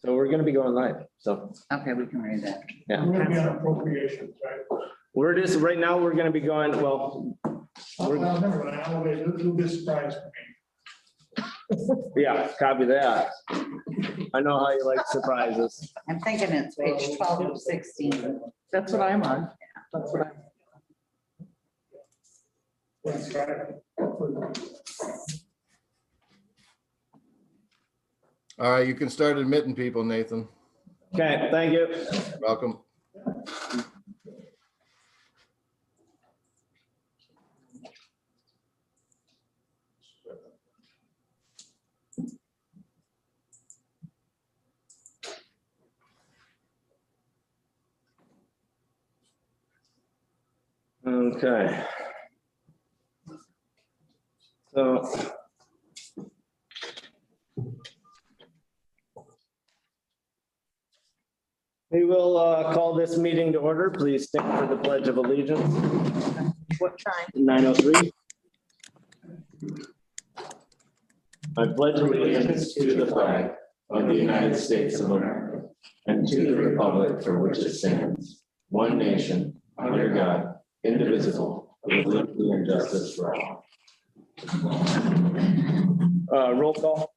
So we're gonna be going live, so, Okay, we can read that. yeah. We're gonna be on appropriations, right? We're just, right now, we're gonna be going, well, Well, never mind, you'll be surprised for yeah, copy that. I know how you like surprises. I'm thinking it's page 12 of 16. That's what I'm on. That's what I'm. me. That's right. All right, you can start admitting people, Nathan. Okay, thank you. Welcome. Okay. So. We will call this meeting to order. Please stand for the Pledge of Allegiance. What time? 9:03. I pledge allegiance to the flag of the United States of America and to the republic for which it stands, one nation, under God, indivisible, with liberty and justice for all. Roll call.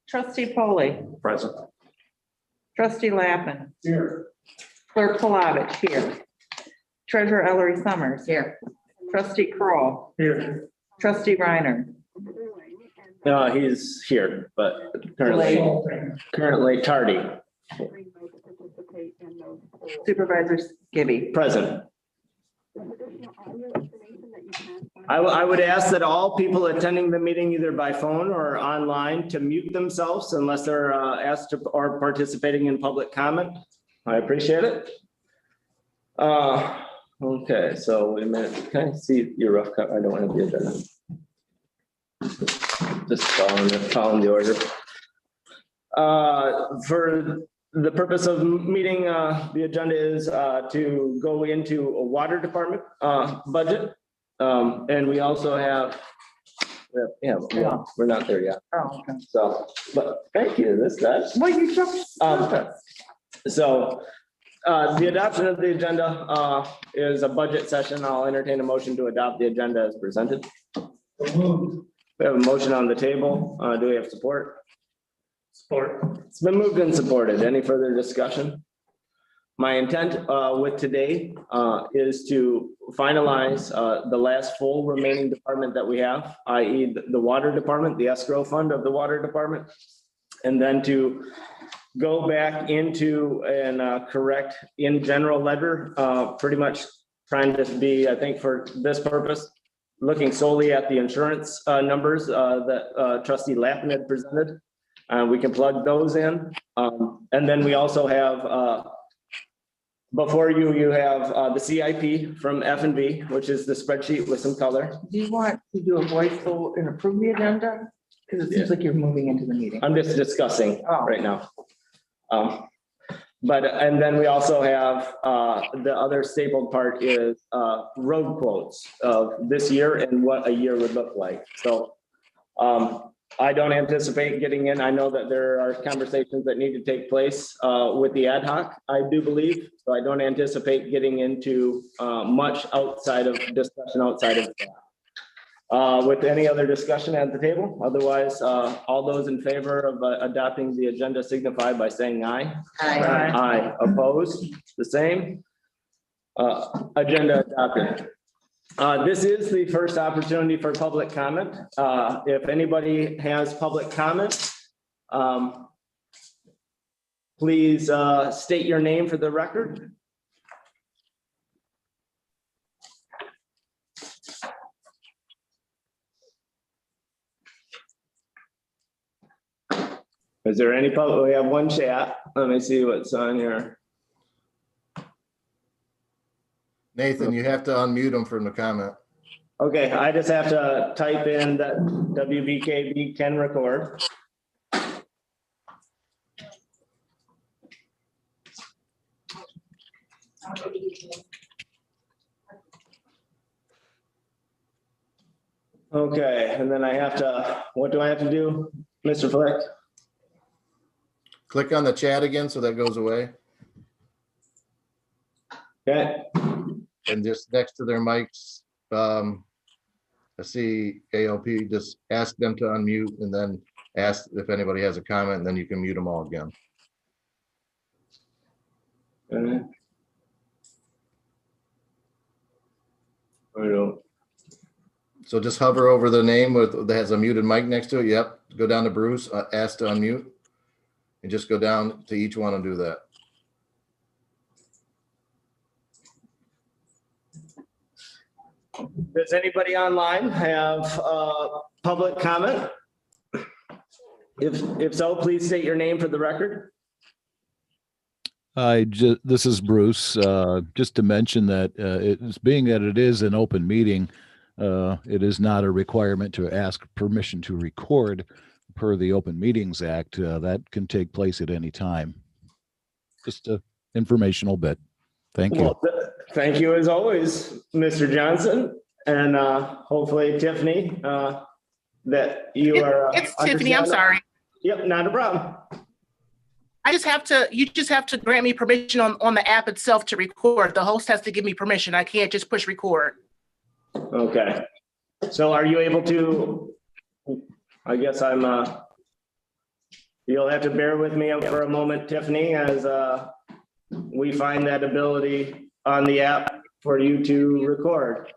Trustee Polly, Present. trustee Lappin, Here, clerk Palovich here. Treasurer Ellery Summers, Here, trustee Kroll, here. trustee Reiner, He's here, but Delayed. currently tardy. supervisor Skibby. Present. I would ask that all people attending the meeting either by phone or online to mute themselves unless they're asked to or participating in public comment. I appreciate it. Okay, so wait a minute. Can I see your rough cut? I don't have the agenda. Just following the order. For the purpose of meeting, the agenda is to go into a water department budget. And we also have, we're not there yet. Oh, okay. So, but thank you, that's. Well, you jumped. So the adoption of the agenda is a budget session. I'll entertain a motion to adopt the agenda as presented. So moved. We have a motion on the table. Do we have support? Support. It's been moved and supported. Any further discussion? My intent with today is to finalize the last full remaining department that we have, i.e. the water department, the escrow fund of the water department. And then to go back into and correct in general ledger, pretty much trying to be, I think for this purpose, looking solely at the insurance numbers that trustee Lappin had presented. We can plug those in. And then we also have, before you have the CIP from F&B, which is the spreadsheet with some color. Do you want to do a voice vote and approve the agenda? Because it seems like you're moving into the meeting. I'm just discussing Oh. right now. And then we also have the other stapled part is road quotes of this year and what a year would look like. So I don't anticipate getting in. I know that there are conversations that need to take place with the ad hoc, I do believe. So I don't anticipate getting into much outside of discussion outside of that. With any other discussion at the table? Otherwise, all those in favor of adopting the agenda signify by saying aye. Aye. Aye. Opposed? The same. Agenda adopted. This is the first opportunity for public comment. If anybody has public comment, please state your name for the record. Is there any public? We have one chat. Let me see what's on here. Nathan, you have to unmute him from the comment. Okay, I just have to type in that WBKB can record. Okay, and then I have to, what do I have to do, Mr. Flick? Click on the chat again so that goes away. Okay, And just next to their mics, I see ALP, just ask them to unmute and then ask if anybody has a comment, and then you can mute them all again. I don't, So just hover over the name that has a muted mic next to it. Yep. Go down to Bruce, ask to unmute, and just go down to each one and do that. does anybody online have public comment? If so, please state your name for the record. This is Bruce. Just to mention that it's being that it is an open meeting, it is not a requirement to ask permission to record per the Open Meetings Act. That can take place at any time. Just a informational bit. Thank you. Well, thank you as always, Mr. Johnson, and hopefully Tiffany, that you are. It's Tiffany, I'm sorry. Yep, not a problem. You just have to grant me permission on the app itself to record. The host has to give me permission. I can't just push record. Okay. So are you able to, I guess you'll have to bear with me for a moment, Tiffany, as we find that ability on the app for you to record.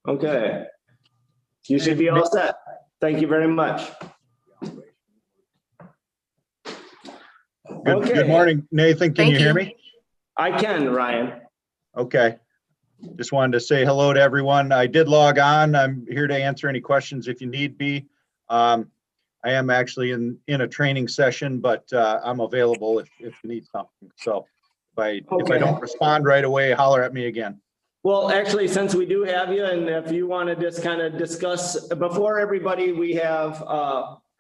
Okay. You should be all set. Thank you very much. Good Okay. morning, Nathan. Can Thank you hear you. me? I can, Ryan. Okay. Just wanted to say hello to everyone. I did log on. I'm here to answer any questions if you need be. I am actually in a training session, but I'm available if you need something. So if I don't respond right away, holler at me again. Well, actually, since we do have you, and if you want to just kind of discuss, before everybody, we have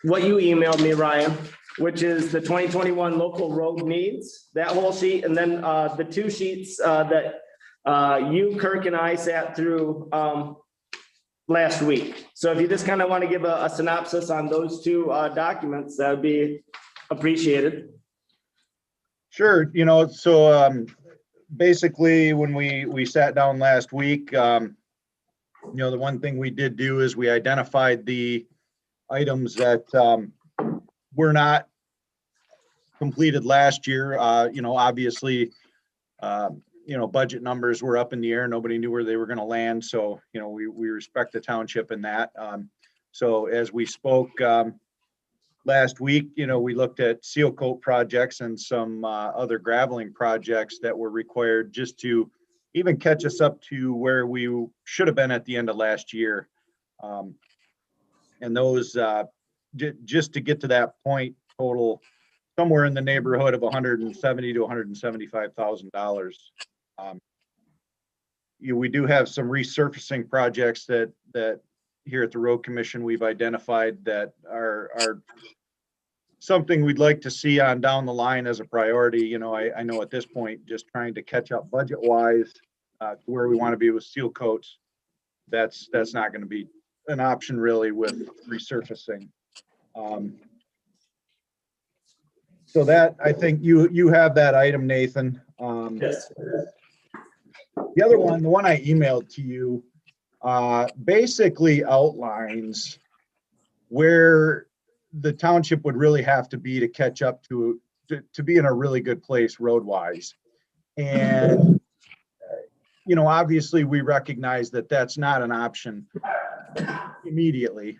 what you emailed me, Ryan, which is the 2021 local road needs, that whole sheet, and then the two sheets that you, Kirk, and I sat through last week. So if you just kind of want to give a synopsis on those two documents, that would be appreciated. Sure. Basically, when we sat down last week, the one thing we did do is we identified the items that were not completed last year. Obviously, budget numbers were up in the air. Nobody knew where they were going to land. So, we respect the township in that. So as we spoke last week, we looked at seal coat projects and some other graveling projects that were required just to even catch us up to where we should have been at the end of last year. And those, just to get to that point, total somewhere in the neighborhood of $170,000 to $175,000. We do have some resurfacing projects that here at the Road Commission we've identified that are something we'd like to see on down the line as a priority. I know at this point, just trying to catch up budget wise to where we want to be with seal coats, that's not going to be an option really with resurfacing. So that, I think you have that item, Nathan. Yes. The other one, the one I emailed to you, basically outlines where the township would really have to be to catch up to be in a really good place road wise. And, obviously we recognize that that's not an option immediately.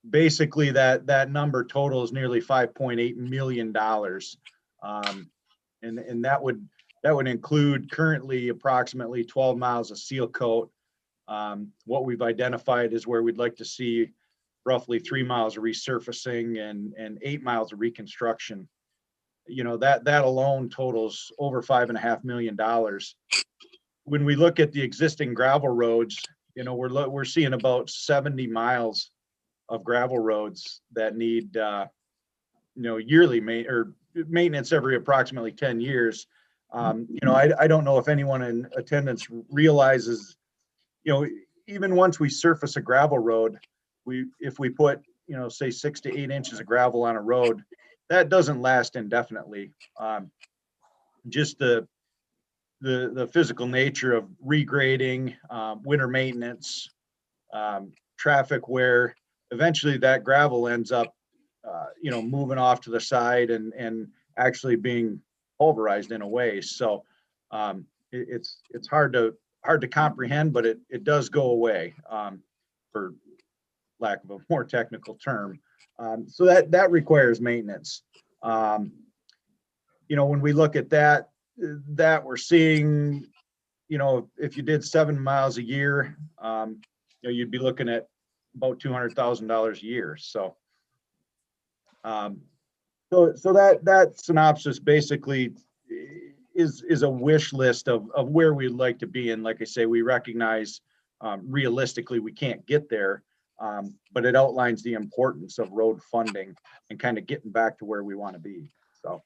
Basically that number total is nearly $5.8 million. And that would include currently approximately 12 miles of seal coat. What we've identified is where we'd like to see roughly 3 miles of resurfacing and 8 miles of reconstruction. That alone totals over $5.5 million. When we look at the existing gravel roads, we're seeing about 70 miles of gravel roads that need yearly maintenance every approximately 10 years. I don't know if anyone in attendance realizes, even once we surface a gravel road, if we put, say 6 to 8 inches of gravel on a road, that doesn't last indefinitely. Just the physical nature of regrading, winter maintenance, traffic wear, eventually that gravel ends up, moving off to the side and actually being pulverized in a way. So it's hard to comprehend, but it does go away, for lack of a more technical term. So that requires maintenance. When we look at that we're seeing, if you did 7 miles a year, you'd be looking at about $200,000 a year. So that synopsis basically is a wish list of where we'd like to be. And like I say, we recognize realistically we can't get there, but it outlines the importance of road funding and kind of getting back to where we want to be. So.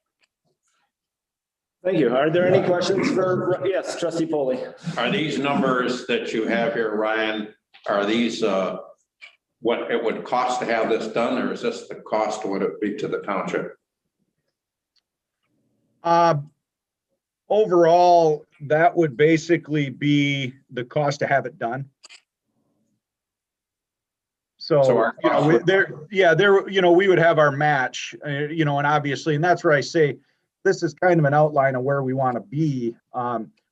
Thank you. Are there any questions for, yes, trustee Foley? Are these numbers that you have here, Ryan, are these what it would cost to have this done, or is this the cost would it be to the township? Overall, that would basically be the cost to have it done. So our cost we would have our match, and obviously, and that's where I say, this is kind of an outline of where we want to be.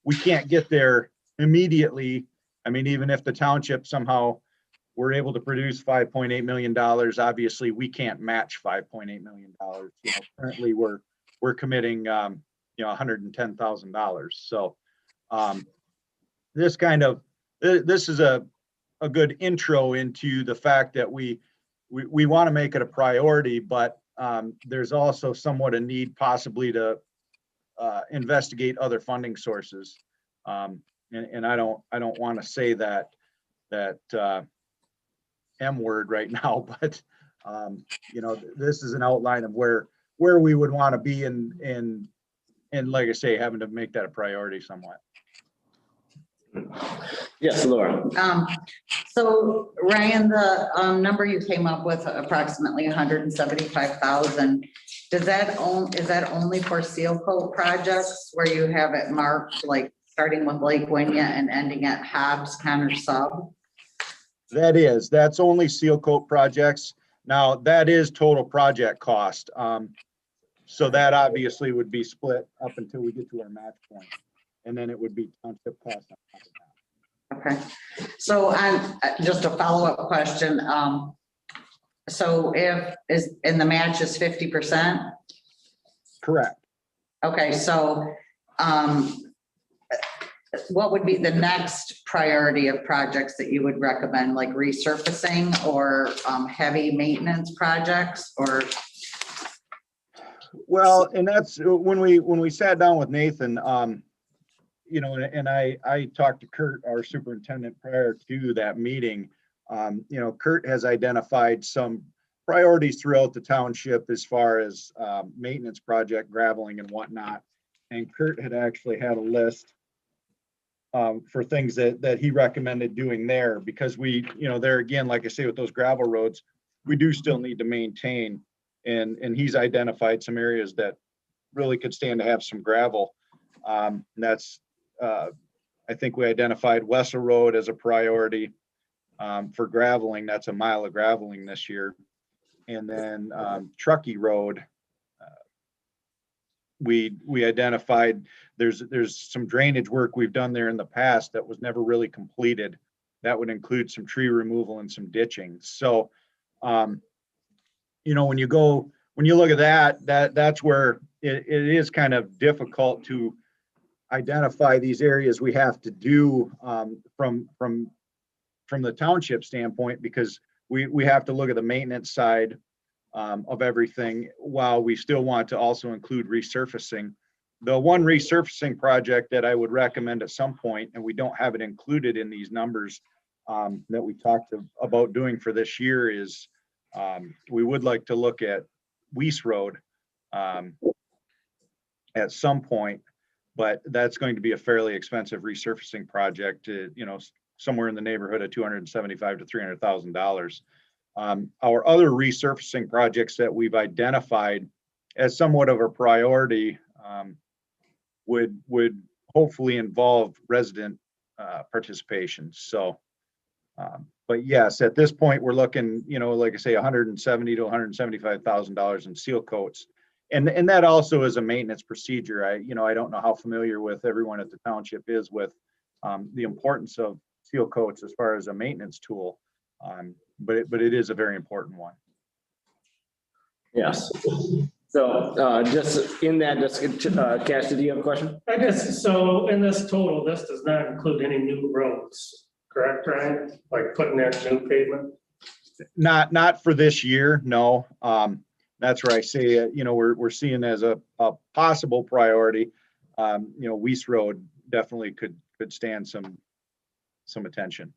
We can't get there immediately. I mean, even if the township somehow were able to produce $5.8 million, obviously we can't match $5.8 million. Currently we're committing, $110,000. So this is a good intro into the fact that we want to make it a priority, but there's also somewhat a need possibly to investigate other funding sources. And I don't want to say that M word right now, but this is an outline of where we would want to be, and like I say, having to make that a priority somewhat. Yes, Laura. So Ryan, the number you came up with, approximately 175,000, is that only for seal coat projects where you have it marked, like starting with Lake Winya and ending at Hobbs, Connor Sub? That's only seal coat projects. Now that is total project cost. So that obviously would be split up until we get to our match point, and then it would be township cost on top of that. Okay, so just a follow-up question. So and the match is 50%? Correct. Okay, so what would be the next priority of projects that you would recommend, like resurfacing or heavy maintenance projects, or? Well, and that's when we sat down with Nathan, and I talked to Kurt, our superintendent, prior to that meeting. Kurt has identified some priorities throughout the township as far as maintenance project, graveling and whatnot. And Kurt had actually had a list for things that he recommended doing there, because we, there again, like I say, with those gravel roads, we do still need to maintain. And he's identified some areas that really could stand to have some gravel. And that's, I think we identified Wessel Road as a priority for graveling. That's a mile of graveling this year. And then Truckee Road, we identified there's some drainage work we've done there in the past that was never really completed. That would include some tree removal and some ditching. So, when you look at that's where it is kind of difficult to identify these areas we have to do from the township standpoint, because we have to look at the maintenance side of everything, while we still want to also include resurfacing. The one resurfacing project that I would recommend at some point, and we don't have it included in these numbers that we talked about doing for this year, is we would like to look at Weiss Road at some point, but that's going to be a fairly expensive resurfacing project, somewhere in the neighborhood of $275,000 to $300,000. Our other resurfacing projects that we've identified as somewhat of a priority would hopefully involve resident participation. So, but yes, at this point, we're looking, like I say, $170,000 to $175,000 in seal coats. And that also is a maintenance procedure. I don't know how familiar with everyone at the township is with the importance of seal coats as far as a maintenance tool. But it is a very important one. Yes. So just in that, Cash, did you have a question? I guess, so in this total, this does not include any new roads, correct, Ryan? Like putting in new pavement? Not for this year, no. That's where I say, we're seeing as a possible priority. Weiss Road definitely could stand some attention.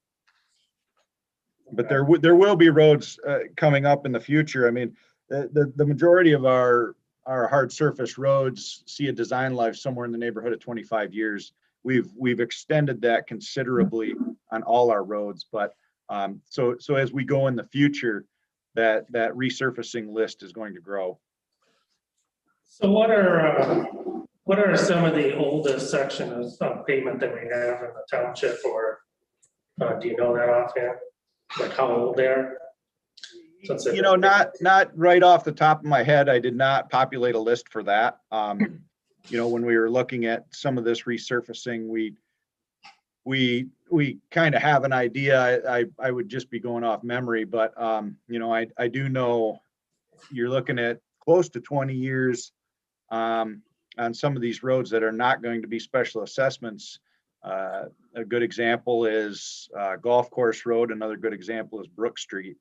But there will be roads coming up in the future. I mean, the majority of our hard surface roads see a design life somewhere in the neighborhood of 25 years. We've extended that considerably on all our roads, but so as we go in the future, that resurfacing list is going to grow. So what are some of the oldest sections of pavement that we have in the township, or do you know that offhand? Like how old they are? Not right off the top of my head. I did not populate a list for that. When we were looking at some of this resurfacing, we kind of have an idea. I would just be going off memory, but I do know you're looking at close to 20 years on some of these roads that are not going to be special assessments. A good example is Golf Course Road. Another good example is Brook Street.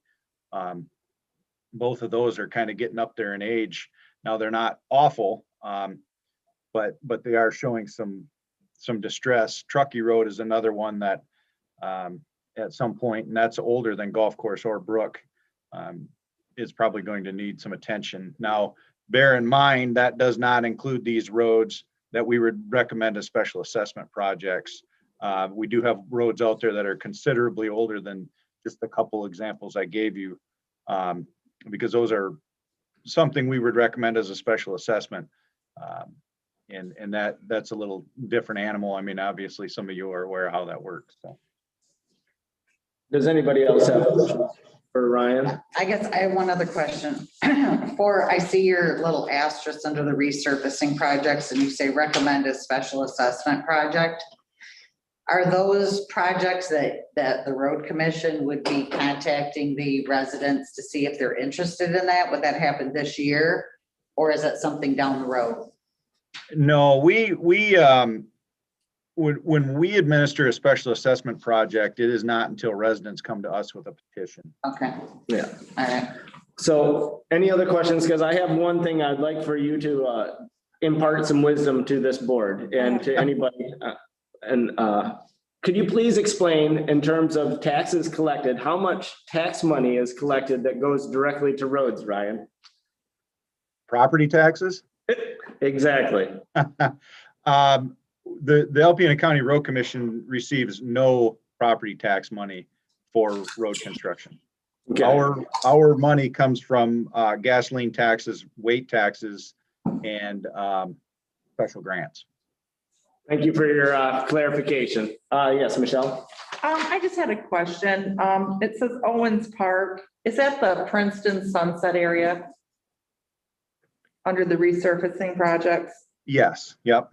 Both of those are kind of getting up there in age. Now they're not awful, but they are showing some distress. Truckee Road is another one that at some point, and that's older than Golf Course or Brook, is probably going to need some attention. Now, bear in mind, that does not include these roads that we would recommend as special assessment projects. We do have roads out there that are considerably older than just a couple examples I gave you, because those are something we would recommend as a special assessment. And that's a little different animal. I mean, obviously some of you are aware of how that works. So. Does anybody else have a question for Ryan? I guess I have one other question. I see your little asterisk under the resurfacing projects and you say recommend a special assessment project. Are those projects that the road commission would be contacting the residents to see if they're interested in that? Would that happen this year? Or is that something down the road? No, when we administer a special assessment project, it is not until residents come to us with a petition. Okay. Yeah. All right. So any other questions? Because I have one thing I'd like for you to impart some wisdom to this board and to anybody. Could you please explain, in terms of taxes collected, how much tax money is collected that goes directly to roads, Ryan? Property taxes? Exactly. The Alpena County Road Commission receives no property tax money for road construction. Okay. Our money comes from gasoline taxes, weight taxes, and special grants. Thank you for your clarification. Yes, Michelle? I just had a question. It says Owens Park. Is that the Princeton Sunset area? Under the resurfacing projects? Yes, yep.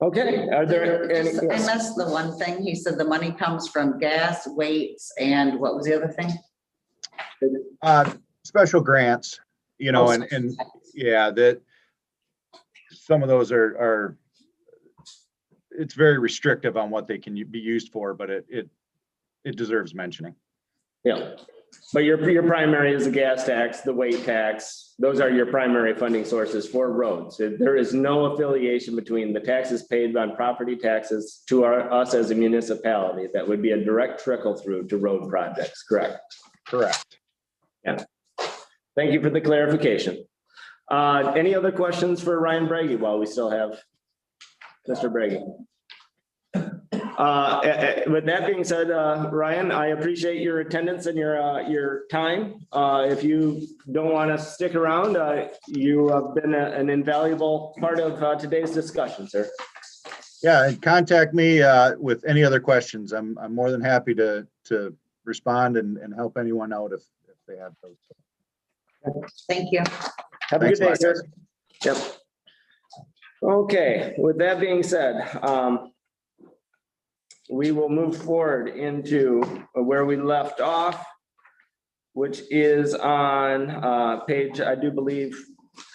Okay, are there any? I missed the one thing. He said the money comes from gas, weights, and what was the other thing? Special grants, and yeah, that some of those are it's very restrictive on what they can be used for, but it deserves mentioning. Yeah, but your primary is the gas tax, the weight tax. Those are your primary funding sources for roads. There is no affiliation between the taxes paid on property taxes to us as a municipality. That would be a direct trickle through to road projects, correct? Correct. Yeah. Thank you for the clarification. Any other questions for Ryan Brady while we still have Mr. Brady? With that being said, Ryan, I appreciate your attendance and your time. If you don't want to stick around, you have been an invaluable part of today's discussion, sir. Yeah, and contact me with any other questions. I'm more than happy to respond and help anyone out if they have those. Thank you. Have a good day, Thanks a lot, sir. Yep. Okay, with that being said, we will move forward into where we left off, which is on page, I do believe,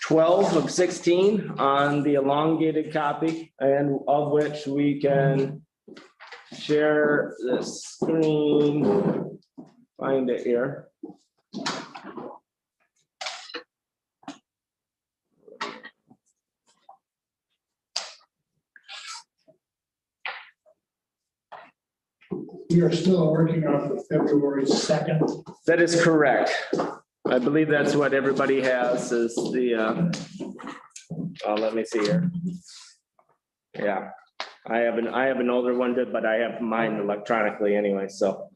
12 of 16 on the elongated copy, and of which we can share the screen, find it here. We are still working on the February 2nd. That is correct. I believe that's what everybody has is the, let me see here. Yeah, I have an older one, but I have mine electronically anyway, so.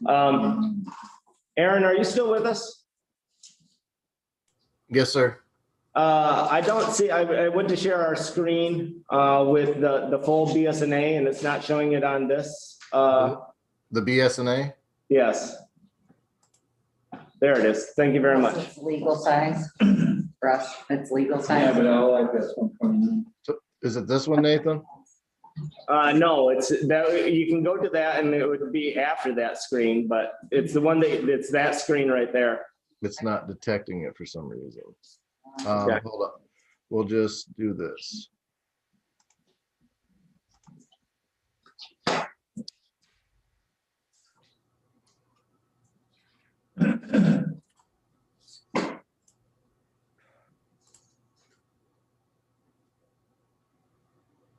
Aaron, are you still with us? Yes, sir. I don't see, I went to share our screen with the full BSNA and it's not showing it on this. The BSNA? Yes. There it is. Thank you very much. It's legal size. For us, it's legal Yeah, size. but I like this 129. So is it this one, Nathan? No, it's that, you can go to that and it would be after that screen, but it's the one it's that screen right there. It's not detecting it for some reason. Okay. Hold up. We'll just do this.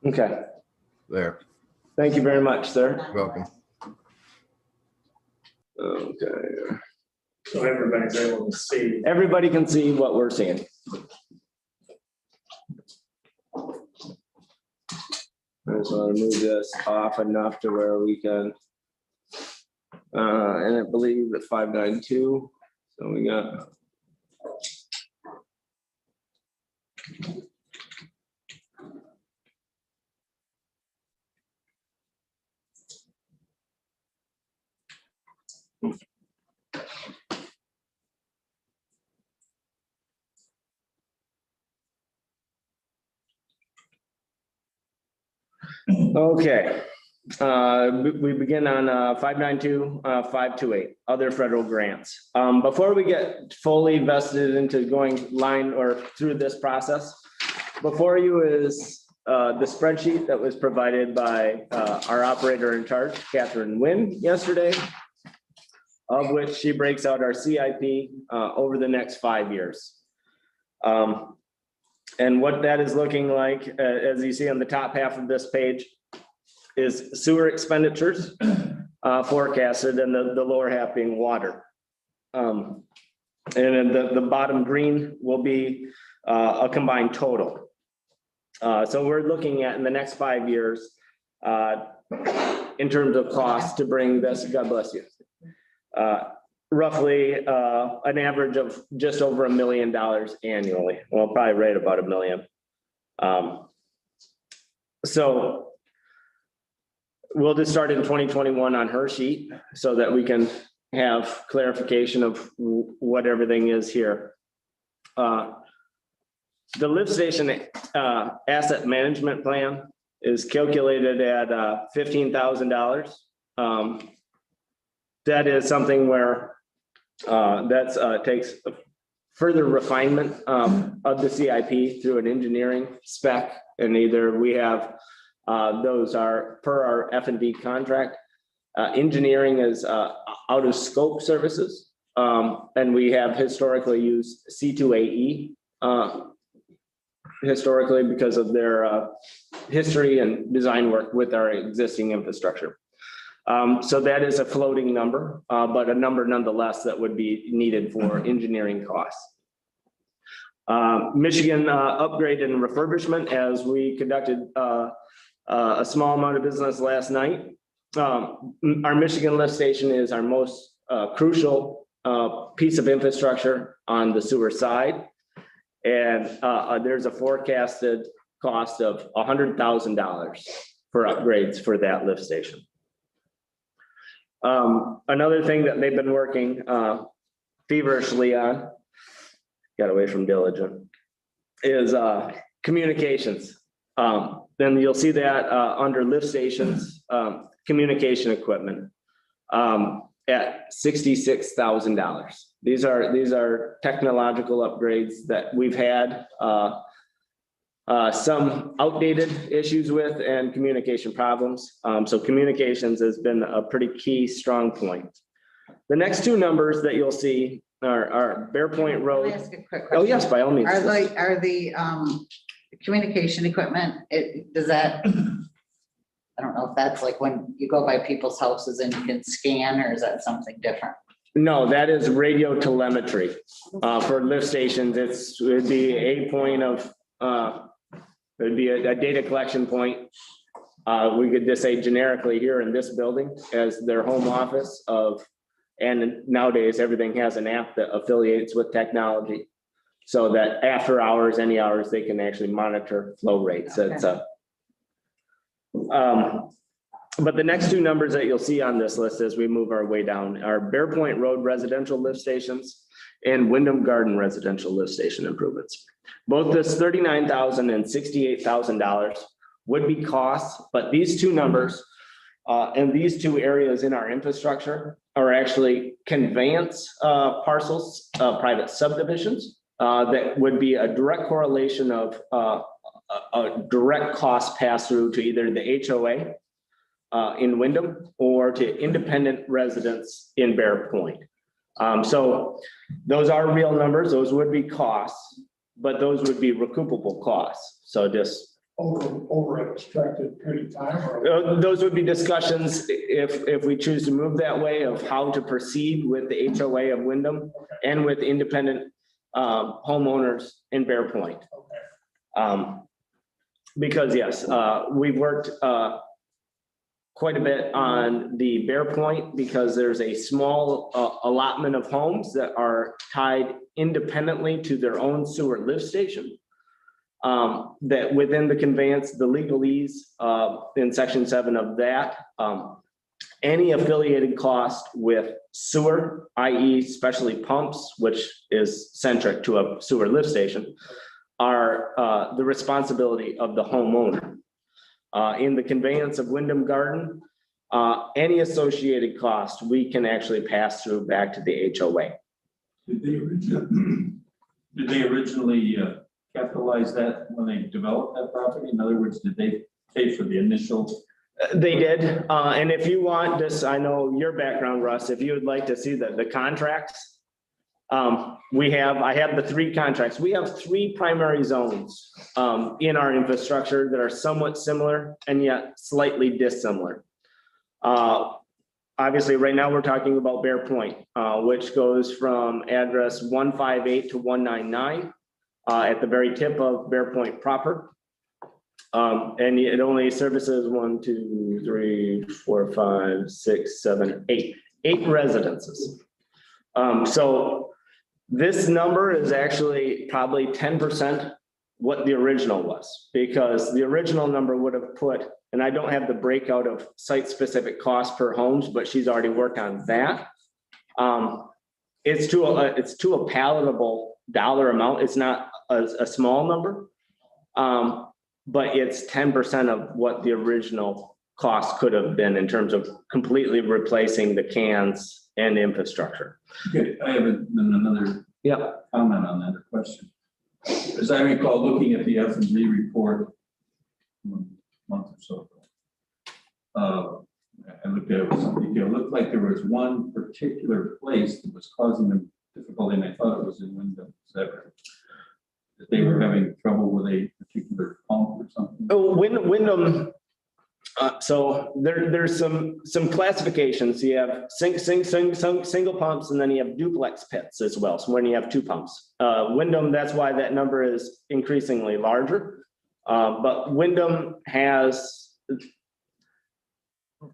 Okay. There. Thank you very much, sir. You're welcome. Okay. So everybody's able to see. Everybody can see what we're seeing. I just want to move this off enough to where we can. And I believe it's 592. So we got. Okay, we begin on 592, 528, other federal grants. Before we get fully vested into going line or through this process, before you is the spreadsheet that was provided by our operator in charge, Catherine Nguyen, yesterday, of which she breaks out our CIP over the next 5 years. And what that is looking like, as you see on the top half of this page, is sewer expenditures forecasted, and the lower half being water. And then the bottom green will be a combined total. So we're looking at in the next 5 years, in terms of cost to bring this, God bless you, roughly an average of just over $1 million annually. Well, probably right about $1 million. So we'll just start in 2021 on her sheet so that we can have clarification of what everything is here. The lift station asset management plan is calculated at $15,000. That is something where that takes further refinement of the CIP through an engineering spec, and either we have those are per our F&D contract. Engineering is out of scope services, and we have historically used C2AE historically because of their history and design work with our existing infrastructure. So that is a floating number, but a number nonetheless that would be needed for engineering costs. Michigan upgrade and refurbishment, as we conducted a small amount of business last night. Our Michigan lift station is our most crucial piece of infrastructure on the sewer side. And there's a forecasted cost of $100,000 for upgrades for that lift station. Another thing that they've been working feverishly on, got away from diligent, is communications. Then you'll see that under lift stations, communication equipment at $66,000. These are technological upgrades that we've had some outdated issues with and communication problems. So communications has been a pretty key strong point. The next two numbers that you'll see are Bear Point Can I Road. ask a quick Oh, question? yes, by all means. Are the communication equipment, does that, I don't know if that's like when you go by people's houses and you can scan, or is that something different? No, that is radio telemetry. For lift stations, it would be a point of, it would be a data collection point. We could just say generically here in this building as their home office of, and nowadays everything has an app that affiliates with technology. So that after hours, any hours, they can actually monitor flow rates. Okay. It's but the next two numbers that you'll see on this list as we move our way down are Bear Point Road residential lift stations and Wyndham Garden residential lift station improvements. Both this $39,000 and $68,000 would be costs, but these two numbers and these two areas in our infrastructure are actually conveyance parcels, private subdivisions. That would be a direct correlation of a direct cost pass through to either the HOA in Wyndham or to independent residents in Bear Point. So those are real numbers. Those would be costs, but those would be recoupable costs. So just over an extracted period of time, or those would be discussions if we choose to move that way of how to proceed with the HOA of Wyndham and with independent homeowners in Bear Point. Because yes, we've worked quite a bit on the Bear Point because there's a small allotment of homes that are tied independently to their own sewer lift station. That within the conveyance, the legalese in section 7 of that, any affiliated cost with sewer, i.e. specialty pumps, which is centric to a sewer lift station, are the responsibility of the homeowner. In the conveyance of Wyndham Garden, any associated cost we can actually pass through back to the HOA. Did they originally capitalize that when they developed that property? In other words, did they pay for the initial? They did, and if you want this, I know your background, Russ, if you would like to see the contracts, I have the 3 contracts. We have 3 primary zones in our infrastructure that are somewhat similar and yet slightly dissimilar. Obviously, right now we're talking about Bear Point, which goes from address 158 to 199 at the very tip of Bear Point proper. And it only services 1, 2, 3, 4, 5, 6, 7, 8 residences. So this number is actually probably 10% what the original was, because the original number would have put, and I don't have the breakout of site-specific cost per homes, but she's already worked on that. It's to a palatable dollar amount. It's not a small number, but it's 10% of what the original cost could have been in terms of completely replacing the cans and infrastructure. Okay, I have another comment on that, or question. As I recall, looking at the F&G report a month or so ago, I looked at it with some detail. It looked like there was one particular place that was causing them difficulty, and I thought it was in Wyndham. Is that right? That they were having trouble with a particular pump or something? Oh, Wyndham. So there's some classifications. You have single pumps, and then you have duplex pits as well. So when you have 2 pumps, Wyndham, that's why that number is increasingly larger. But Wyndham has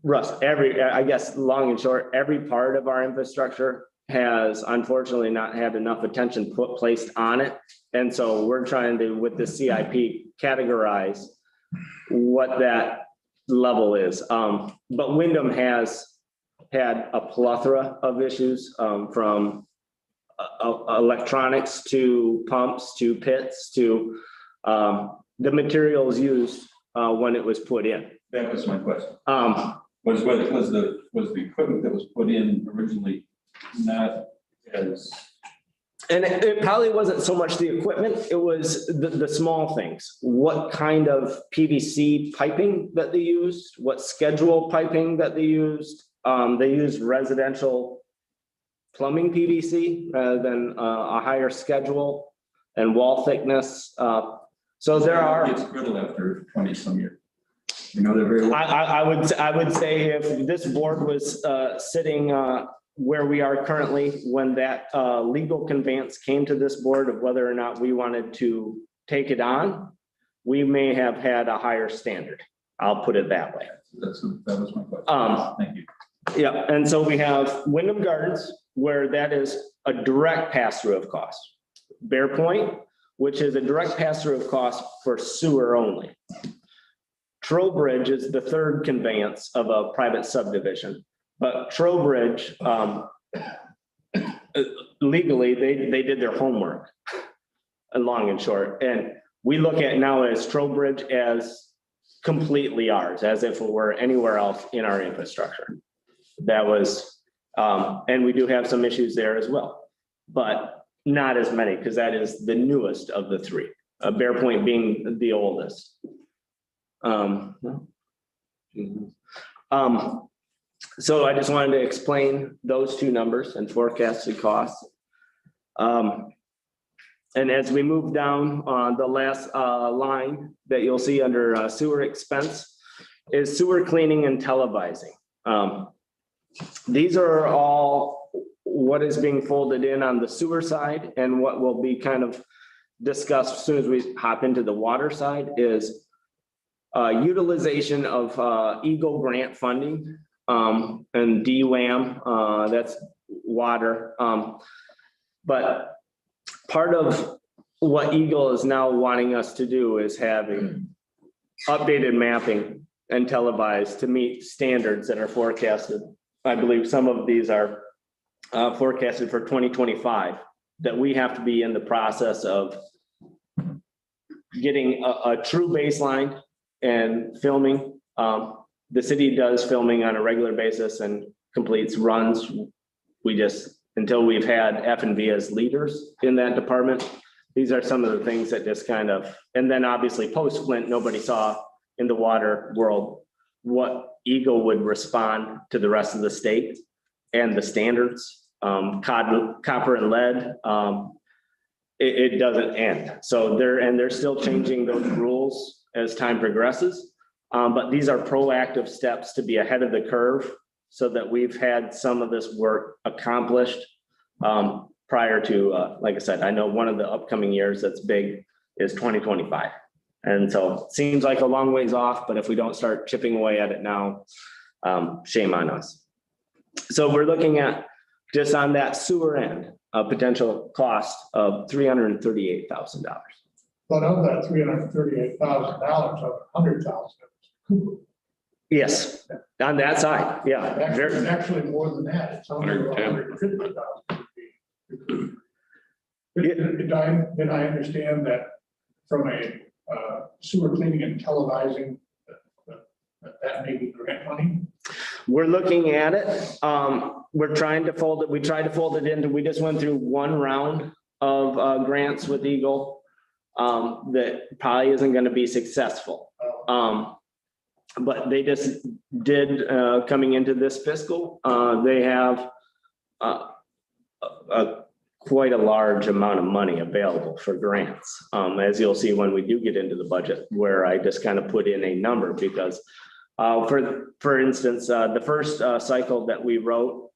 Russ, I guess, long and short, every part of our infrastructure has unfortunately not had enough attention placed on it. And so we're trying to, with the CIP, categorize what that level is. But Wyndham has had a plethora of issues, from electronics to pumps to pits to the materials used when it was put in. That was my question. Was the equipment that was put in originally not as, And it probably wasn't so much the equipment, it was the small things. What kind of PVC piping that they used, what schedule piping that they used. They used residential plumbing PVC rather than a higher schedule and wall thickness. So there are. It's brittle after 20 some years. You know, they're very. I would say if this board was sitting where we are currently, when that legal conveyance came to this board of whether or not we wanted to take it on, we may have had a higher standard. I'll put it that way. That was my question. Thank you. Yeah, and so we have Wyndham Gardens, where that is a direct pass-through of cost. Bear Point, which is a direct pass-through of cost for sewer only. Trowbridge is the third conveyance of a private subdivision, but Trowbridge, legally, they did their homework, long and short. And we look at now as Trowbridge as completely ours, as if it were anywhere else in our infrastructure. That was, and we do have some issues there as well, but not as many, because that is the newest of the three, Bear Point being the oldest. So I just wanted to explain those two numbers and forecasted costs. And as we move down on the last line that you'll see under sewer expense is sewer cleaning and televising. These are all what is being folded in on the sewer side, and what will be kind of discussed as soon as we hop into the water side is utilization of Eagle grant funding and DWAM, that's water. But part of what Eagle is now wanting us to do is having updated mapping and televised to meet standards that are forecasted. I believe some of these are forecasted for 2025, that we have to be in the process of getting a true baseline and filming. The city does filming on a regular basis and completes runs. We just, until we've had F&V as leaders in that department, these are some of the things that just kind of, and then obviously post Flint, nobody saw in the water world what Eagle would respond to the rest of the state and the standards, copper and lead. It doesn't end. So they're still changing those rules as time progresses. But these are proactive steps to be ahead of the curve so that we've had some of this work accomplished prior to, like I said, I know one of the upcoming years that's big is 2025. And so it seems like a long ways off, but if we don't start chipping away at it now, shame on us. So we're looking at just on that sewer end, a potential cost of $338,000. But of that $338,000, $100,000. Yes, on that side, yeah. Actually more than that. It's under 150,000. Did I understand that from a sewer cleaning and televising, that may be grant money? We're looking at it. We're trying to fold it. We tried to fold it into, we just went through one round of grants with Eagle that probably isn't going to be successful. But they just did, coming into this fiscal, they have quite a large amount of money available for grants. As you'll see when we do get into the budget, where I just kind of put in a number because for instance, the first cycle that we wrote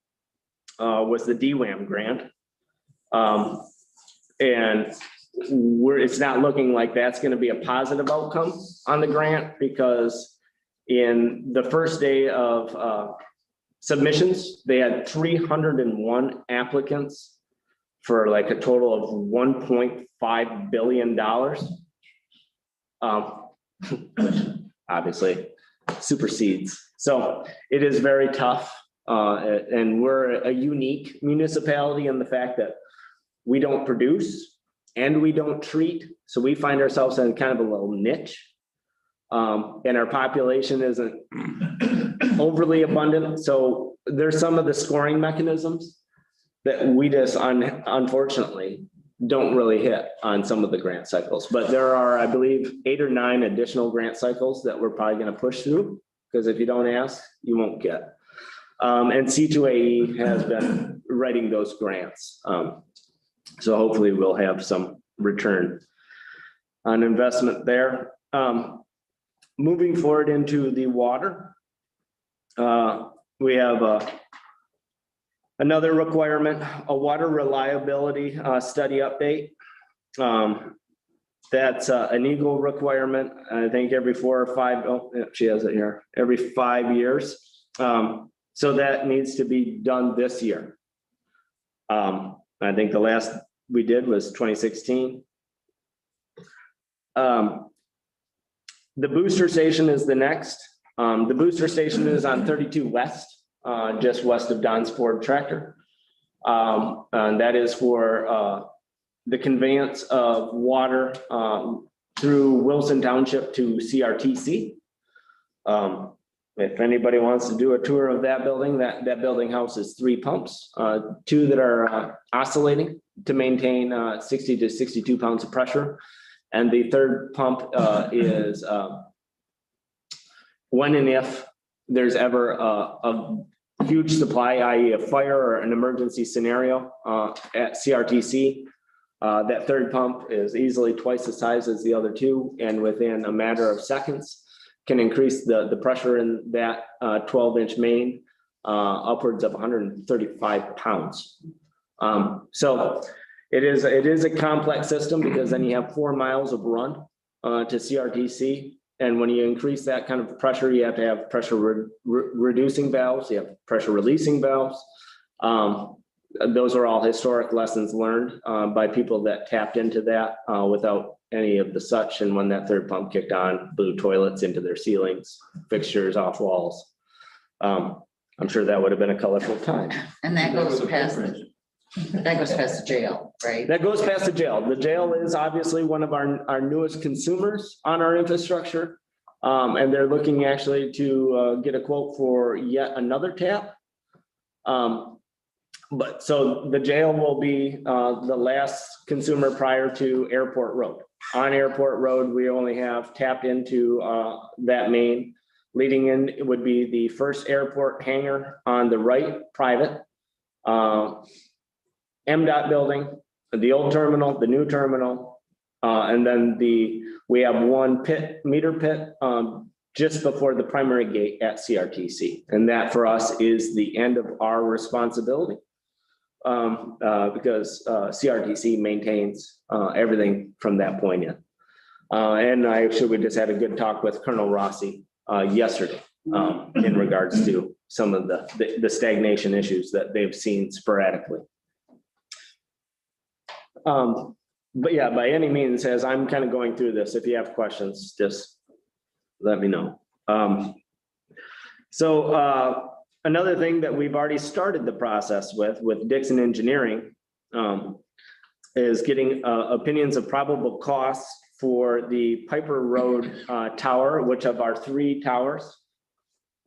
was the DWAM grant. And it's not looking like that's going to be a positive outcome on the grant because In the first day of submissions, they had 301 applicants for like a total of $1.5 billion. Which obviously supersedes. So it is very tough. And we're a unique municipality in the fact that we don't produce and we don't treat. So we find ourselves in kind of a little niche. And our population isn't overly abundant. So there's some of the scoring mechanisms that we just unfortunately don't really hit on some of the grant cycles. But there are, I believe, 8 or 9 additional grant cycles that we're probably going to push through, because if you don't ask, you won't get. And C2AE has been writing those grants. So hopefully we'll have some return on investment there. Moving forward into the water, we have another requirement, a water reliability study update. That's an EGLE requirement, I think every 4 or 5, oh, yeah, she has it here, every 5 years. So that needs to be done this year. I think the last we did was 2016. The booster station is the next. The booster station is on 32 West, just west of Don's Ford Tractor. And that is for the conveyance of water through Wilson Township to CRTC. If anybody wants to do a tour of that building, that building houses 3 pumps, 2 that are oscillating to maintain 60 to 62 pounds of pressure. And the third pump is when and if there's ever a huge supply, i.e. a fire or an emergency scenario at CRTC, that third pump is easily twice the size as the other 2, and within a matter of seconds can increase the pressure in that 12-inch main upwards of 135 pounds. So it is a complex system, because then you have 4 miles of run to CRTC. And when you increase that kind of pressure, you have to have pressure reducing valves, you have pressure releasing valves. Those are all historic lessons learned by people that tapped into that without any of the such. And when that third pump kicked on, blew toilets into their ceilings, fixtures off walls. I'm sure that would have been a colorful time. And that goes past the jail, right? That goes past the jail. The jail is obviously one of our newest consumers on our infrastructure. And they're looking actually to get a quote for yet another tap. But so the jail will be the last consumer prior to Airport Road. On Airport Road, we only have tapped into that main. Leading in, it would be the first airport hangar on the right, private. MDOT building, the old terminal, the new terminal, and then we have one meter pit just before the primary gate at CRTC. And that for us is the end of our responsibility because CRTC maintains everything from that point in. And we just had a good talk with Colonel Rossi yesterday in regards to some of the stagnation issues that they've seen sporadically. But yeah, by any means, as I'm kind of going through this, if you have questions, just let me know. So another thing that we've already started the process with Dixon Engineering is getting opinions of probable costs for the Piper Road tower, which of our 3 towers,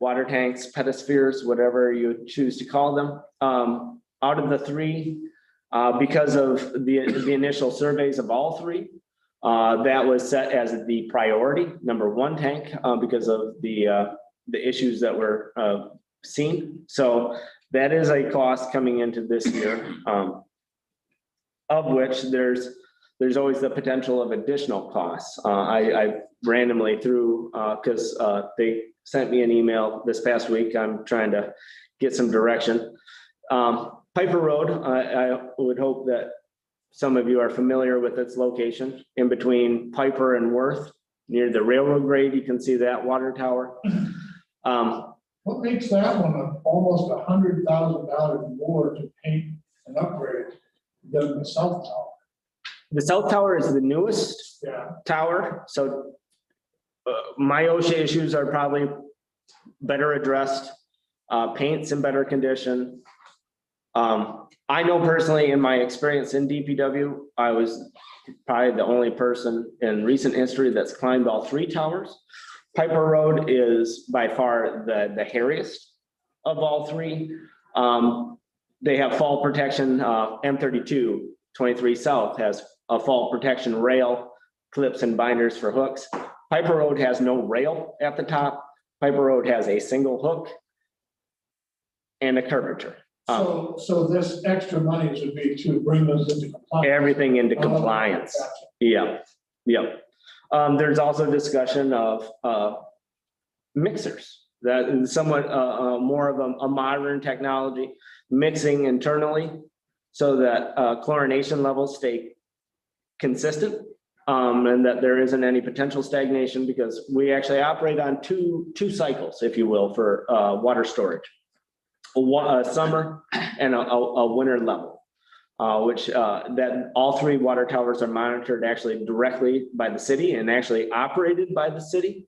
water tanks, pedospheres, whatever you choose to call them, out of the 3, because of the initial surveys of all 3, that was set as the priority #1 tank because of the issues that were seen. So that is a cost coming into this year, of which there's always the potential of additional costs. I randomly threw, because they sent me an email this past week. I'm trying to get some direction. Piper Road, I would hope that some of you are familiar with its location in between Piper and Worth, near the railroad grade. You can see that water tower. What makes that one almost $100,000 more to paint and upgrade than the South Tower? The South Tower is the newest Yeah, tower, so my OSHA issues are probably better addressed. Paint's in better condition. I know personally in my experience in DPW, I was probably the only person in recent history that's climbed all three towers. Piper Road is by far the hairiest of all three. They have fall protection, M32 23 South has a fall protection rail, clips and binders for hooks. Piper Road has no rail at the top. Piper Road has a single hook and a curvature. so this extra money would be to bring those into compliance. Everything into compliance. Gotcha. Yeah, yeah. There's also discussion of mixers that is somewhat more of a modern technology, mixing internally so that chlorination levels stay consistent, and that there isn't any potential stagnation, because we actually operate on two cycles, if you will, for water storage. A summer and a winter level, which that all three water towers are monitored actually directly by the city and actually operated by the city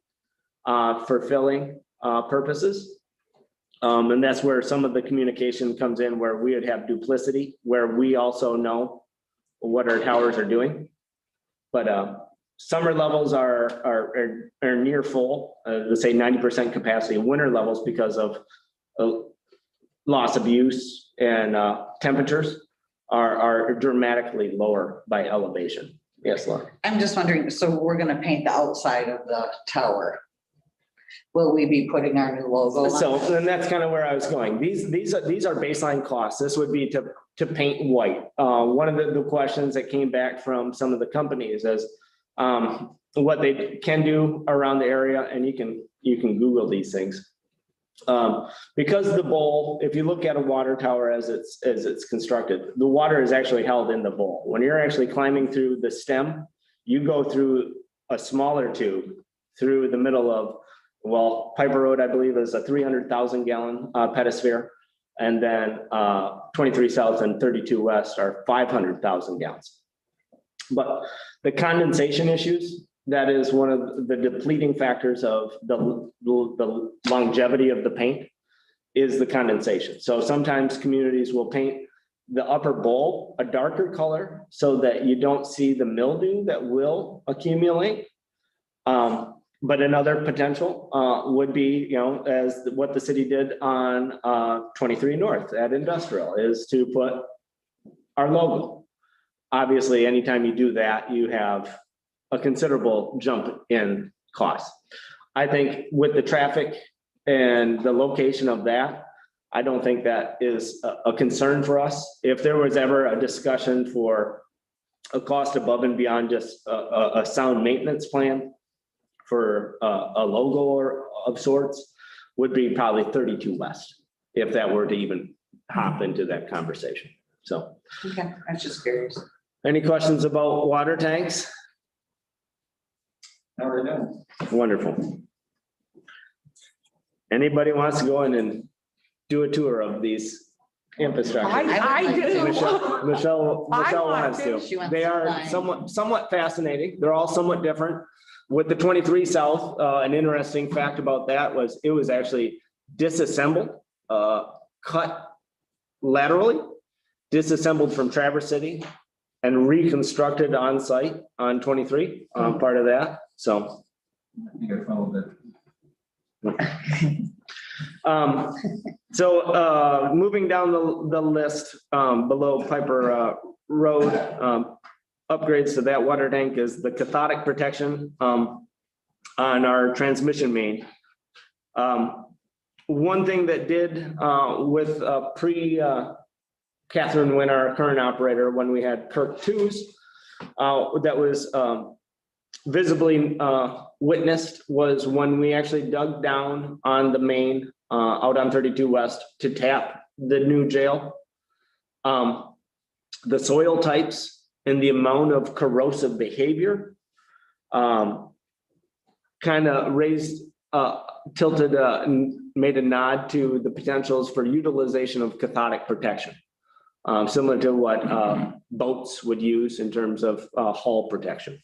for filling purposes. And that's where some of the communication comes in, where we would have duplicity, where we also know what our towers are doing. But summer levels are near full, let's say 90% capacity. Winter levels, because of loss of use and temperatures, are dramatically lower by elevation. Yes, Laura. I'm just wondering, so we're gonna paint the outside of the tower. Will we be putting our new logo on? So then that's kind of where I was going. These are baseline costs. This would be to paint white. One of the questions that came back from some of the companies is what they can do around the area, and you can Google these things. Because the bowl, if you look at a water tower as it's constructed, the water is actually held in the bowl. When you're actually climbing through the stem, you go through a smaller tube through the middle of, well, Piper Road, I believe, is a 300,000 gallon pedosphere. And then 23 South and 32 West are 500,000 gallons. But the condensation issues, that is one of the depleting factors of the longevity of the paint, is the condensation. So sometimes communities will paint the upper bowl a darker color so that you don't see the mildew that will accumulate. But another potential would be, as what the city did on 23 North at Industrial, is to put our logo. Obviously, anytime you do that, you have a considerable jump in cost. I think with the traffic and the location of that, I don't think that is a concern for us. If there was ever a discussion for a cost above and beyond just a sound maintenance plan for a logo or of sorts, would be probably 32 West, if that were to even hop into that conversation. So. Okay, I was just curious. Any questions about water tanks? Now we're done. Wonderful. Anybody wants to go in and do a tour of these infrastructure? I do. Michelle I want wants to. She to. wants They to are climb. somewhat fascinating. They're all somewhat different. With the 23 South, an interesting fact about that was it was actually disassembled, cut laterally, disassembled from Traverse City, and reconstructed on site on 23, part of that. So. I think I followed that. Moving down the list, below Piper Road, upgrades to that water tank is the cathodic protection on our transmission main. One thing that did with Catherine Wynn, our current operator, when we had Kirk twos, that was visibly witnessed, was when we actually dug down on the main out on 32 West to tap the new jail. The soil types and the amount of corrosive behavior kind of raised tilted, and made a nod to the potentials for utilization of cathodic protection. Similar to what boats would use in terms of hull protection.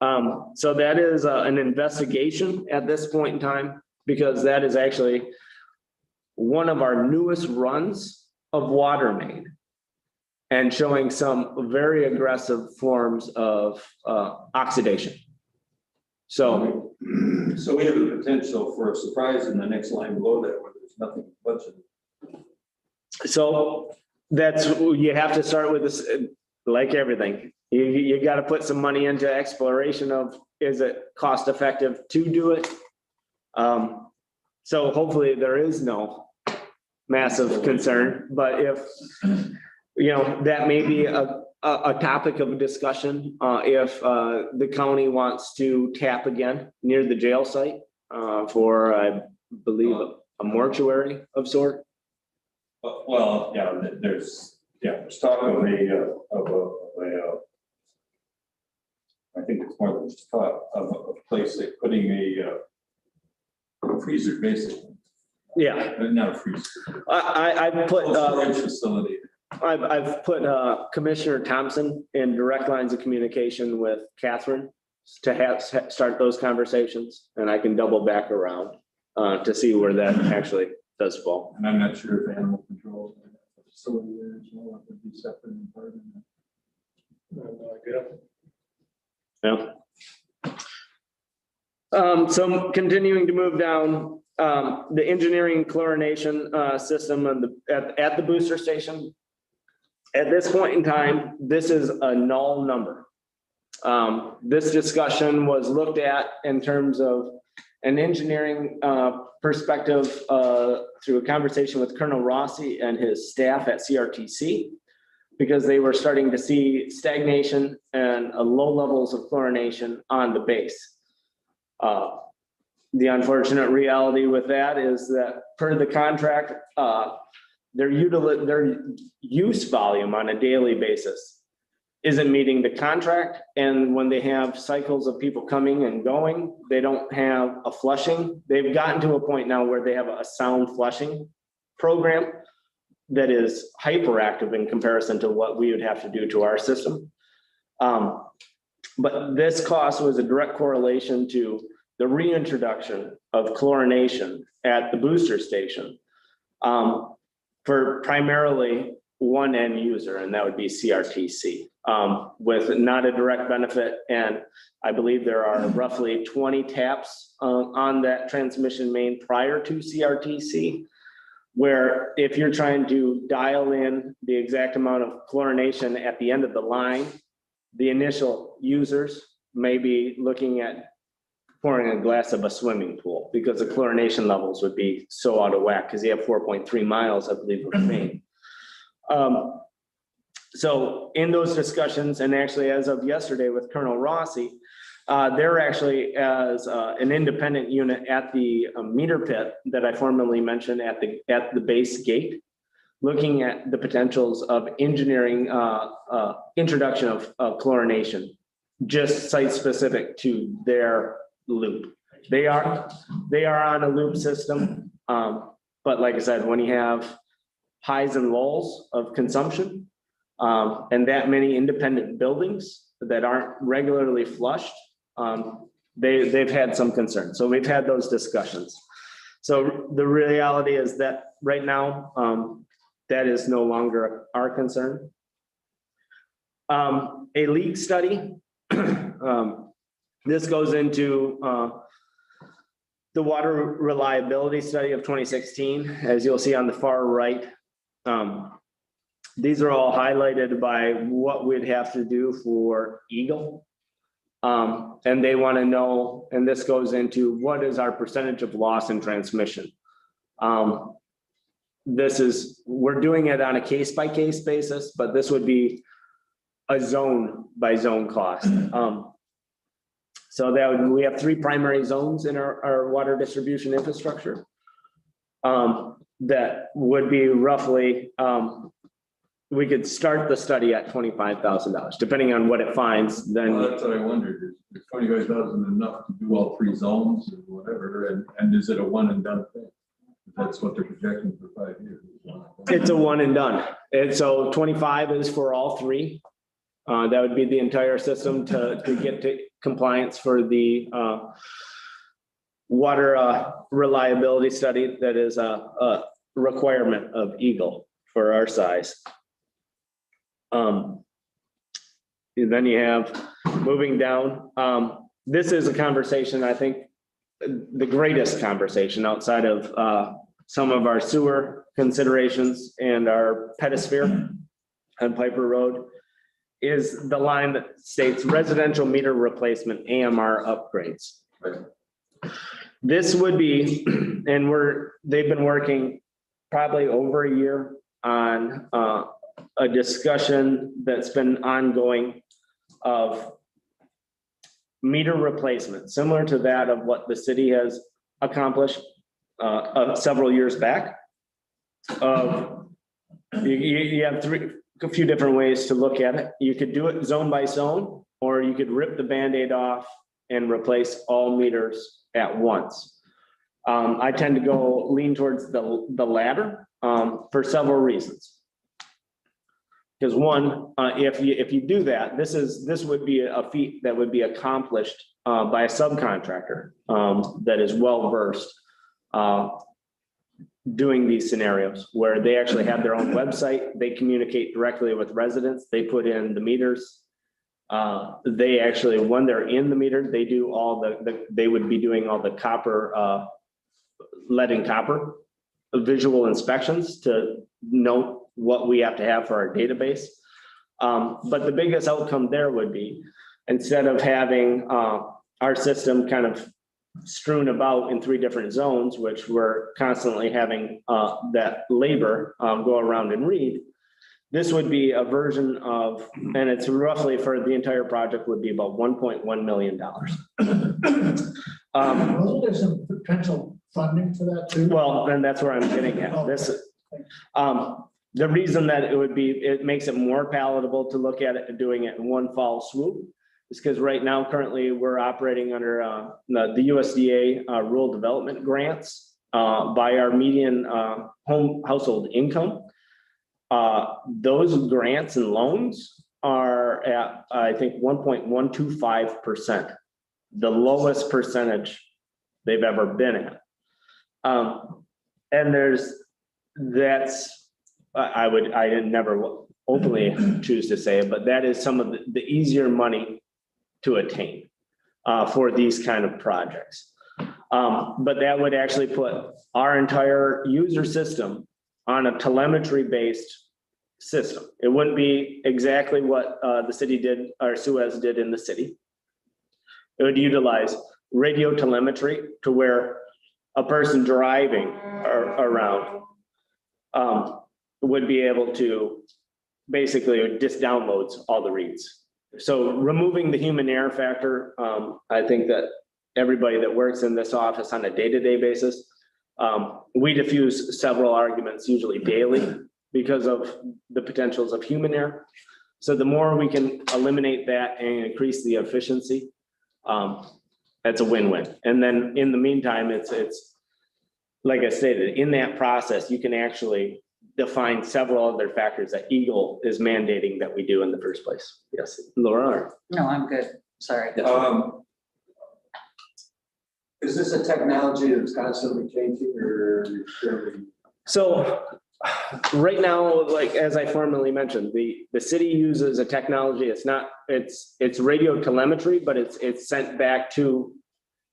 So that is an investigation at this point in time, because that is actually one of our newest runs of water main and showing some very aggressive forms of oxidation. So we have the potential for a surprise in the next line below that where there's nothing budgeted. So that's, you have to start with this, like everything. You got to put some money into exploration of, is it cost effective to do it? So hopefully there is no massive concern, but if, that may be a topic of discussion, if the county wants to tap again near the jail site for, I believe, a mortuary of sort. Well, yeah, there's talk of I think it's more than just talk of a place that putting a freezer, basically. Yeah, Not a freezer. I put Storage facility. I've put Commissioner Thompson in direct lines of communication with Catherine to start those conversations, and I can double back around to see where that actually does fall. And I'm not sure if animal control facility there as well, it would be separate and part of that. Yeah. So continuing to move down, the engineering chlorination system at the booster station. At this point in time, this is a null number. This discussion was looked at in terms of an engineering perspective through a conversation with Colonel Rossi and his staff at CRTC, because they were starting to see stagnation and low levels of chlorination on the base. The unfortunate reality with that is that per the contract, their use volume on a daily basis isn't meeting the contract. And when they have cycles of people coming and going, they don't have a flushing. They've gotten to a point now where they have a sound flushing program that is hyperactive in comparison to what we would have to do to our system. But this cost was a direct correlation to the reintroduction of chlorination at the booster station for primarily one end user, and that would be CRTC, with not a direct benefit. And I believe there are roughly 20 taps on that transmission main prior to CRTC, where if you're trying to dial in the exact amount of chlorination at the end of the line, the initial users may be looking at pouring a glass of a swimming pool, because the chlorination levels would be so out of whack, because you have 4.3 miles, I believe, of main. So in those discussions, and actually as of yesterday with Colonel Rossi, they're actually as an independent unit at the meter pit that I formerly mentioned at the base gate, looking at the potentials of engineering introduction of chlorination, just site specific to their loop. They are on a loop system, but like I said, when you have highs and lows of consumption and that many independent buildings that aren't regularly flushed, they've had some concerns. So we've had those discussions. So the reality is that right now, that is no longer our concern. A leak study. This goes into the water reliability study of 2016, as you'll see on the far right. These are all highlighted by what we'd have to do for Eagle. And they want to know, and this goes into what is our percentage of loss in transmission. We're doing it on a case-by-case basis, but this would be a zone-by-zone cost. So we have 3 primary zones in our water distribution infrastructure that would be roughly we could start the study at $25,000, depending on what it finds, Well, then, that's what I wondered, is 25,000 enough to do all 3 zones or whatever, and is it a one and done thing? That's what they're projecting for 5 years. it's a one and done. And so 25 is for all 3. That would be the entire system to get to compliance for the water reliability study. That is a requirement of Eagle for our size. And then you have, moving down, this is a conversation, I think, the greatest conversation outside of some of our sewer considerations and our pedosphere on Piper Road, is the line that states residential meter replacement AMR upgrades. This would be, and they've been working probably over a year on a discussion that's been ongoing of meter replacement, similar to that of what the city has accomplished several years back. You have a few different ways to look at it. You could do it zone by zone, or you could rip the Band-Aid off and replace all meters at once. I tend to lean towards the latter for several reasons. Because one, if you do that, this would be a feat that would be accomplished by a subcontractor that is well-versed doing these scenarios, where they actually have their own website, they communicate directly with residents, they put in the meters. They actually, when they're in the meter, they do all they would be doing all the copper, lead and copper visual inspections to note what we have to have for our database. But the biggest outcome there would be, instead of having our system kind of strewn about in 3 different zones, which we're constantly having that labor go around and read, this would be a version of, and it's roughly for the entire project would be about $1.1 million. Wasn't there some potential funding for that too? Well, and that's where I'm getting at. The reason that it makes it more palatable to look at it, doing it in one fall swoop, is because right now, currently, we're operating under the USDA rural development grants by our median household income. Those grants and loans are at, I think, 1.125%, the lowest percentage they've ever been at. And I never openly choose to say it, but that is some of the easier money to attain for these kind of projects. But that would actually put our entire user system on a telemetry-based system. It wouldn't be exactly what the city did, or Suez did in the city. It would utilize radio telemetry to where a person driving around would be able to basically just downloads all the reads. So removing the human error factor, I think that everybody that works in this office on a day-to-day basis, we diffuse several arguments usually daily because of the potentials of human error. So the more we can eliminate that and increase the efficiency, that's a win-win. And then in the meantime, it's like I stated, in that process, you can actually define several other factors that Eagle is mandating that we do in the first place. Yes, Laura? No, I'm good. Sorry. Is this a technology that's constantly changing or? So right now, like, as I formerly mentioned, the city uses a technology. It's radio telemetry, but it's sent back to,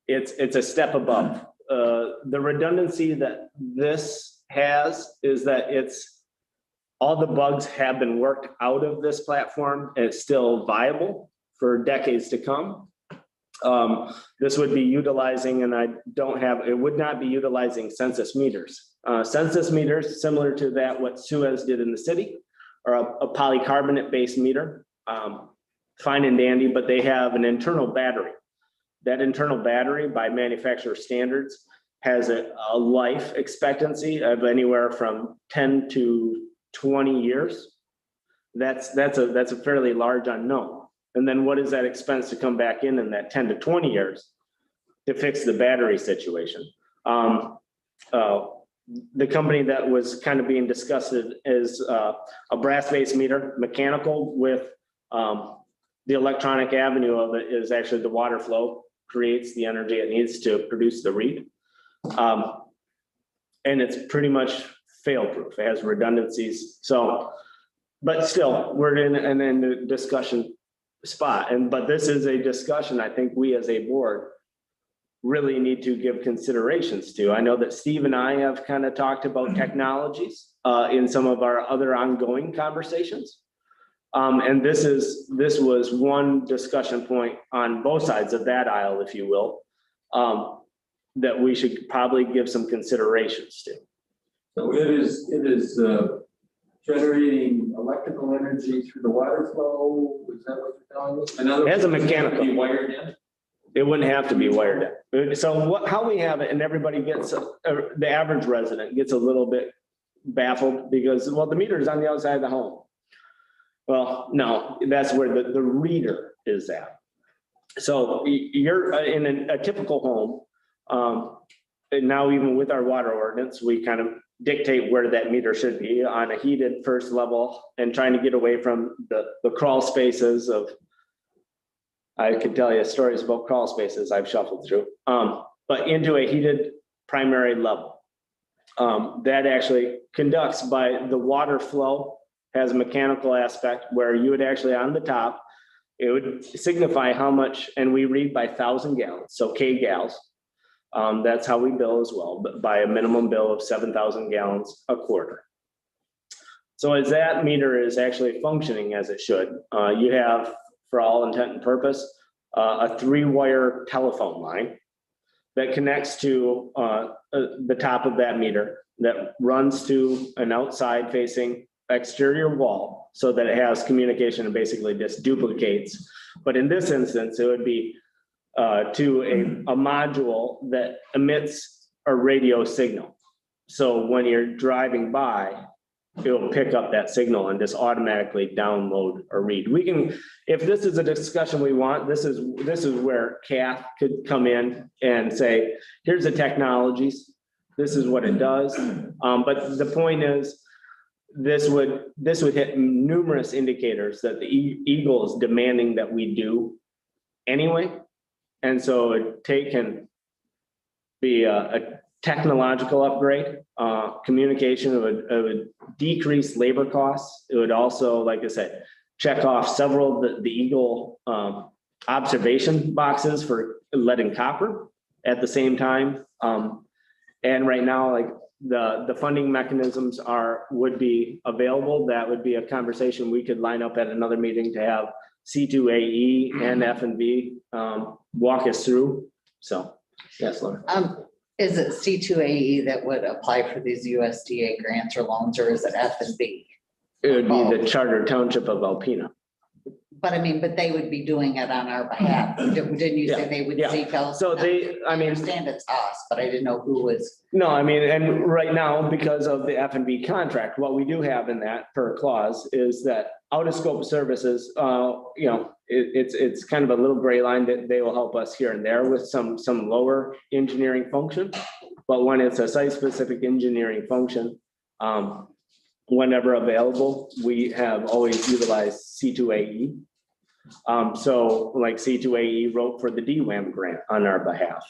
it's a step above. The redundancy that this has is that all the bugs have been worked out of this platform, and it's still viable for decades to come. This would be utilizing, and it would not be utilizing census meters. Census meters, similar to that, what Suez did in the city, are a polycarbonate-based meter, fine and dandy, but they have an internal battery. That internal battery, by manufacturer standards, has a life expectancy of anywhere from 10 to 20 years. That's a fairly large unknown. And then what is that expense to come back in that 10 to 20 years to fix the battery situation? The company that was kind of being discussed is a brass-based meter, mechanical with the electronic avenue of it is actually the water flow creates the energy it needs to produce the read. And it's pretty much fail-proof. It has redundancies. So, but still, we're in a discussion spot. But this is a discussion I think we as a board really need to give considerations to. I know that Steve and I have kind of talked about technologies in some of our other ongoing conversations. And this was one discussion point on both sides of that aisle, if you will, that we should probably give some considerations to. So it is generating electrical energy through the water flow. Is that what you're telling us? In other It has a words, mechanical. be wired in? It wouldn't have to be wired in. So how we have it, and everybody gets, the average resident gets a little bit baffled because, well, the meter is on the outside of the home. Well, no, that's where the reader is at. So you're in a typical home. And now even with our water ordinance, we kind of dictate where that meter should be on a heated first level and trying to get away from the crawl spaces of, I could tell you stories about crawl spaces I've shuffled through, but into a heated primary level. That actually conducts by the water flow, has a mechanical aspect where you would actually on the top, it would signify how much, and we read by 1,000 gallons, so kgals. That's how we bill as well, but by a minimum bill of 7,000 gallons a quarter. So as that meter is actually functioning as it should, you have, for all intent and purpose, a 3-wire telephone line that connects to the top of that meter that runs to an outside facing exterior wall so that it has communication and basically just duplicates. But in this instance, it would be to a module that emits a radio signal. So when you're driving by, it'll pick up that signal and just automatically download or read. We can, if this is a discussion we want, this is where Kath could come in and say, here's the technologies, this is what it does. But the point is, this would hit numerous indicators that the Eagle is demanding that we do anyway. And so it can be a technological upgrade, communication, it would decrease labor costs. It would also, like I said, check off several of the Eagle observation boxes for lead and copper at the same time. And right now, like the funding mechanisms would be available. That would be a conversation we could line up at another meeting to have C2AE and F&B walk us through. So, yes, Laura. Is it C2AE that would apply for these USDA grants or loans, or is it F&B? It would be the Charter Township of Alpena. But I mean, but they would be doing it on our behalf. Didn't you say they would seek out? So I understand it's us, but I didn't know who was. No, I mean, and right now, because of the F&B contract, what we do have in that per clause is that out of scope services, it's kind of a little gray line that they will help us here and there with some lower engineering function. But when it's a site-specific engineering function, whenever available, we have always utilized C2AE. So like C2AE wrote for the DWAM grant on our behalf.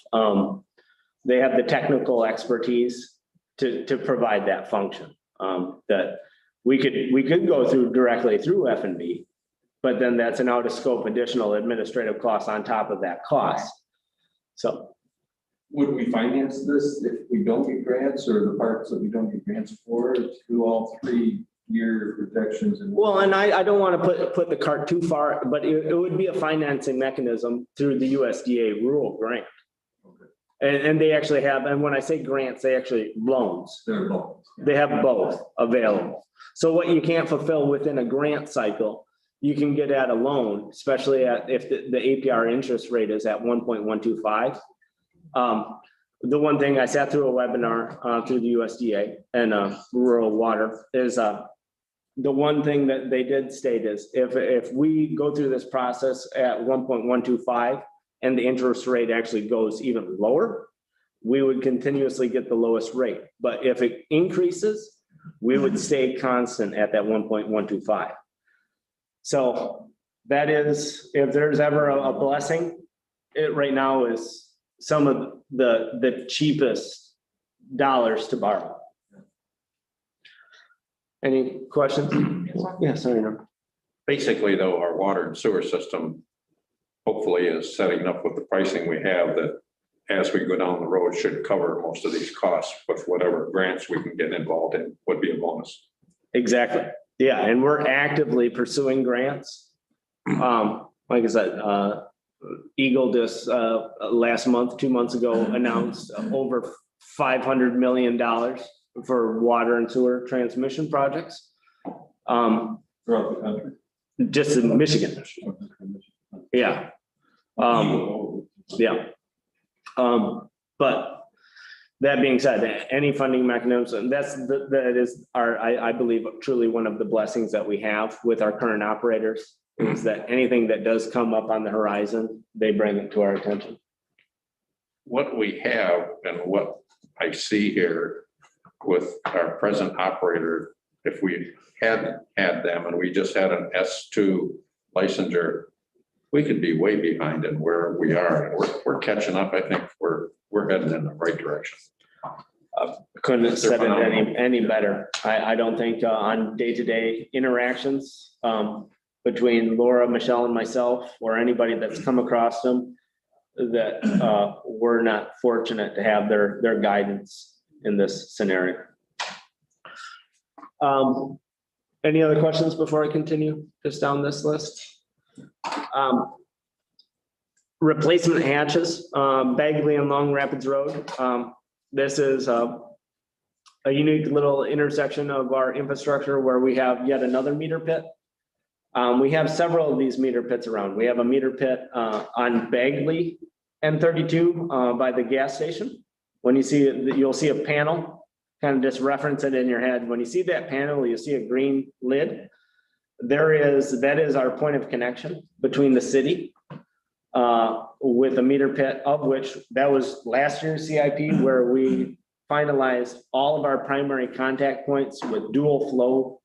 They have the technical expertise to provide that function that we could go through directly through F&B, but then that's an out of scope additional administrative cost on top of that cost. So. Would we finance this if we don't get grants, or the parts that we don't get grants for through all 3-year projections? Well, and I don't want to put the cart too far, but it would be a financing mechanism through the USDA rural grant. Okay. And they actually have, and when I say grants, they actually loans. They're loans. They have both available. So what you can't fulfill within a grant cycle, you can get at a loan, especially if the APR interest rate is at 1.125. The one thing I sat through a webinar through the USDA and rural water is the one thing that they did state is if we go through this process at 1.125 and the interest rate actually goes even lower, we would continuously get the lowest rate. But if it increases, we would stay constant at that 1.125. So that is, if there's ever a blessing, it right now is some of the cheapest dollars to borrow. Any questions? Yes, sorry, no. Basically, though, our water and sewer system hopefully is setting up with the pricing we have that as we go down the road should cover most of these costs with whatever grants we can get involved in would be a bonus. Exactly. Yeah, and we're actively pursuing grants. Like I said, Eagle just last month, 2 months ago, announced over $500 million for water and sewer transmission projects. Throughout the country. Just in Michigan. Yeah. Yeah. But that being said, any funding mechanism, that is I believe truly one of the blessings that we have with our current operators is that anything that does come up on the horizon, they bring it to our attention. What we have and what I see here with our present operator, if we hadn't had them and we just had an S2 licensure, we could be way behind in where we are. We're catching up. I think we're heading in the right direction. Couldn't have said it any better. I don't think on day-to-day interactions between Laura, Michelle, and myself, or anybody that's come across them, that we're not fortunate to have their guidance in this scenario. Any other questions before I continue just down this list? Replacement hatches, Bagley and Long Rapids Road. This is a unique little intersection of our infrastructure where we have yet another meter pit. We have several of these meter pits around. We have a meter pit on Bagley and 32 by the gas station. When you see it, you'll see a panel, kind of just reference it in your head. When you see that panel, you see a green lid. That is our point of connection between the city with a meter pit, of which that was last year's CIP, where we finalized all of our primary contact points with dual flow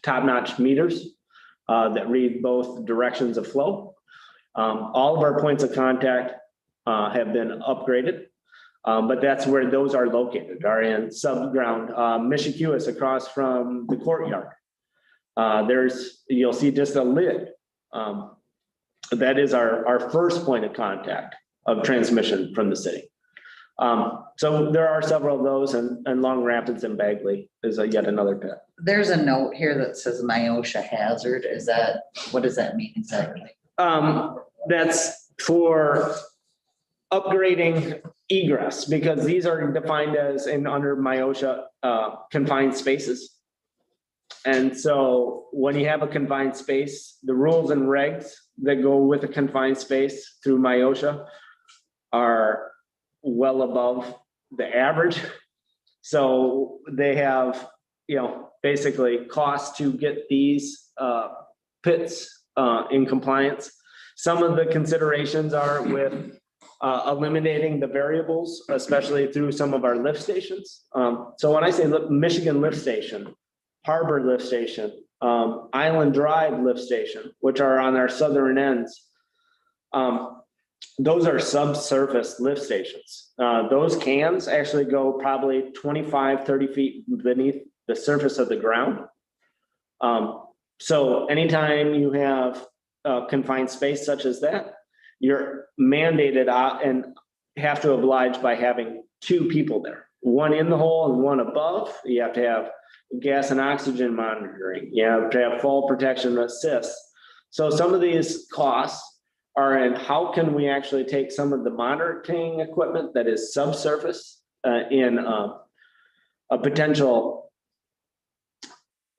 top-notch meters that read both directions of flow. All of our points of contact have been upgraded, but that's where those are located, are in subground. Michiquis across from the courtyard. You'll see just a lid. That is our first point of contact of transmission from the city. So there are several of those, and Long Rapids and Bagley is yet another pit. There's a note here that says Myosha hazard. What does that mean exactly? That's for upgrading egress, because these are defined as under Myosha confined spaces. And so when you have a confined space, the rules and regs that go with a confined space through Myosha are well above the average. So they have, basically costs to get these pits in compliance. Some of the considerations are with eliminating the variables, especially through some of our lift stations. So when I say Michigan lift station, Harbor lift station, Island Drive lift station, which are on our southern ends, those are subsurface lift stations. Those cans actually go probably 25, 30 feet beneath the surface of the ground. So anytime you have a confined space such as that, you're mandated out and have to oblige by having two people there, one in the hole and one above. You have to have gas and oxygen monitoring. You have to have fall protection assist. So some of these costs are in how can we actually take some of the monitoring equipment that is subsurface in a potential.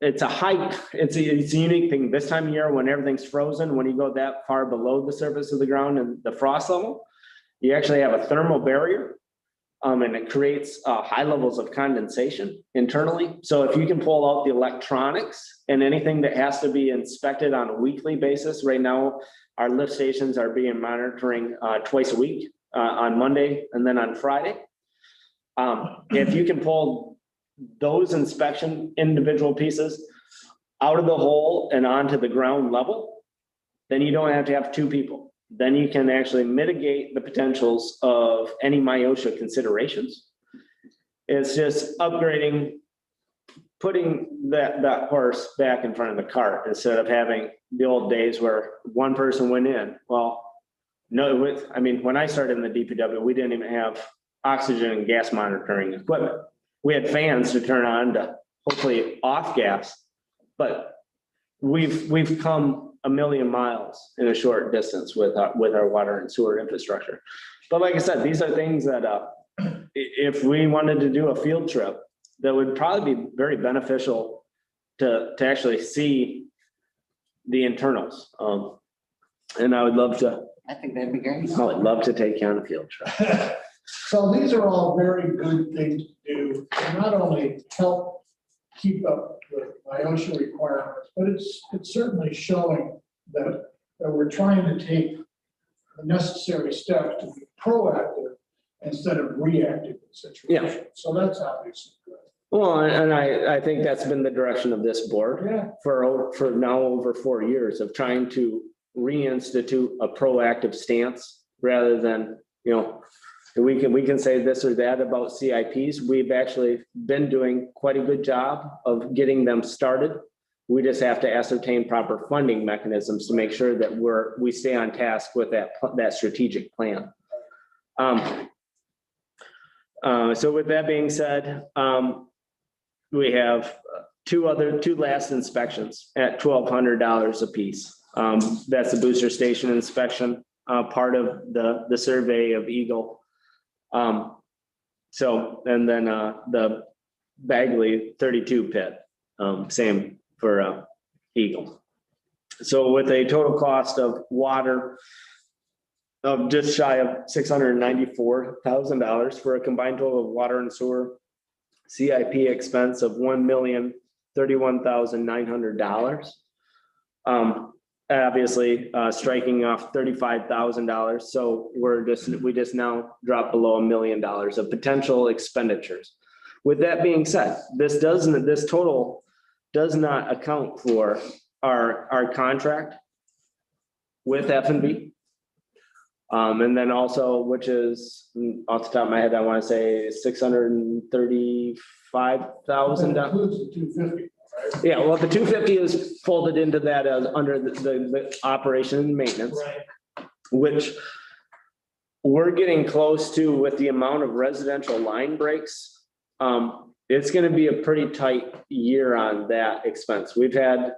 It's a unique thing this time of year when everything's frozen. When you go that far below the surface of the ground and the frost level, you actually have a thermal barrier And it creates high levels of condensation internally. So if you can pull out the electronics and anything that has to be inspected on a weekly basis, right now, our lift stations are being monitoring twice a week, on Monday and then on Friday. If you can pull those inspection individual pieces out of the hole and onto the ground level, then you don't have to have two people. Then you can actually mitigate the potentials of any MIOSHA considerations. It's just upgrading, putting that horse back in front of the cart instead of having the old days where one person went in. Well, no, when I started in the DPW, we didn't even have oxygen and gas monitoring equipment. We had fans to turn on to hopefully off gas, but we've come a million miles in a short distance with our water and sewer infrastructure. But like I said, these are things that if we wanted to do a field trip, that would probably be very beneficial to actually see the internals. And I would love to. I think that'd be great. I would love to take you on a field trip. So these are all very good things to do, to not only help keep up with MIOSHA requirements, but it's certainly showing that we're trying to take the necessary steps to be proactive instead of reactive in situations. Yeah. So that's obviously good. Well, and I think that's been the direction of this board Yeah. for now over 4 years of trying to reinstitute a proactive stance rather than, we can say this or that about CIPs. We've actually been doing quite a good job of getting them started. We just have to ascertain proper funding mechanisms to make sure that we stay on task with that strategic plan. So with that being said, we have two last inspections at $1,200 a piece. That's the booster station inspection, part of the survey of Eagle. And then the Bagley 32 pit, same for Eagle. So with a total cost of water of just shy of $694,000 for a combined total of water and sewer CIP expense of $1,031,900. Obviously, striking off $35,000. So we just now dropped below $1 million of potential expenditures. With that being said, this total does not account for our contract with F&B. And then also, which is off the top of my head, I want to say $635,000. That includes the 250. Right? Yeah, well, the 250 is folded into that as under the operation and maintenance, Right. which we're getting close to with the amount of residential line breaks. It's going to be a pretty tight year on that expense. We've had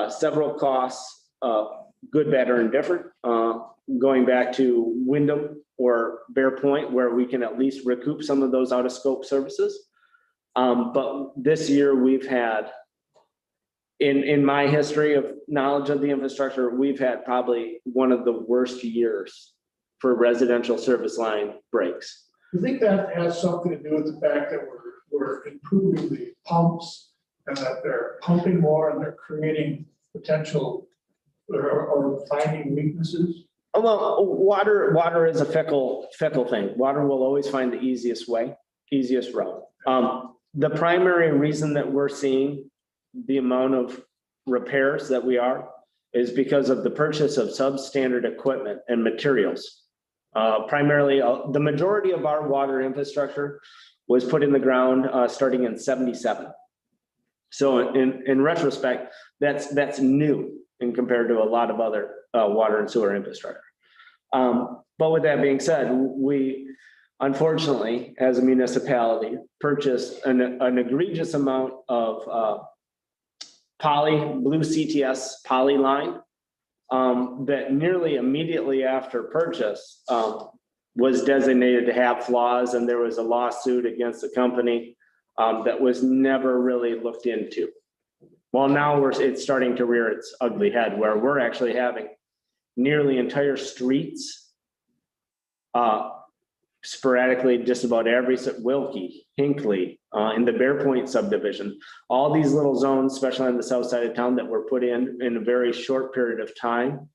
several costs, good, bad, or indifferent, going back to Wyndham or Bear Point, where we can at least recoup some of those out of scope services. But this year we've had, in my history of knowledge of the infrastructure, we've had probably one of the worst years for residential service line breaks. You think that has something to do with the fact that we're improving the pumps and that they're pumping more and they're creating potential or finding weaknesses? Well, water is a fickle thing. Water will always find the easiest route. The primary reason that we're seeing the amount of repairs that we are is because of the purchase of substandard equipment and materials. Primarily, the majority of our water infrastructure was put in the ground starting in '77. So in retrospect, that's new in compared to a lot of other water and sewer infrastructure. But with that being said, we unfortunately, as a municipality, purchased an egregious amount of blue CTS poly line that nearly immediately after purchase was designated to have flaws, and there was a lawsuit against the company that was never really looked into. Well, now it's starting to rear its ugly head, where we're actually having nearly entire streets sporadically just about every, Wilkie, Hinckley, in the Bear Point subdivision, all these little zones, especially on the south side of town, that were put in a very short period of time,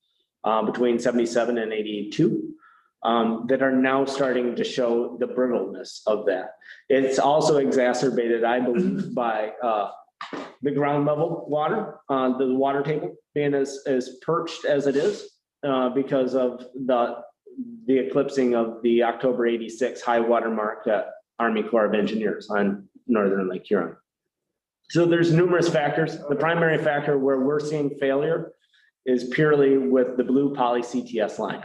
between 77 and 82, that are now starting to show the brittleness of that. It's also exacerbated, I believe, by the ground level water, the water table being as perched as it is, because of the eclipsing of the October 86 high water mark at Army Corps of Engineers on northern Lake Huron. So there's numerous factors. The primary factor where we're seeing failure is purely with the blue poly CTS line.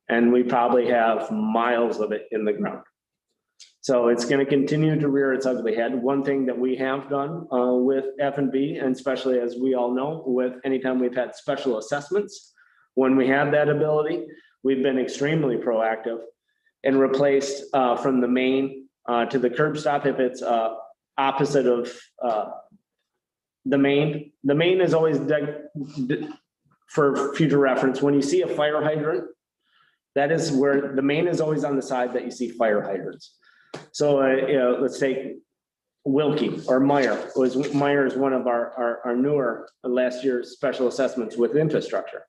And we probably have miles of it in the ground. So it's going to continue to rear its ugly head. One thing that we have done with F&B, and especially as we all know, with anytime we've had special assessments, when we have that ability, we've been extremely proactive and replaced from the main to the curb stop if it's opposite of the main. The main is always, for future reference, when you see a fire hydrant, that is where the main is always on the side that you see fire hydrants. So let's take Wilkie or Meyer. Meyer is one of our newer last year's special assessments with infrastructure.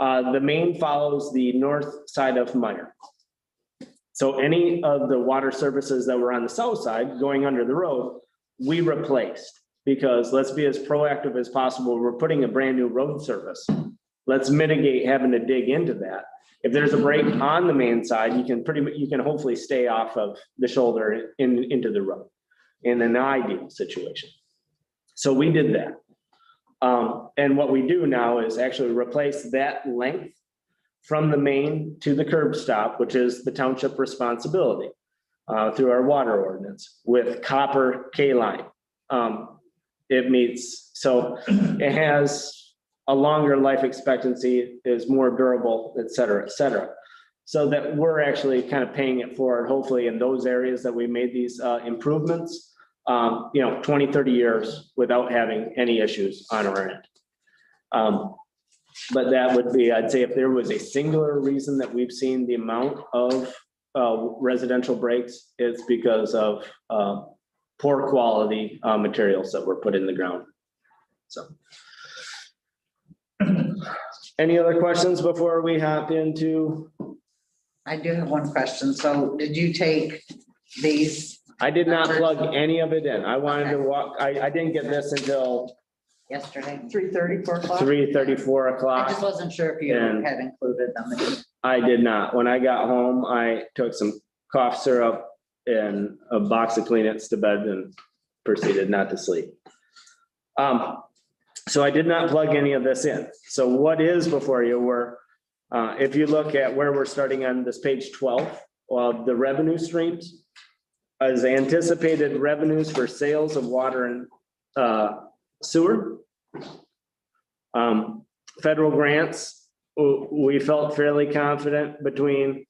The main follows the north side of Meyer. So any of the water services that were on the south side going under the road, we replaced, because let's be as proactive as possible. We're putting a brand new road service. Let's mitigate having to dig into that. If there's a break on the main side, you can hopefully stay off of the shoulder into the road in an ideal situation. So we did that. And what we do now is actually replace that length from the main to the curb stop, which is the township responsibility through our water ordinance, with copper K-line. It meets, so it has a longer life expectancy, is more durable, et cetera, so that we're actually kind of paying it forward, hopefully in those areas that we made these improvements, 20, 30 years without having any issues on our end. But that would be, I'd say, if there was a singular reason that we've seen the amount of residential breaks, it's because of poor quality materials that were put in the ground. So. Any other questions before we hop into? I do have one question. So did you take these? I did not plug any of it in. I wanted to walk, I didn't get this until Yesterday? 3:30, 4 o'clock. 3:30, 4 I o'clock. just wasn't sure if you And- had included them. I did not. When I got home, I took some cough syrup and a box of Kleenex to bed and proceeded not to sleep. So I did not plug any of this in. So what is before you were, if you look at where we're starting on this page 12, the revenue streams, as anticipated revenues for sales of water and sewer. Federal grants, we felt fairly confident between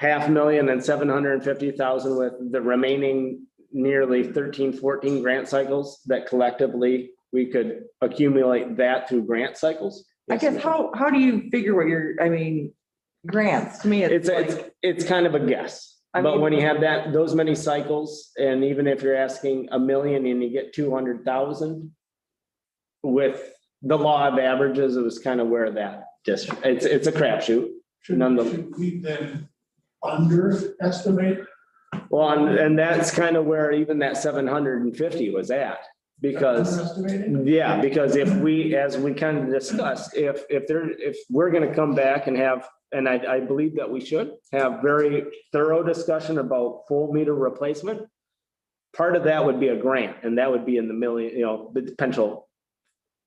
$500,000 and $750,000, with the remaining nearly 13, 14 grant cycles that collectively we could accumulate that through grant cycles. I guess, how do you figure what grants, to me, It's kind of a guess. I But mean- when you have those many cycles, and even if you're asking $1 million and you get 200,000, with the law of averages, it was kind of where that district, it's a crapshoot. Should we then underestimate? Well, and that's kind of where even that 750 was at, because, Underestimating? yeah, because if we, as we kind of discussed, if we're gonna come back and have, and I believe that we should have very thorough discussion about full meter replacement, part of that would be a grant, and that would be in the million, the potential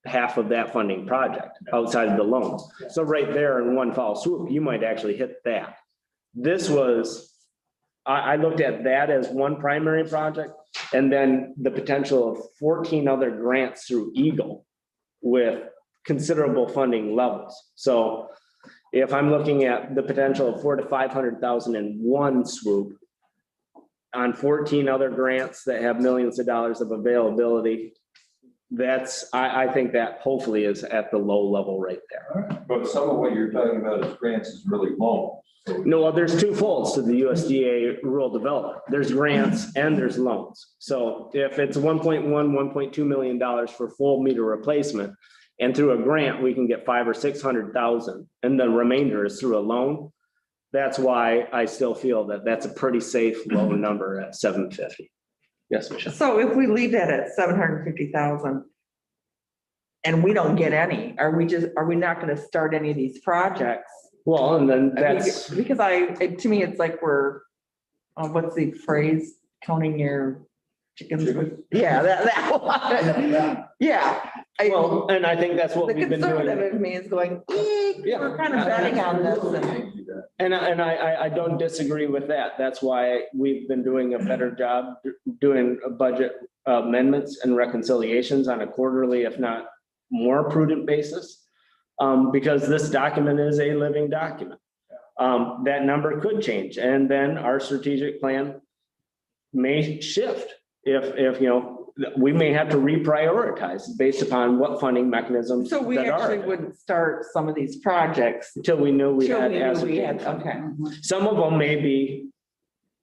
half of that funding project outside of the loan. So right there in one foul swoop, you might actually hit that. This was, I looked at that as one primary project, and then the potential of 14 other grants through Eagle with considerable funding levels. So if I'm looking at the potential of 400,000 to 500,000 in one swoop on 14 other grants that have millions of dollars of availability, I think that hopefully is at the low level right there. But some of what you're talking about is grants is really low. So No, well, there's two folds to the USDA rural development. There's grants and there's loans. So if it's 1.2 million dollars for full meter replacement, and through a grant, we can get 500,000 or 600,000, and the remainder is through a loan. That's why I still feel that that's a pretty safe low number at 750. Yes, Michelle. So if we leave that at 750,000 and we don't get any, are we not gonna start any of these projects? Well, and then that's, Because to me, it's like we're, what's the phrase, counting your chickens? Yeah, that one. Yeah. well, and I think that's what The we've been conservative doing. in me is going, Yeah. we're kind of betting on this. And And I don't disagree with that. That's why we've been doing a better job doing budget amendments and reconciliations on a quarterly, if not more prudent basis. Because this document is a living document. That number could change, and then our strategic plan may shift if, you know, we may have to reprioritize based upon what funding mechanisms so we that are actually wouldn't start some of these projects. until we knew we Till had. we knew we ascertained had, funding. okay. Some of them may be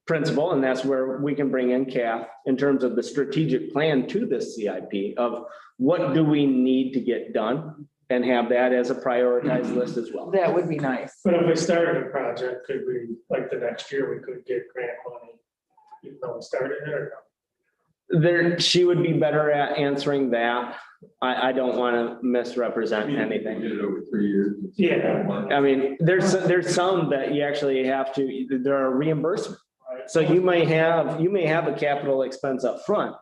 principal, and that's where we can bring in Kath in terms of the strategic plan to this CIP of what do we need to get done, and have that as a prioritized list as well. That would be nice. But if we started a project, could we, like the next year, we could get grant money, even though we started it or There, she would be better at answering that. I don't want to misrepresent we anything. did it over 3 years. Yeah. I mean, there's some that you actually have to, there are reimbursements. So you may have a capital expense up front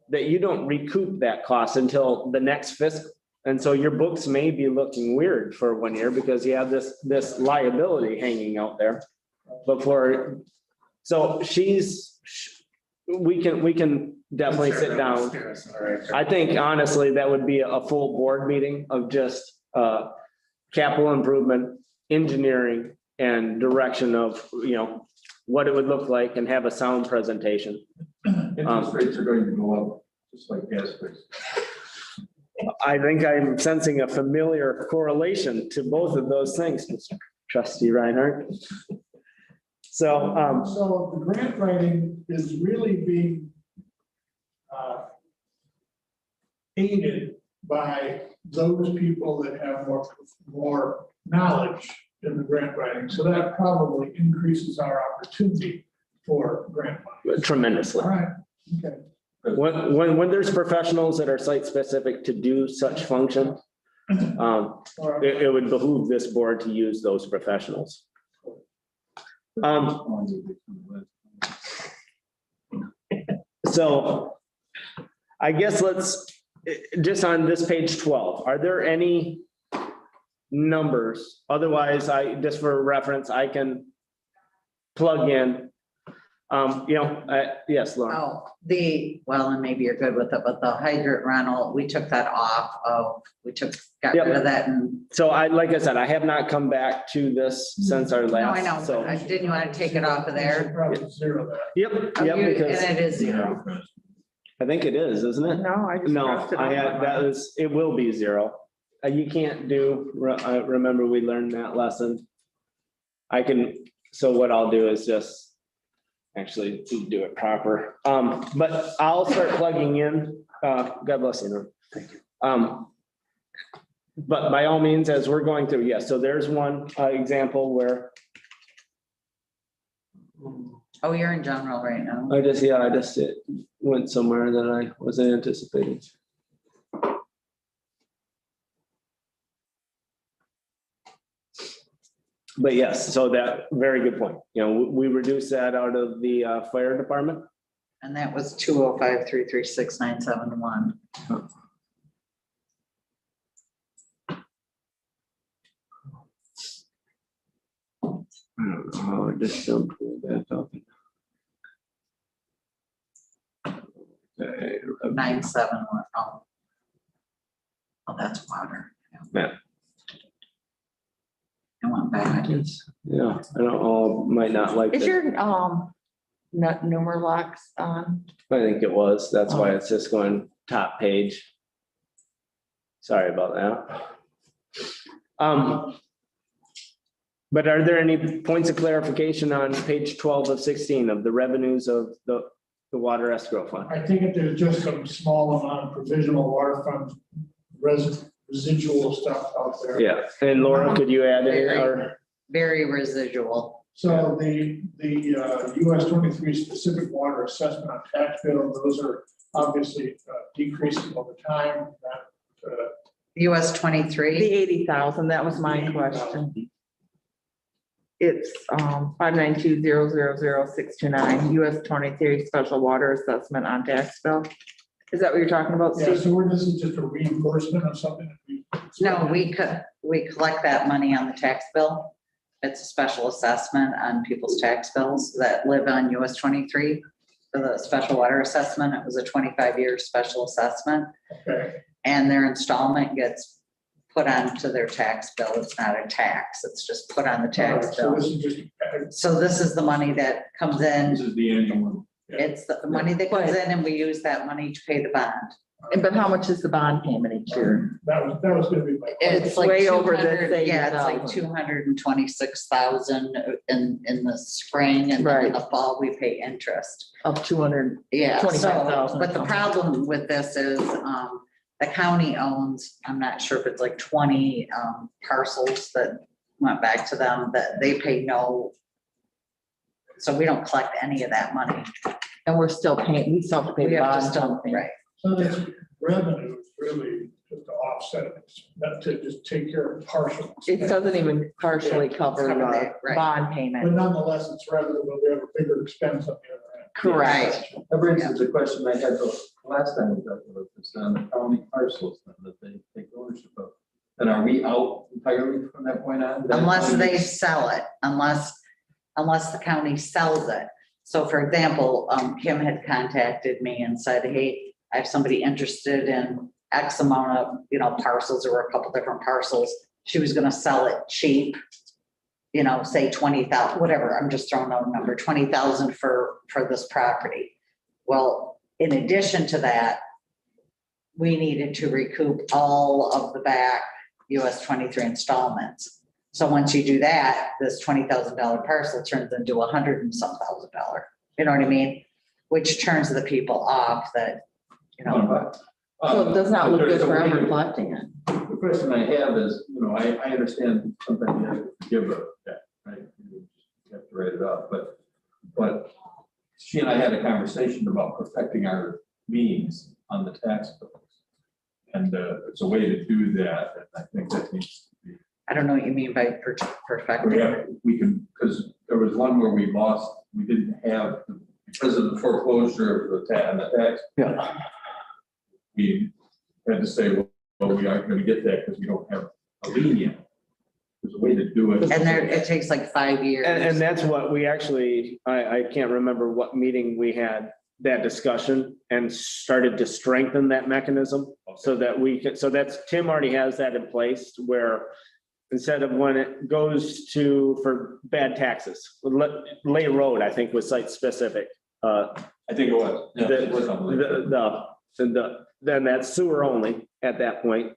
that you don't recoup that cost until the next fiscal. And so your books may be looking weird for 1 year because you have this liability hanging out there before. So we can definitely sit down. I think honestly, that would be a full board meeting of just capital improvement, engineering, and direction of, you know, what it would look like, and have a sound presentation. Interest rates are going to go up, just like gas prices. I think I'm sensing a familiar correlation to both of those things, Mr. Trustee Reinhardt. So, So the grant writing is really being aided by those people that have more knowledge in the grant writing. So that probably increases our opportunity for grant money. tremendously. All right, okay. When there's professionals that are site specific to do such function, All right. it would behoove this board to use those professionals. So I guess let's, just on this page 12, are there any numbers? Otherwise, just for reference, I can plug in, yes, Lauren. Oh, and maybe you're good with it, but the hydrant rental, we took that off of, got rid of that and. So like I said, I have not come back to this since our No, last. I know, So, but didn't you want to take it off of there? Probably zero that. yep, And because it is zero. I think it is, isn't it? No, I just. No, crossed it I off had, my that mind. was, it will be zero. You can't do, I remember we learned that lesson. So what I'll do is just actually do it proper. But I'll start plugging in, God bless you. Norm. Thank you. But by all means, as we're going through, yes, so there's one example where Oh, you're in general right now. I just went somewhere that I wasn't anticipating. But yes, so that, very good point. You know, we reduced that out of the fire department. And that was 205-336-971. I don't know how I just jumped that up. Okay, 971. Oh, that's water. Yeah. I went back. Yeah, I don't know, might not like Is it. your, numer locks on? I think it was, that's why it's just going top page. Sorry about that. But are there any points of clarification on page 12 of 16 of the revenues of the water escrow fund? I think if there's just some small amount of provisional water fund residual stuff out there. Yeah, and Laura, could you add any, or? Very residual. So the US 23 specific water assessment on tax bill, those are obviously decreasing over time. That, US The 23, 80,000, that was my question. It's 592,000,629 US 23 special water assessment on tax bill. Is that what you're talking about, yeah, Steve? so this is just a reimbursement of something that we. no, we collect that money on the tax bill. It's a special assessment on people's tax bills that live on US 23. For the special water assessment, it was a 25-year special assessment, Okay, and their installment gets put onto their tax bill. It's not a tax, it's just put on the all tax right, so bill. this is just. So this is the money that comes in. This is the annual one. It's the money that comes in, and we use that money to pay the bond. But how much is the bond payment each year? That was gonna be my. It's like way over the 200, yeah, it's like 80,000. 226,000 in the spring, and then in the fall, we pay interest. Of 200, Yeah, so, 25,000. but the problem with this is, the county owns, I'm not sure if it's like 20 parcels that went back to them, that they pay no. So we don't collect any of that money. and we're still paying, we still have to pay We the have to bond. still, right. So this revenue is really just to offset it, not to just take care of partial. It doesn't even partially cover Cover the that, right. bond But payment. nonetheless, it's revenue, but we have a bigger expense on the other end. Correct. That brings us to the question I had the last time we talked about this, on the county parcels that they take ownership of. And are we out entirely from that point on? Unless they sell it, unless the county sells it. So for example, Kim had contacted me and said, hey, I have somebody interested in X amount of, parcels. There were a couple different parcels. She was gonna sell it cheap. Say 20,000, whatever, I'm just throwing out a number, 20,000 for this property. Well, in addition to that, we needed to recoup all of the back US 23 installments. So once you do that, this $20,000 parcel turns into $100 and some thousand dollar, you know what I mean? Which turns the people off that, So it does not look good for everyone. ever collecting it. The question I have is, I understand sometimes you have to forgive a debt, right? You have to write it off, but she and I had a conversation about perfecting our means on the tax bills. And it's a way to do that, and I think that needs to be. I don't know what you mean by perfecting. We can, because there was one where we didn't have, because of the foreclosure of the tax. Yeah. We had to say, well, we aren't gonna get that because we don't have a lien yet. There's a way to do it. And it takes like 5 years. And that's what we actually, I can't remember what meeting we had that discussion and started to strengthen that mechanism so that we can, so that's, Tim already has that in place where instead of when it goes to, for bad taxes, Lay Road, I think was site specific. I think it was. Yeah, it was unbelievable. Then that's sewer only at that point,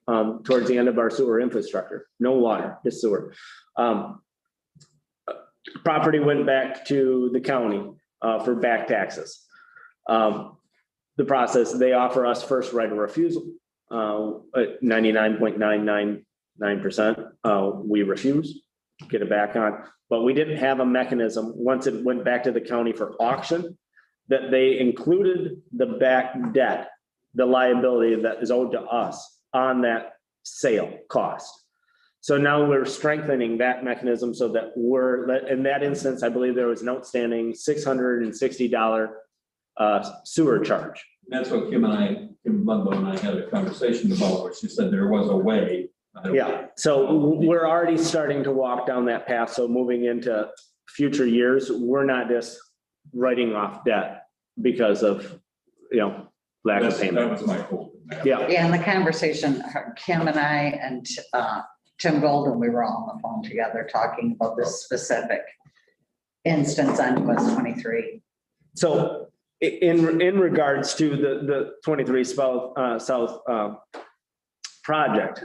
towards the end of our sewer infrastructure, no water, just sewer. Property went back to the county for back taxes. The process, they offer us first right of refusal, at 99.999%. We refuse, get it back on, but we didn't have a mechanism, once it went back to the county for auction, that they included the back debt, the liability that is owed to us on that sale cost. So now we're strengthening that mechanism so that in that instance, I believe there was an outstanding $660 sewer charge. That's what Kim Ludlow and I had a conversation about, where she said there was a way. Yeah, so we're already starting to walk down that path. So moving into future years, we're not just writing off debt because of, lack of payment. That was my hope. Yeah. Yeah, in the conversation, Kim and I and Tim Golden, we were all on the phone together talking about this specific instance on US 23. So in regards to the 23 south project.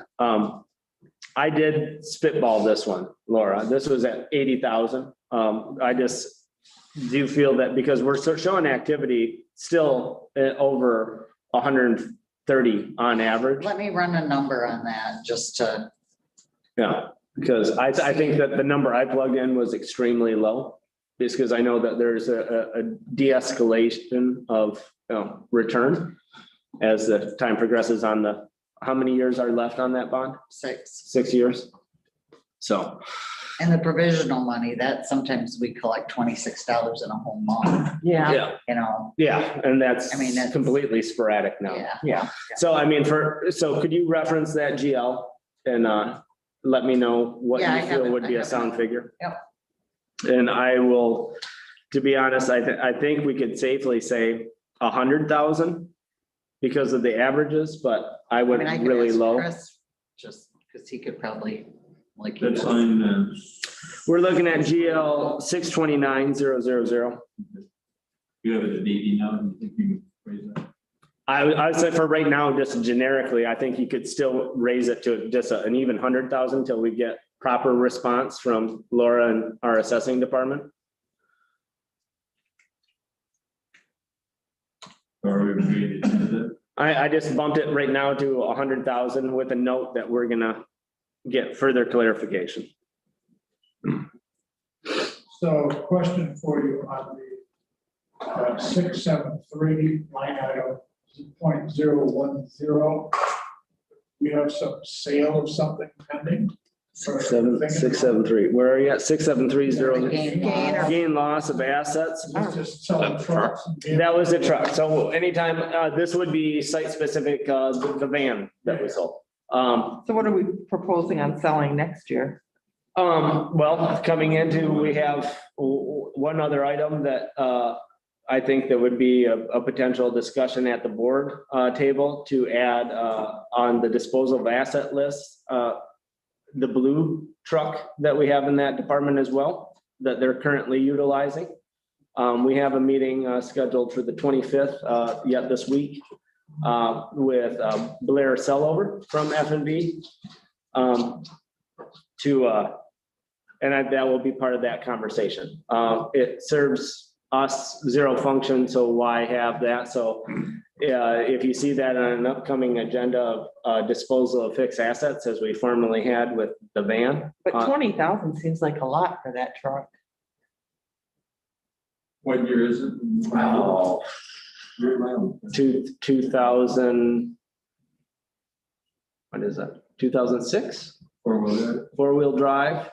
I did spitball this one, Laura. This was at 80,000. I just do feel that because we're showing activity still over 130 on average. Let me run a number on that just to, Yeah, because I think that the number I plugged in was extremely low. Just because I know that there's a de-escalation of return as the time progresses on the, how many years are left on that bond? 6. 6 years. So, And the provisional money, that sometimes we collect $26 in a whole month, Yeah, yeah, and that's, I mean, that's- completely sporadic now. yeah. So I mean, so could you reference that GL and let me know what Yeah, I you have feel it. would I be a have it. sound figure? Yep. And I will, to be honest, I think we could safely say 100,000 because of the averages, but I I went mean, I could really ask low. Chris, just because he could probably, like. That line is, We're looking at GL 629,000. you have it at 80 now, you think you can raise that? I would say for right now, just generically, I think you could still raise it to just an even 100,000 until we get proper response from Laura and our assessing department. Or we agreed to that? I just bumped it right now to 100,000 with a note that we're gonna get further clarification. So question for you on the 673 line item, 0.010. You have some sale of something pending? 673, where are you at? 6730, Gain. gain loss of assets. It's just selling trucks. and That was the truck. So anytime, this would be site specific, the van that we sold. so what are we proposing on selling next year? Well, coming into, we have one other item that, I think there would be a potential discussion at the board, table to add, on the disposal of asset list, the blue truck that we have in that department as well, that they're currently utilizing. We have a meeting, scheduled for the 25th, yet this week, with, Blair Sellover from F&B. That will be part of that conversation. It serves us zero function, so why have that? So if you see that on an upcoming agenda of disposal of fixed assets, as we formerly had with the van. But 20,000 seems like a lot for that truck. What year is it? Oh, Year round. 2000. What is that? 2006, Or will that? 4-wheel drive.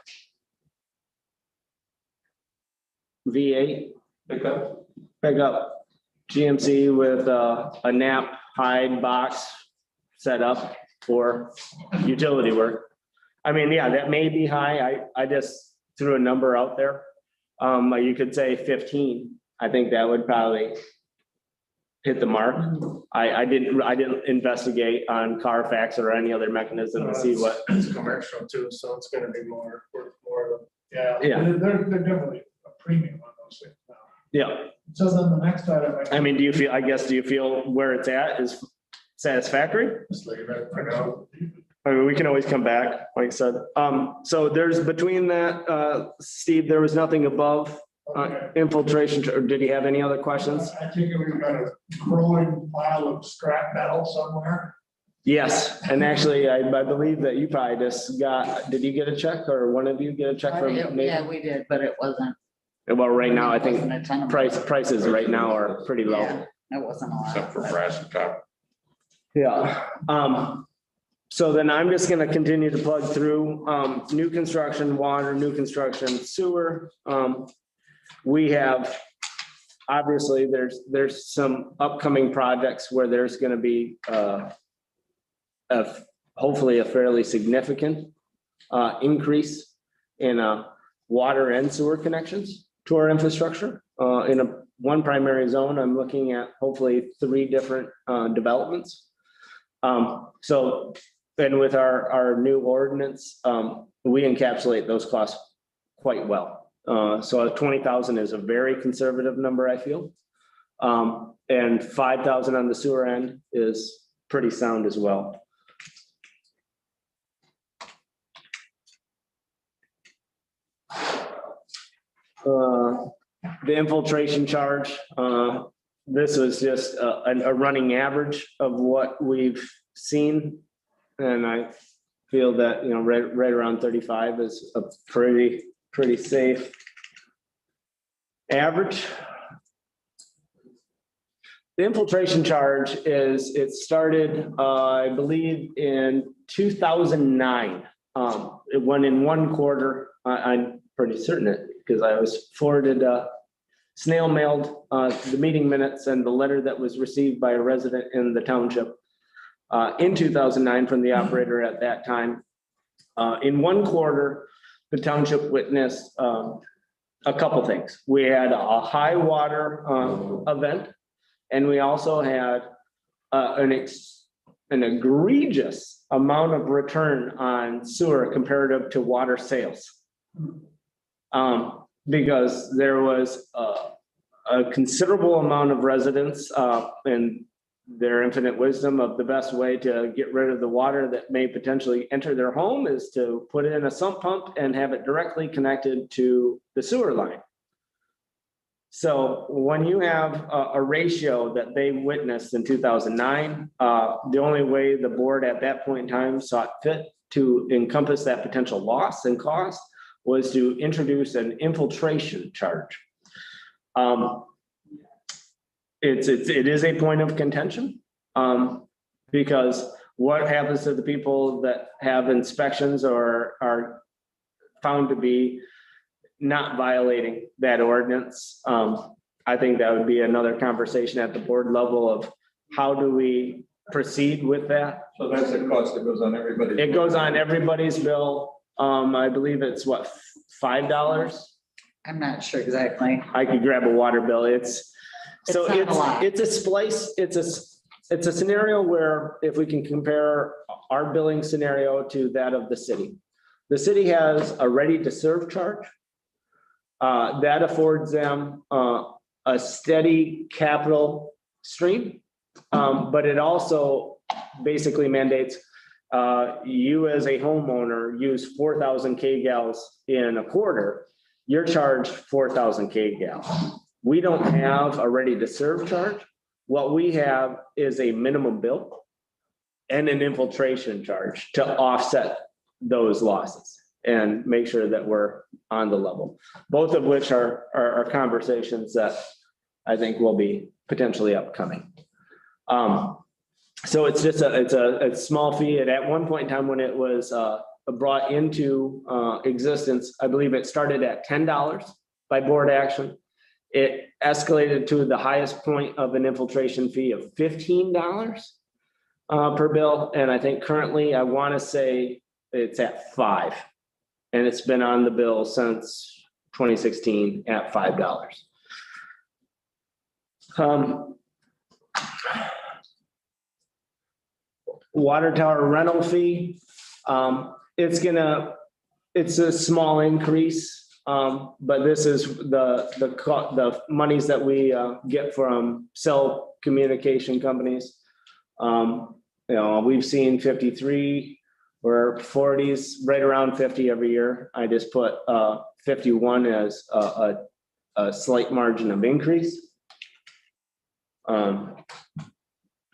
V8 pickup, GMC with a nap hide box set up for utility work. I mean, yeah, that may be high. I just threw a number out there. You could say 15. I think that would probably hit the mark. I didn't investigate on Carfax or any other mechanism to see what. It's commercial too, so it's gonna be more, Yeah, Yeah. they're definitely a premium on those things now. Yeah, So then the next item. I mean, do you feel where it's at is satisfactory? just leave it for now. I mean, we can always come back, like I said. So there's between that, Steve, there was nothing above Okay. infiltration, or did he have any other questions? I think we've got a growing pile of scrap metal somewhere. Yes, and actually, I believe that you probably just did you get a check or one of you get a check from? Yeah, Nathan? we did, but it wasn't. Well, right now, I wasn't think a ton of money. prices right now are pretty low. Yeah, it wasn't a lot. Except for brass and copper. Yeah, so then I'm just gonna continue to plug through, new construction, water, new construction, sewer. We have, obviously, there's some upcoming projects where there's gonna be, hopefully a fairly significant, increase in, water and sewer connections to our infrastructure. In one primary zone, I'm looking at hopefully 3 different, developments. So, and with our new ordinance, we encapsulate those costs quite well. So 20,000 is a very conservative number, I feel. And 5,000 on the sewer end is pretty sound as well. The infiltration charge, this was just a running average of what we've seen. And I feel that, you know, right around 35 is a pretty safe average. The infiltration charge it started, I believe, in 2009. It went in one quarter. I'm pretty certain it, because I was forwarded, snail mailed the meeting minutes and the letter that was received by a resident in the township in 2009 from the operator at that time. In one quarter, the township witnessed a couple things. We had a high water event, and we also had an egregious amount of return on sewer comparative to water sales. Because there was a considerable amount of residents and their infinite wisdom of the best way to get rid of the water that may potentially enter their home is to put in a sump pump and have it directly connected to the sewer line. So when you have a ratio that they witnessed in 2009, the only way the board at that point in time saw it fit to encompass that potential loss and cost was to introduce an infiltration charge. It is a point of contention because what happens to the people that have inspections or are found to be not violating that ordinance? I think that would be another conversation at the board level of how do we proceed with that? So that's a cost that goes on everybody's. It goes on everybody's bill. I believe it's what, $5? I'm not sure exactly. I could grab a water bill. It's not a lot. it's a splice. It's a scenario where if we can compare our billing scenario to that of the city. The city has a ready to serve charge. That affords them a steady capital stream. But it also basically mandates you as a homeowner use 4,000 kgals in a quarter, you're charged 4,000 kgals. We don't have a ready to serve charge. What we have is a minimum bill and an infiltration charge to offset those losses and make sure that we're on the level, both of which are conversations that I think will be potentially upcoming. So it's just a small fee. And at one point in time when it was brought into existence, I believe it started at $10 by board action. It escalated to the highest point of an infiltration fee of $15 per bill. And I think currently I want to say it's at $5. And it's been on the bill since 2016 at $5. Water tower rental fee, it's a small increase, but this is the monies that we get from cell communication companies. We've seen 53 or 40s, right around 50 every year. I just put 51 as a slight margin of increase.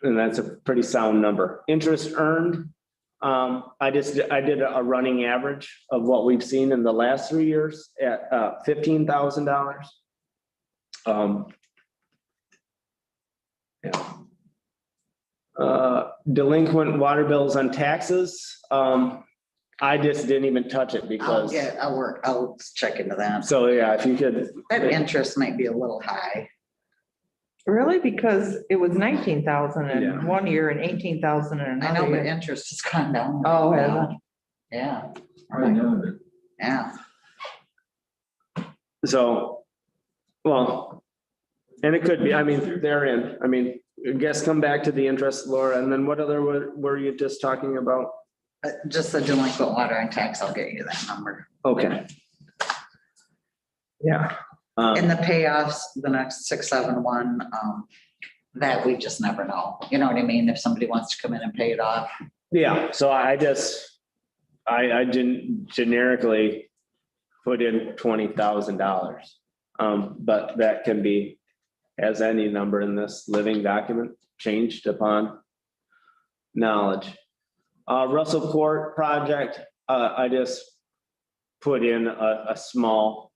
And that's a pretty sound number. Interest earned, I did a running average of what we've seen in the last 3 years at $15,000. Delinquent water bills on taxes. I just didn't even touch it because. I'll check into that. So yeah, if you could. That interest might be a little high. Really? Because it was 19,000 in Yeah. 1 year and 18,000 in I another know, but year. interest has gone down. Oh, has it? Yeah, I know that. yeah. So, well, and it could be, I mean, they're in, I mean, I guess come back to the interest, Laura, and then what other were you just talking about? Just the delinquent water and tax, I'll get you that number. Okay. Yeah. And the payoffs, the next 671, that we just never know. You know what I mean? If somebody wants to come in and pay it off. Yeah, so I didn't generically put in $20,000. But that can be, as any number in this living document, changed upon knowledge. Russell Court project, I just put in a small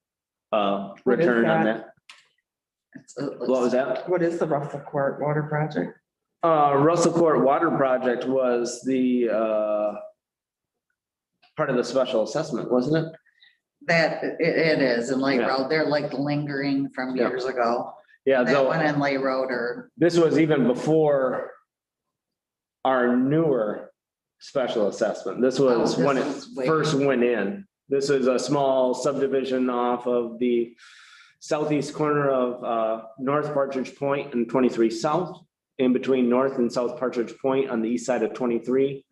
return on that. What was that? What is the Russell Court Water Project? Russell Court Water Project was the part of the special assessment, wasn't it? That, it is in Lake Yeah. Road. They're like lingering from Yeah. years ago. Yeah, That though, one in Lake Road or, this was even before our newer special assessment. This was Oh, when this it was way- first went in. This is a small subdivision off of the southeast corner of North Partridge Point and 23 South, in between North and South Partridge Point on the east side of 23.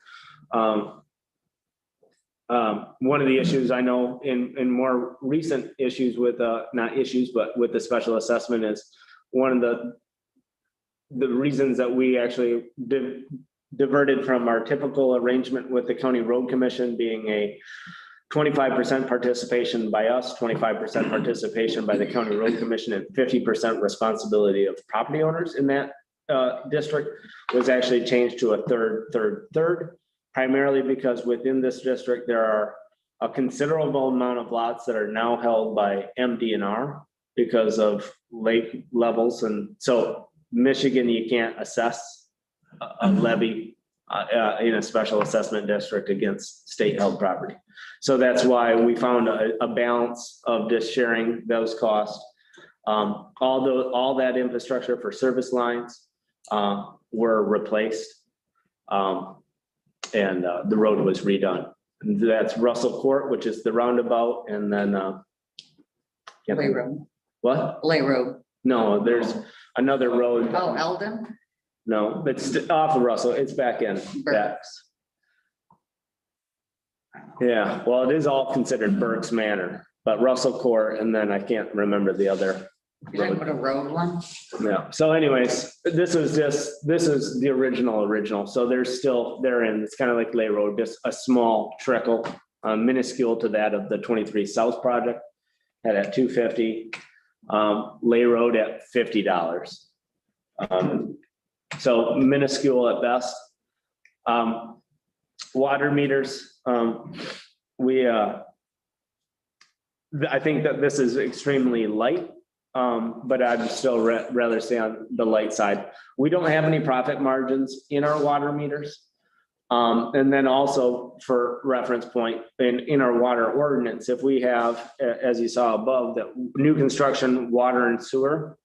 One of the issues I know in more recent issues with, not issues, but with the special assessment is one of the reasons that we actually diverted from our typical arrangement with the County Road Commission being a 25% participation by us, 25% participation by the County Road Commission, and 50% responsibility of property owners in that district was actually changed to a third, primarily because within this district, there are a considerable amount of lots that are now held by MDNR because of lake levels. And so Michigan, you can't assess a levy in a special assessment district against state-held property. So that's why we found a balance of just sharing those costs. All that infrastructure for service lines were replaced. And the road was redone. And that's Russell Court, which is the roundabout, and then Lake Road. what? Lake Road. No, there's another road. Oh, Eldon? No, it's off of Russell. It's back in. Burks. Yeah, well, it is all considered Burke's Manor, but Russell Court, and then I can't remember the other. You didn't put a road one? Yeah, so anyways, this is the original. So there's still, it's kind of like Lay Road, just a small trickle, minuscule to that of the 23 South project at $250, Lay Road at $50. So minuscule at best. Water meters, I think that this is extremely light. But I'd still rather stay on the light side. We don't have any profit margins in our water meters. And then also for reference point, in our water ordinance, if we have, as you saw above, that new construction, water and sewer,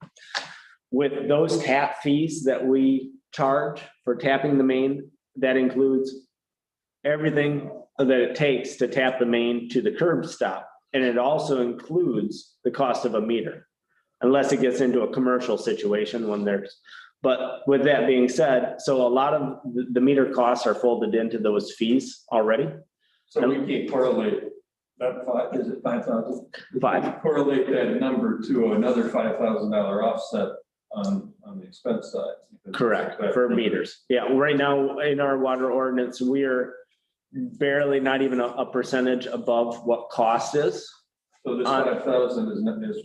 with those tap fees that we charge for tapping the main, that includes everything that it takes to tap the main to the curb stop. And it also includes the cost of a meter, unless it gets into a commercial situation when but with that being said, so a lot of the meter costs are folded into those fees already. So we can't correlate that is it 5,000? Five. Correlate that number to another $5,000 offset on the expense side. Correct, for meters. Yeah, right now in our water ordinance, we're barely not even a percentage above what cost is. So this 5,000 is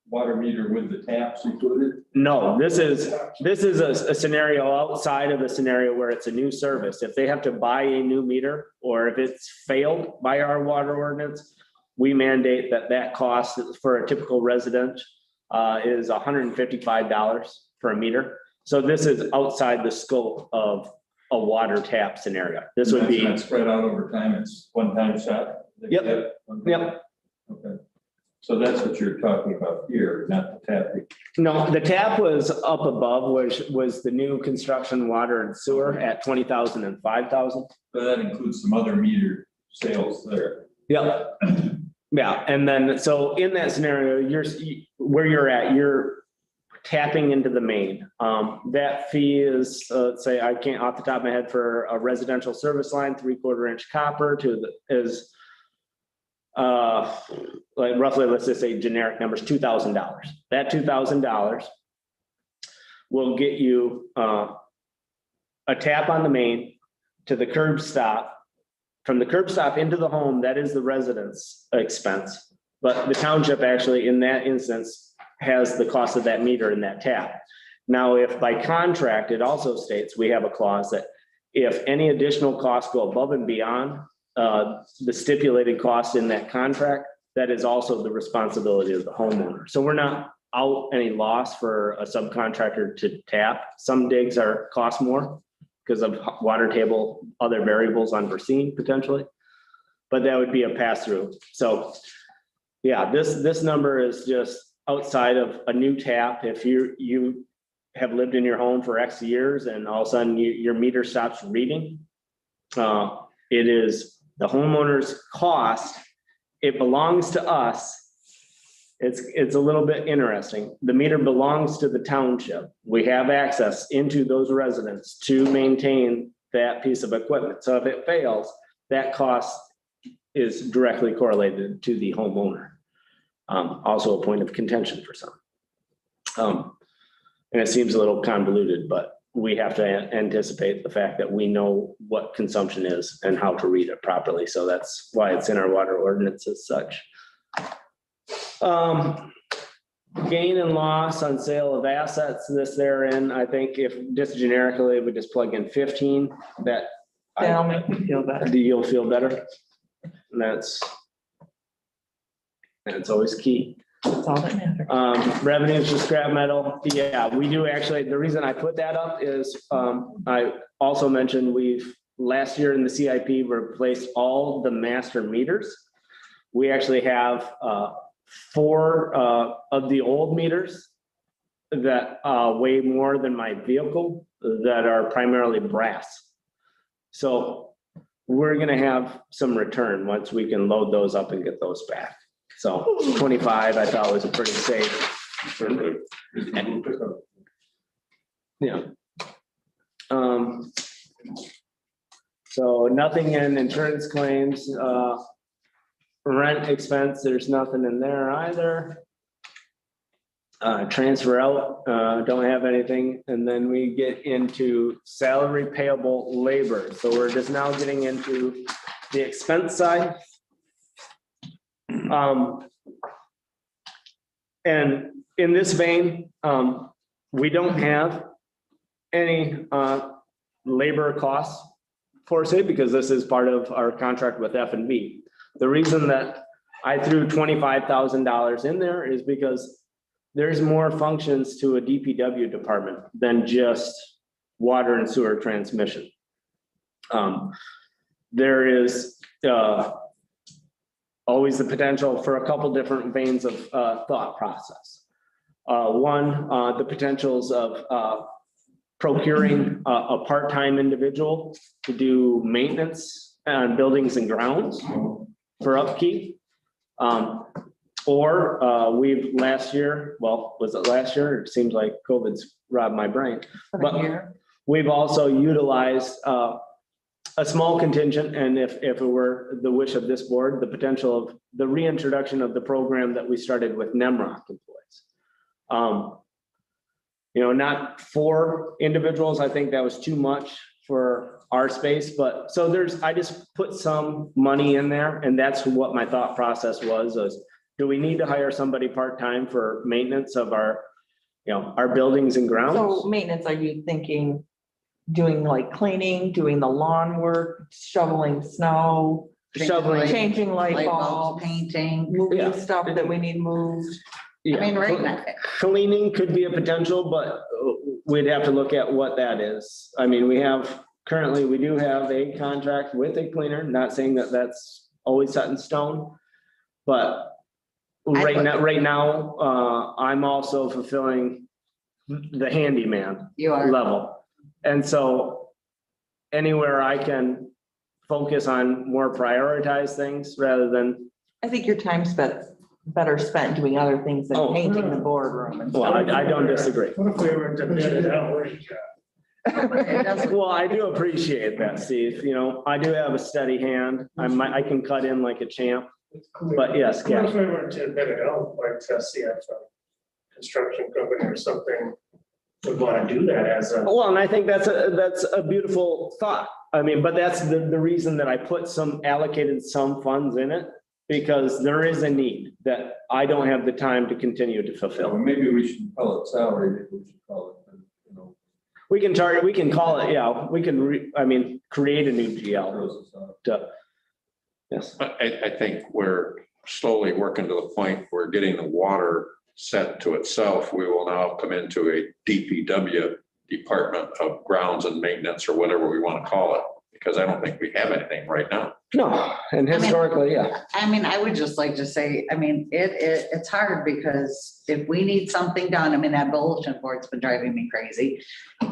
water meter with the taps included? No, this is a scenario outside of a scenario where it's a new service. If they have to buy a new meter, or if it's failed by our water ordinance, we mandate that cost for a typical resident is $155 for a meter. So this is outside the scope of a water tap scenario. This would be Not spread out over time. It's one-time shot. Yep. Yep. Okay. So that's what you're talking about here, not the tapping. No, the tap was up above, which was the new construction water and sewer at 20,000 and 5,000. But that includes some other meter sales there. Yeah. Yeah. And then, so in that scenario, where you're at, you're tapping into the main. That fee is, let's say, I can't off the top of my head, for a residential service line, 3/4 inch copper is like roughly, let's just say generic numbers, $2,000. That $2,000 will get you a tap on the main to the curb stop. From the curb stop into the home, that is the resident's expense. But the township actually, in that instance, has the cost of that meter in that tap. Now, if by contract, it also states, we have a clause that if any additional costs go above and beyond the stipulated cost in that contract, that is also the responsibility of the homeowner. So we're not out any loss for a subcontractor to tap. Some digs cost more because of water table, other variables unforeseen potentially, but that would be a pass through. So yeah, this number is just outside of a new tap. If you have lived in your home for X years and all of a sudden your meter stops reading, it is the homeowner's cost. It belongs to us. It's a little bit interesting. The meter belongs to the township. We have access into those residents to maintain that piece of equipment. So if it fails, that cost is directly correlated to the homeowner. Also a point of contention for some. And it seems a little convoluted, but we have to anticipate the fact that we know what consumption is and how to read it properly. So that's why it's in our water ordinance as such. Gain and loss on sale of assets, this therein, I think if just generically, we just plug in 15, That'll make me feel better. you'll feel better. And that's always key. That's all that matters. Revenues for scrap metal. Yeah, we do actually. The reason I put that up is I also mentioned last year in the CIP replaced all the master meters. We actually have 4 of the old meters that weigh more than my vehicle that are primarily brass. So we're going to have some return once we can load those up and get those back. So 25, I thought was a pretty safe. Yeah. So nothing in insurance claims, rent expense, there's nothing in there either. Transfer out, don't have anything. And then we get into salary payable labor. So we're just now getting into the expense side. And in this vein, we don't have any labor costs per se, because this is part of our contract with F&B. The reason that I threw $25,000 in there is because there's more functions to a DPW department than just water and sewer transmission. There is always the potential for a couple different veins of thought process. One, the potentials of procuring a part-time individual to do maintenance on buildings and grounds for upkeep. Or we've last year, well, was it last year? It seems like COVID's robbed my brain. But we've also utilized a small contingent, and if it were the wish of this board, the potential of the reintroduction of the program that we started with NEMROC employees. Not 4 individuals. I think that was too much for our space, but so I just put some money in there, and that's what my thought process was do we need to hire somebody part-time for maintenance of our buildings and grounds? So maintenance, are you thinking doing like cleaning, doing the lawn work, shoveling snow, changing light bulbs, painting, moving stuff that we need moved? Yeah. I mean, right now. Cleaning could be a potential, but we'd have to look at what that is. I mean, we do have a contract with a cleaner, not saying that that's always set in stone, but right now, I'm also fulfilling the handyman level. And so anywhere I can focus on more prioritized things rather than. I think your time's better spent doing other things than painting the boardroom and Well, stuff. I don't disagree. What if we were to bid it out? Well, I do appreciate that, Steve. I do have a steady hand. I can cut in like a champ, but yes. What if we were to bid it out, like to see if a construction company or something would want to do that as a. Well, and I think that's a beautiful thought. I mean, but that's the reason that I put allocated some funds in it, because there is a need that I don't have the time to continue to Or fulfill. maybe we should call it salary, maybe we should call it, you know. We can target, we can call it, yeah, we can, create a new GL. throws us off. Yes. I think we're slowly working to the point where getting the water set to itself, we will now come into a DPW, Department of Grounds and Maintenance, or whatever we want to call it, because I don't think we have anything right now. No, and historically, yeah. I would just like to say, it's hard because if we need something done, that bulletin board's been driving me crazy.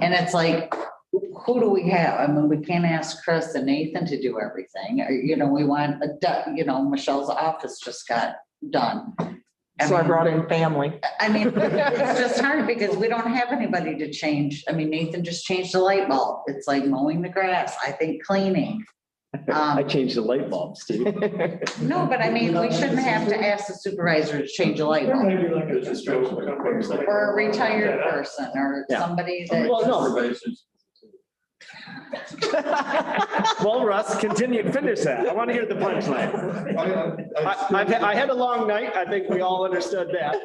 And it's like, who do we have? We can't ask Chris and Nathan to do everything. We want, Michelle's office just got done. So I brought in family. It's just hard because we don't have anybody to change. Nathan just changed the light bulb. It's like mowing the grass, I think cleaning. I changed the light bulb, Steve. No, but we shouldn't have to ask the supervisor to change a light bulb. Maybe like a construction company. Or a retired person or Yeah. somebody that. Well, no. Supervisors. Well, Russ, finish that. I want to hear the punchline. I had a long night. I think we all understood that.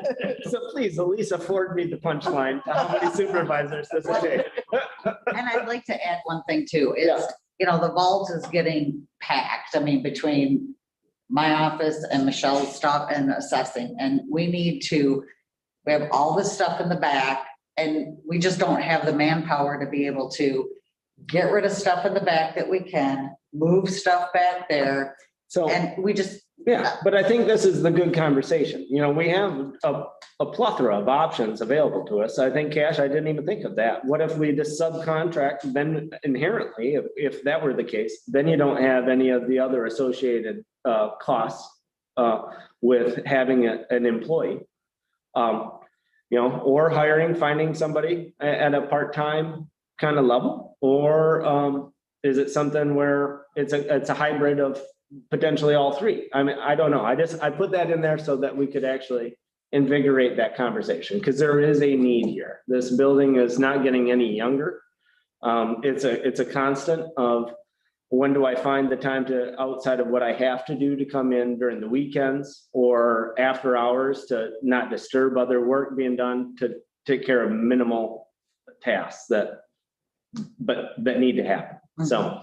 So please, at least afford me the punchline. How many supervisors does it take? And I'd like to add one thing too, is, the vault is getting packed, between my office and Michelle's stuff and assessing, and we have all this stuff in the back, and we just don't have the manpower to be able to get rid of stuff in the back that we can, move stuff back there, So, and we just. yeah, but I think this is the good conversation. We have a plethora of options available to us. I think, Cash, I didn't even think of that. What if we just subcontract? Then inherently, if that were the case, then you don't have any of the other associated costs with having an employee. Or finding somebody at a part-time kind of level, or is it something where it's a hybrid of potentially all three? I don't know. I put that in there so that we could actually invigorate that conversation, because there is a need here. This building is not getting any younger. It's a constant of, when do I find the time to, outside of what I have to do, to come in during the weekends or after hours to not disturb other work being done, to take care of minimal tasks that need to happen. So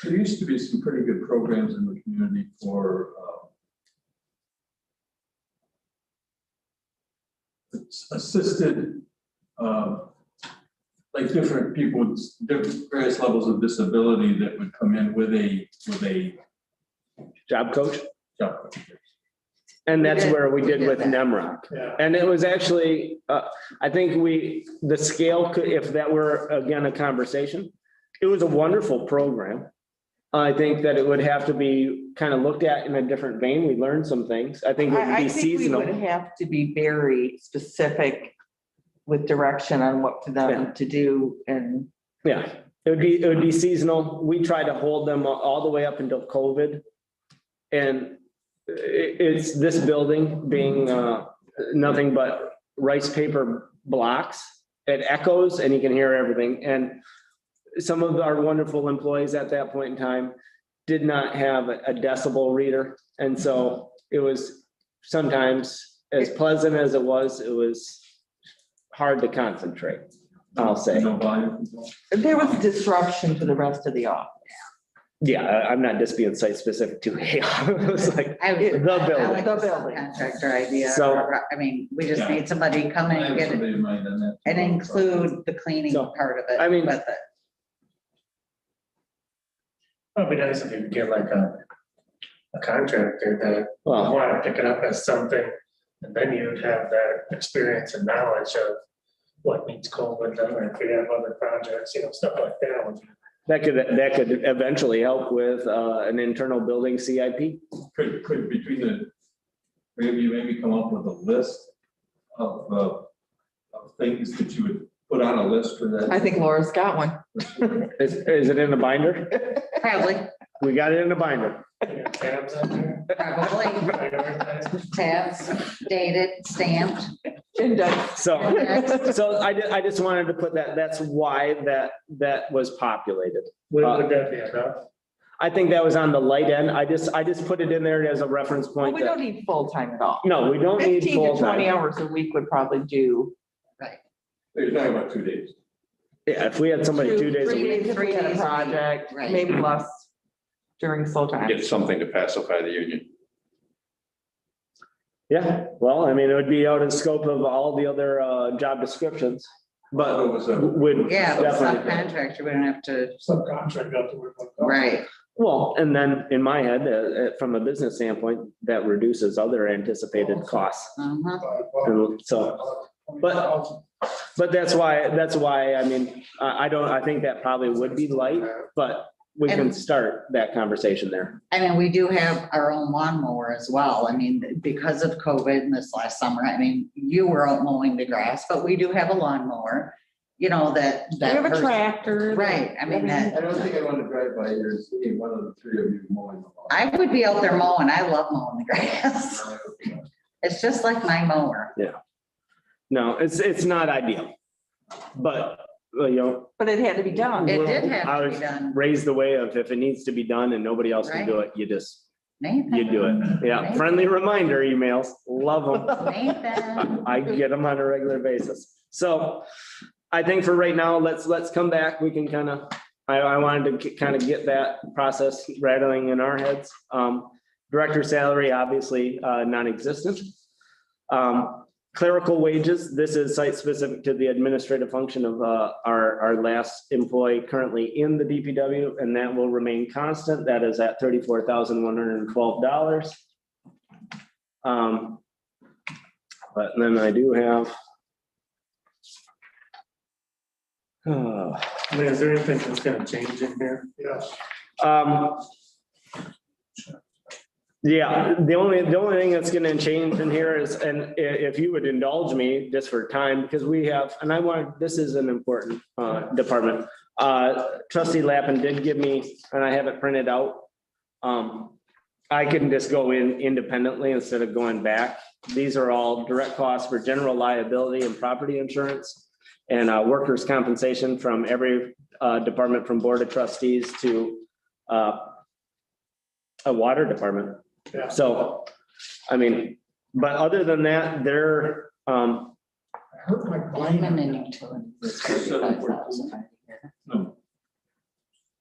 There used to be some pretty good programs in the community for assisted, like different people with various levels of disability that would come in with a job coach. job coach. And that's did- where we we did did with that. Nemrock. Yeah. And it was actually, I think the scale could, if that were again a conversation, it was a wonderful program. I think that it would have to be kind of looked at in a different vein. We learned some things. I think it would I be think we would seasonal. have to be very specific with direction on what for Yeah. them to do, and Yeah, it would be seasonal. We tried to hold them all the way up until COVID. And it's this building being nothing but rice paper blocks. It echoes and you can hear everything. And some of our wonderful employees at that point in time did not have a decibel reader. And so it was sometimes, as pleasant as it was hard to concentrate, I'll say. No volume control. there was disruption to the rest of the office. Yeah, I'm not just being site specific to, it was like I the like building. The building. Contractor idea. So- We just Yeah. need somebody to come in I and have get it somebody in mind on that. and include the cleaning So, part of it. I mean- with it. It'd be nice if you could get like a contractor that Well, want to pick it up as something, and then you'd have that experience and knowledge of what needs COVID done, or if we have other projects, stuff like that. that could eventually help with an internal building CIP. Could between the, maybe come up with a list of things that you would put on a list for that. I think Laura's got one. Is it in a binder? Probably, We got it in a binder. Tabs on there. probably Prioritize. tabs, dated, stamped. So I just wanted to put that, that's why that was populated. Would that be enough? I think that was on the light end. I just put it in there as a reference Well, point. we don't need full-time at all. No, we don't need 15 to 20 full-time. hours a week would probably do. You're talking about 2 days. Yeah, if we had somebody 2 days a 3 week. days if we had a project, Right. maybe less during full time. Get something to pacify the union. Yeah, well, I mean, it would be out of scope of all the other job descriptions, but would Yeah, but definitely. subcontractor, we don't have to, Subcontract out to work. right, Well, and then in my head, from a business standpoint, that reduces other anticipated costs. And so, but that's why, I mean, I think that probably would be light, but we can And- start that conversation there. I mean, we do have our own lawnmower as well. I mean, because of COVID and this last summer, I mean, you were out mowing the grass, but we do have a lawnmower, you know, that. We have a person- tractor. Right, I mean, I that, don't think I want to drive by here and see one of the three of you mowing the lawn. I would be out there mowing. I love mowing the grass. It's just like my mower. No, it's not ideal, but, you know, But it had to be done. It did have I to was be done. raised the way of if it needs to be done and nobody else can do it, you Nathan. do it. Yeah, friendly reminder emails, love them. Nathan. I get them on a regular basis. So I think for right now, let's come back. We can kind of, I wanted to kind of get that process rattling in our heads. Director salary, obviously, non-existent. Clerical wages, this is site specific to the administrative function of our last employee currently in the DPW, and that will remain constant. That is at $34,112. But then I do have. I mean, is there anything that's gonna change in here? Yes. Yeah, the only thing that's gonna change in here is, and if you would indulge me just for time, because we have, and this is an important department. Trustee Lappin did give me, and I have it printed out. I can just go in independently instead of going back. These are all direct costs for general liability and property insurance and workers' compensation from every department, from Board of Trustees to a water department. Yeah. So, I mean, but other than that, they're, I hurt my Payment mind. and utilities is 45,000 right here. No.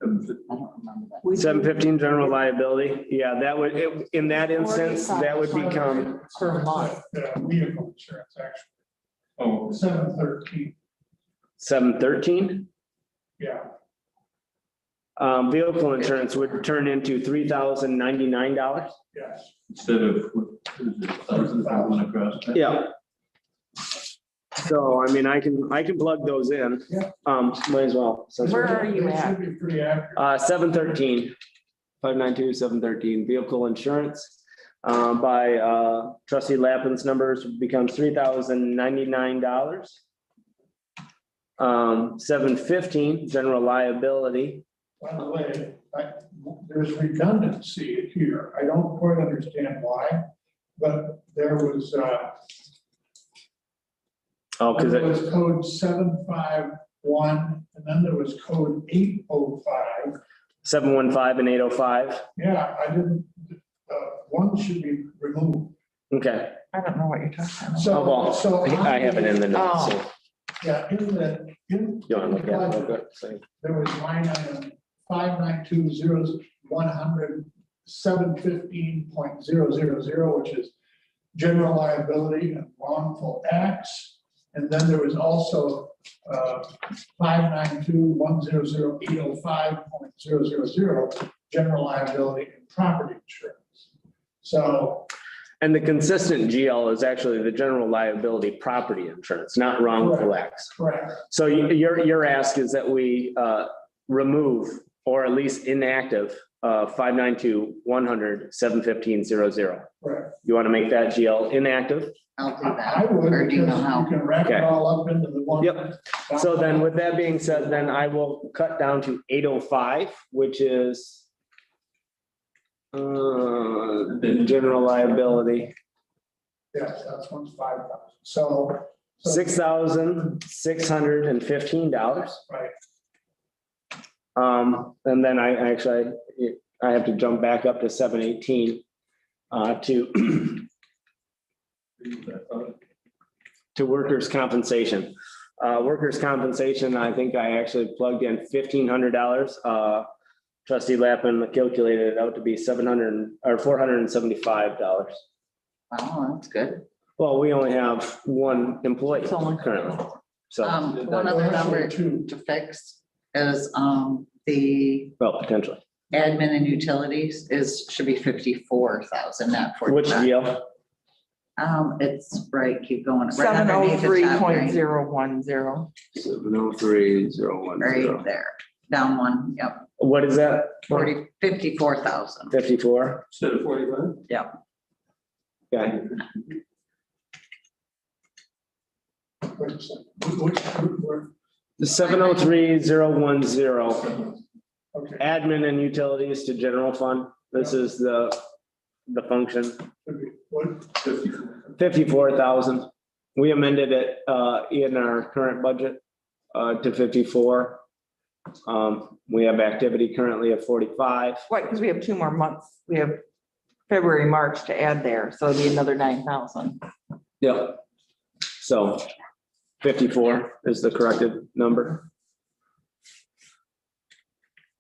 I don't remember that. 715 general liability. Yeah, that would, in that instance, that would become, Per month. Vehicle insurance, actually, Oh, 713, 713. yeah. Vehicle insurance would turn into $3,099. Yes. instead of, what is it, 1,000 that went across? Yeah. So, I mean, I can plug those in. Yeah. Might as well. Where are you It at? should be pretty accurate. 713, 592, 713, vehicle insurance. By trustee Lappin's numbers becomes $3,099. 715, general liability. By the way, there's redundancy here. I don't quite understand why, but there was, Oh, because there it, was code 751, and then there was code 805. 715 and 805. Yeah, I didn't, one should be removed. Okay. I don't know what you're talking about. So, Oh, well, so. I have it in the notes. so Yeah, in You want to look at it real the, quick? So- there was line item 5920100 715.000, which is general liability and wrongful acts. And then there was also 592100805.000, general liability and property insurance. So, And the consistent GL is actually the general liability property insurance, not wrongful acts. correct, So your ask is that we remove or at least inactive 592-100-715-00. correct. You want to make that GL inactive? I'll do I that. would, Or do you know because how? you can wrap it Okay. all up into the one. Yep. So then with that being said, then I will cut down to 805, which is the general liability, Yes, that's one's 5,000. So. $6,615. Right. And then I actually, I have to jump back up to 718 to workers' compensation. Workers' compensation, I think I actually plugged in $1,500. Trustee Lappin calculated it out to be $475. Wow, that's good. Well, we only have one employee It's only currently, so. One other number to fix is, the Well, potentially. admin and utilities should be 54,000, not 45. Which deal? It's right, keep going. Right Seven oh underneath the three top point line, zero 1 0. 703,010. Right there, down one, yep, What is that? 54,000. 54? Instead of 45? Okay. Wait a second. Where- The 703,010, Okay. admin and utilities to general fund. This is the function, What? 54,000. We amended it in our current budget to 54. We have activity currently at 45. Right, because we have 2 more months. We have February, March to add there, so it'll be another 9,000. Yep. So 54 is the corrected number.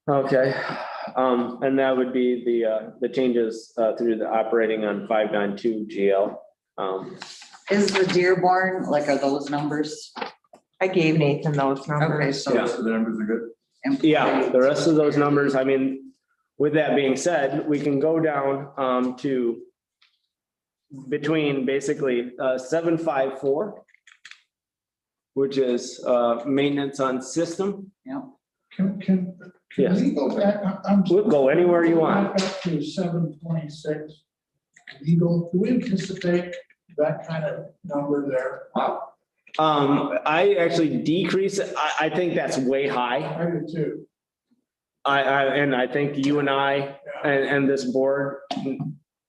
Okay, and that would be the changes through the operating on 592 GL. Is the Dearborn, like, are those numbers? I gave Nathan those Okay, numbers. so. Yeah. So the numbers are good. Yeah, the rest of those numbers, I mean, with that being said, we can go down to between basically 754, which is maintenance on system. Yeah. Can Yes. we go back? I'm. We'll go anywhere you want. Back up to 726. Legal, do we anticipate that kind of number there? I actually decrease it. I think that's way high. I do too. And I think you and I Yeah. and this board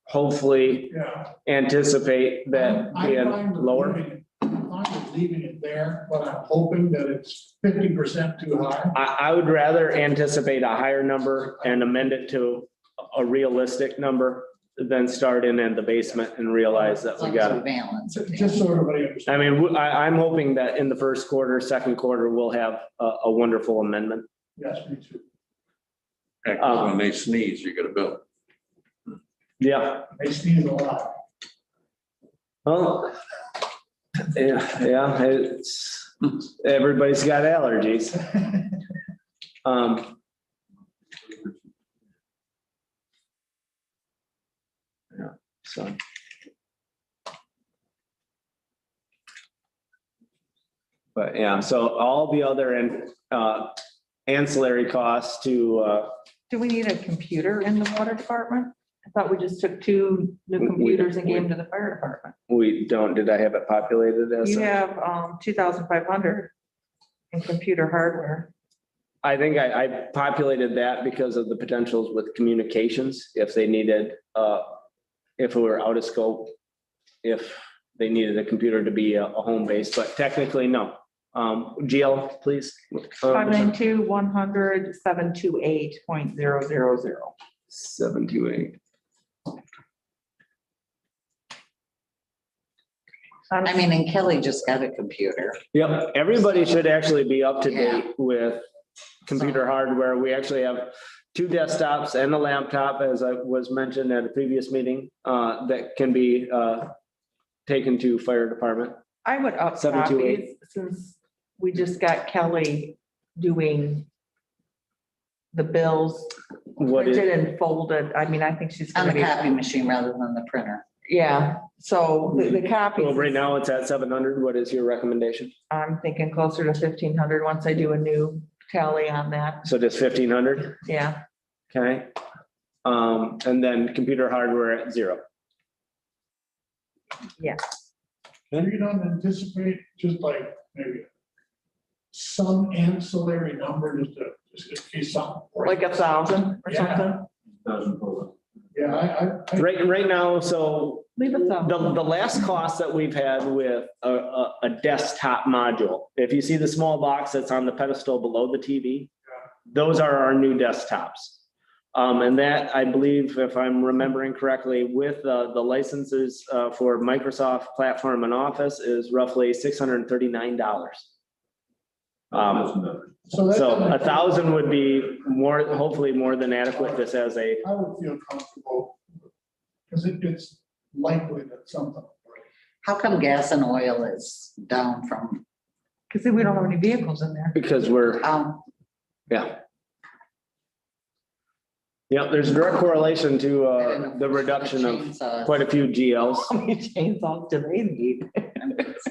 hopefully Yeah. anticipate that I'm being fine with lower. leaving it there, but I'm hoping that it's 50% too high. I would rather anticipate a higher number and amend it to a realistic number than start in the basement and realize that As we long as got we it. balance it. Just so everybody understands. I mean, I'm hoping that in the first quarter, second quarter, we'll have a wonderful amendment. Yes, me too. Actually, when they sneeze, you get a bill. Yeah, They sneeze a lot. well, yeah, it's, everybody's got allergies. Yeah, so. But yeah, so all the other ancillary costs to, Do we need a computer in the water department? I thought we just took 2 new computers and gave them to the fire department. we don't, did I have it populated as? You such? have 2,500 in computer hardware. I think I populated that because of the potentials with communications, if they needed, if it were out of scope, if they needed a computer to be a home base, but technically, no. GL, please. 592-100-728.000. 728. I mean, and Kelly just got a computer. Yep, everybody should actually be up to date with computer hardware. We actually have 2 desktops and a laptop, as I was mentioned at a previous meeting, that can be taken to fire department. I would up 728. copies since we just got Kelly doing the bills What is, printed and folded. I mean, I think she's On gonna the be, copy machine rather than the printer. yeah, so the copies. well, right now it's at 700. What is your recommendation? I'm thinking closer to 1,500 once I do a new tally on that. So just 1,500, Yeah, okay? And then computer hardware at 0. You don't anticipate just like maybe some ancillary number just in case something. like 1,000 or Yeah. something. 1,000 total. Yeah, I. Right now, so Leave it the 1,000. last cost that we've had with a desktop module, if you see the small box that's on the pedestal below the TV, those are our new desktops. And that, I believe, if I'm remembering correctly, with the licenses for Microsoft Platform and Office is roughly $639. So that So doesn't- 1,000 would be more, hopefully more than adequate, just as a, I would feel comfortable, because it's likely that something. How come gas and oil is down from, Because we don't have any vehicles in there. because we're, yeah. Yeah, there's a direct correlation to the reduction of chainsaws. quite a few GLs. How many chainsaws do they need?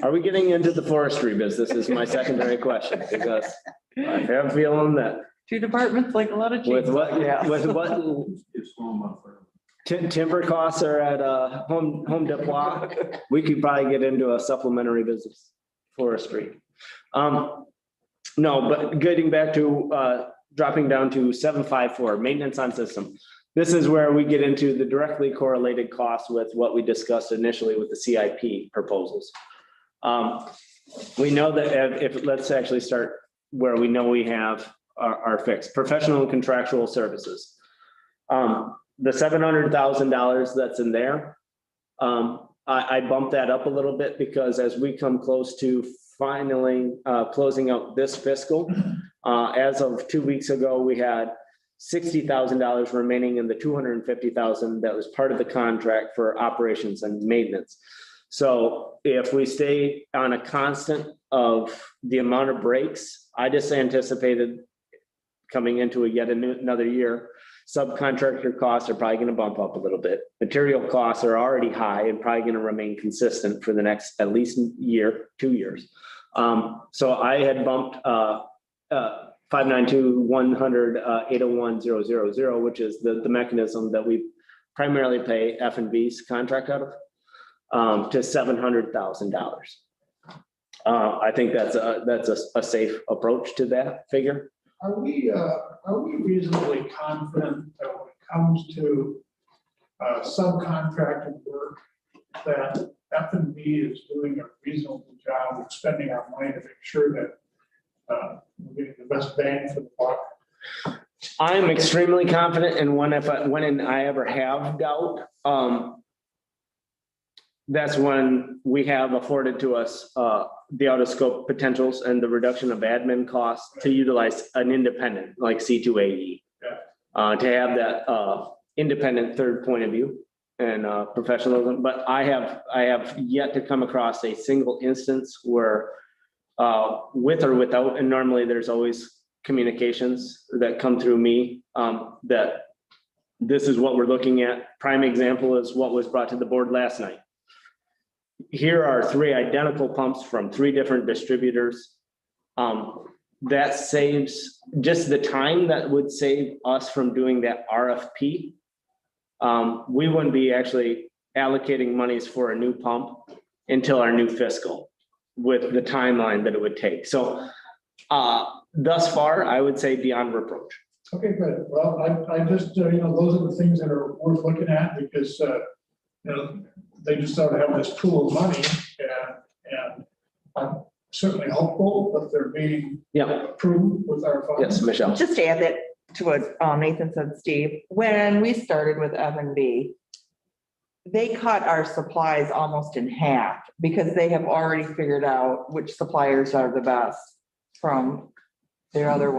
Are we getting into the forestry business is my secondary question, because I have a feeling that Two departments, like a lot of with what, chainsaws. with what It's home up for. timber costs are at Home Depot, we could probably get into a supplementary business, forestry. No, but getting back to dropping down to 754, maintenance on system. This is where we get into the directly correlated costs with what we discussed initially with the CIP proposals. We know that if let's actually start where we know we have our fixed professional and contractual services. The $700,000 that's in there, I bumped that up a little bit because as we come close to finally closing out this fiscal, as of 2 weeks ago, we had $60,000 remaining in the $250,000 that was part of the contract for operations and maintenance. So if we stay on a constant of the amount of breaks, I just anticipated coming into another year, subcontractor costs are probably going to bump up a little bit. Material costs are already high and probably going to remain consistent for the next at least year, 2 years. So I had bumped 592-100-801-000, which is the mechanism that we primarily pay F&B's contract out of, to $700,000. I think that's a safe approach to that figure. Are we reasonably confident that when it comes to subcontracted work, that F&B is doing a reasonable job of spending our money to make sure that we're getting the best bang for the buck? I'm extremely confident, and when I ever have doubt, that's when we have afforded to us the out of scope potentials and the reduction of admin costs to utilize an independent like C2AE. To have that independent third point of view and professionalism. But I have yet to come across a single instance where with or without, and normally there's always communications that come through me that this is what we're looking at. Prime example is what was brought to the board last night. Here are 3 identical pumps from 3 different distributors. That saves just the time that would save us from doing that RFP. We wouldn't be actually allocating monies for a new pump until our new fiscal with the timeline that it would take. So thus far, I would say beyond reproach. Okay, good. Well, I just, those are the things that are worth looking at because, they just don't have this pool of money and I'm certainly hopeful that they're being approved with our funds. Yes, Michelle. Just to add that to what Nathan said, Steve, when we started with F&B, they cut our supplies almost in half because they have already figured out which suppliers are the best from their other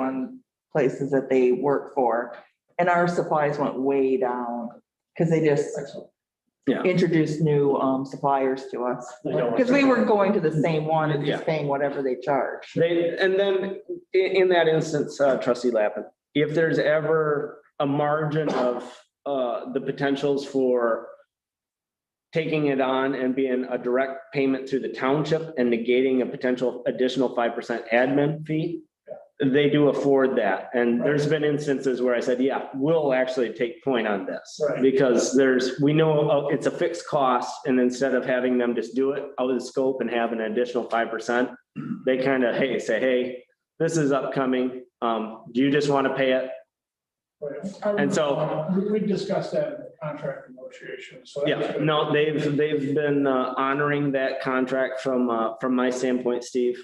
places that they work for. And our supplies went way down because they just introduced new suppliers to us. Because we were going to the same one and just paying whatever they charge. And then in that instance, Trustee Lappin, if there's ever a margin of the potentials for taking it on and being a direct payment through the township and negating a potential additional 5% admin fee, they do afford that. And there's been instances where I said, yeah, we'll actually take point on this because we know it's a fixed cost. And instead of having them just do it out of the scope and have an additional 5%, they kind of, say, hey, this is upcoming. Do you just want to pay it? And so we discussed that in the contract negotiations. So no, they've been honoring that contract from my standpoint, Steve,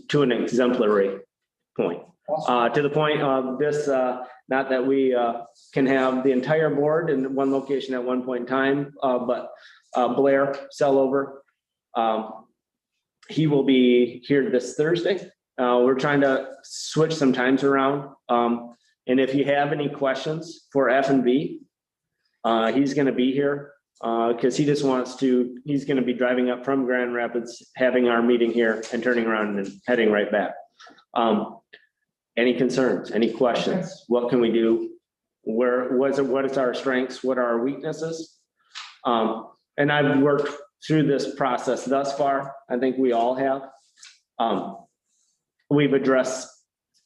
to an exemplary point. To the point of this, the Not that we can have the entire board in one location at one point in time, but Blair Sellover, he will be here this Thursday. We're trying to switch some times around. And if you have any questions for F&B, he's going to be here because he just wants to, he's going to be driving up from Grand Rapids, having our meeting here and turning around and heading right back. Any concerns, any questions? What can we do? What is our strengths? What are our weaknesses? And I've worked through this process thus far. I think we all have. We've addressed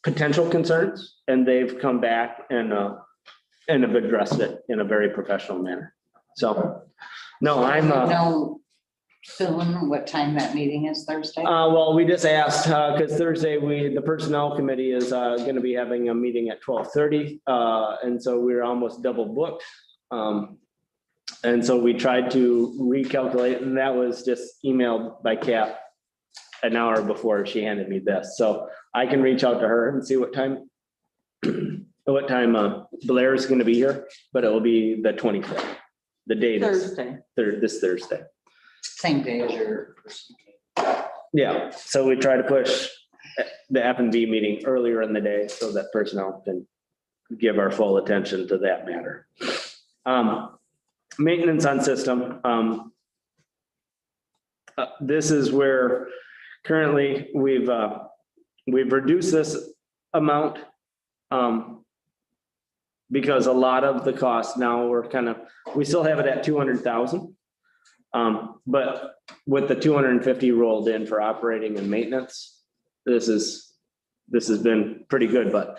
potential concerns and they've come back and have addressed it in a very professional manner. So, no, I'm. Know soon what time that meeting is Thursday? Well, we just asked, because Thursday, the personnel committee is gonna be having a meeting at 12:30. And so we're almost double booked. And so we tried to recalculate, and that was just emailed by Cap an hour before she handed me this. So I can reach out to her and see what time Blair is gonna be here, but it will be the 25th, the date is Thursday. this Thursday. Same day as your. Yeah, so we try to push the F&B meeting earlier in the day so that personnel can give our full attention to that matter. Maintenance on system. This is where currently we've reduced this amount because a lot of the costs now we still have it at 200,000. But with the 250 rolled in for operating and maintenance, this has been pretty good, but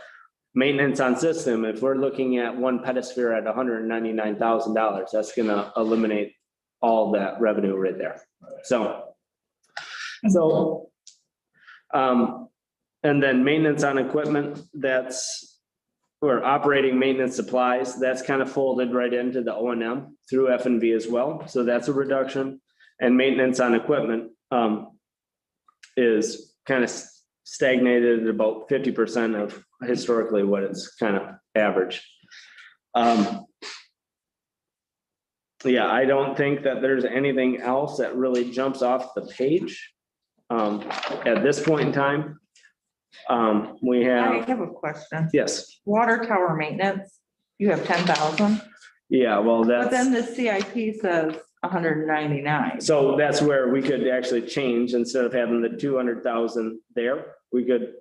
maintenance on system, if we're looking at one petasphere at $199,000, that's gonna eliminate all that revenue right there. So, and then maintenance on equipment, or operating maintenance supplies, that's kind of folded right into the O&M through F&B as well. So that's a reduction. And maintenance on equipment is kind of stagnated at about 50% of historically what it's kind of averaged. Yeah, I don't think that there's anything else that really jumps off the page at this point in time. We I have, have a question. yes, Water tower maintenance, you have 10,000, yeah, well, but then that's, the CIP says 199. so that's where we could actually change instead of having the 200,000 there. We could,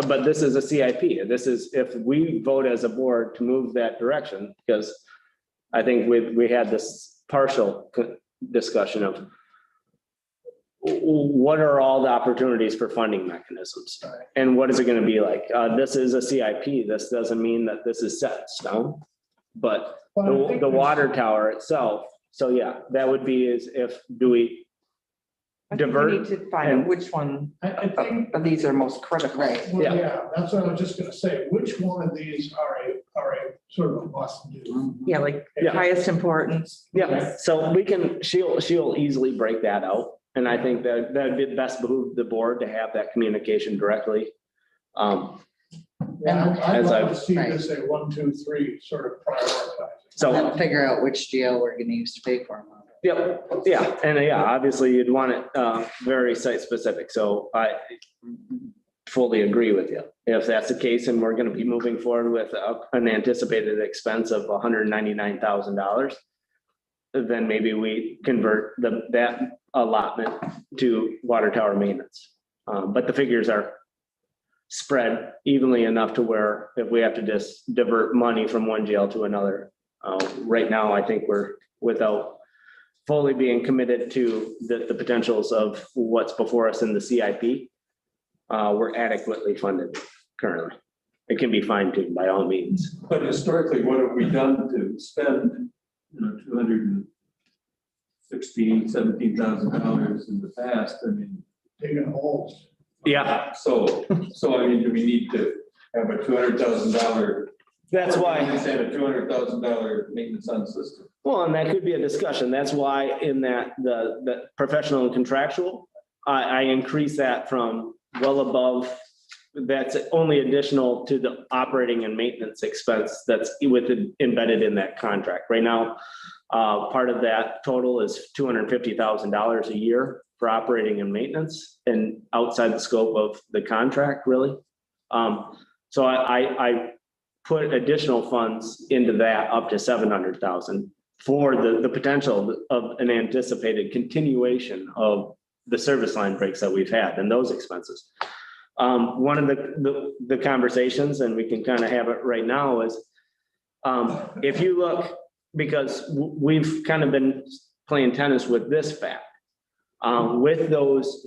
but this is a CIP. This is if we vote as a board to move that direction, because I think we had this partial discussion of what are all the opportunities for funding mechanisms and what is it going to be like? This is a CIP. This doesn't mean that this is set in stone, but the water tower itself. So yeah, that would be do we I think we divert need to find out which one I think, of these are most critical. Right. well, Yeah. yeah, that's what I was just gonna say. Which one of these are a sort of a must do? Yeah, like Yeah. highest importance. Yeah, so she'll easily break that out. And I think that'd be best behoove the board to have that communication directly. Yeah, I'd As like I've- to see this a 1, 2, 3 sort of prioritizing. So, Then figure out which GL we're gonna use to pay for them. yep, yeah, and yeah, obviously you'd want it very site specific. So I fully agree with you. If that's the case, and we're gonna be moving forward with an anticipated expense of $199,000, then maybe we convert that allotment to water tower maintenance. But the figures are spread evenly enough to where if we have to just divert money from one GL to another, right now, I think we're without fully being committed to the potentials of what's before us in the CIP. We're adequately funded currently. It can be fine tuned by all means. But historically, what have we done to spend, $217,000 in the past? I mean, Digging holes. Yeah, so I mean, do we need to have a $200,000? that's why. Instead of $200,000 maintenance on system. Well, and that could be a discussion. That's why in that, the professional and contractual, I increase that from well above that's only additional to the operating and maintenance expense that's embedded in that contract. Right now, part of that total is $250,000 a year for operating and maintenance and outside the scope of the contract, really. So I put additional funds into that up to 700,000 for the potential of an anticipated continuation of the service line breaks that we've had and those expenses. One of the conversations, and we can kind of have it right now, is if you look, because we've kind of been playing tennis with this fact, with those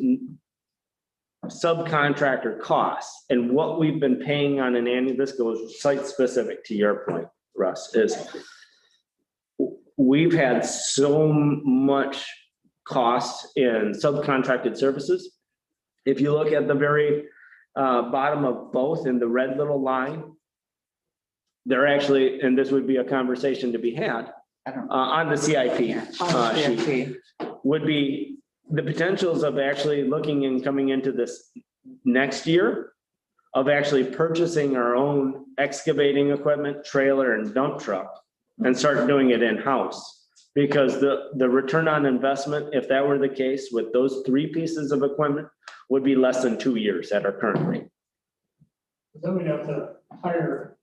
subcontractor costs and what we've been paying on an annual, this goes site specific to your point, Russ, is we've had so much cost in subcontracted services. If you look at the very bottom of both in the red little line, they're actually, and this would be a conversation to be had on the CIP sheet, would be the potentials of actually looking and coming into this next year of actually purchasing our own excavating equipment, trailer and dump truck and start doing it in-house. Because the return on investment, if that were the case with those three pieces of equipment, would be less than 2 years at our current rate. Then we'd have to hire.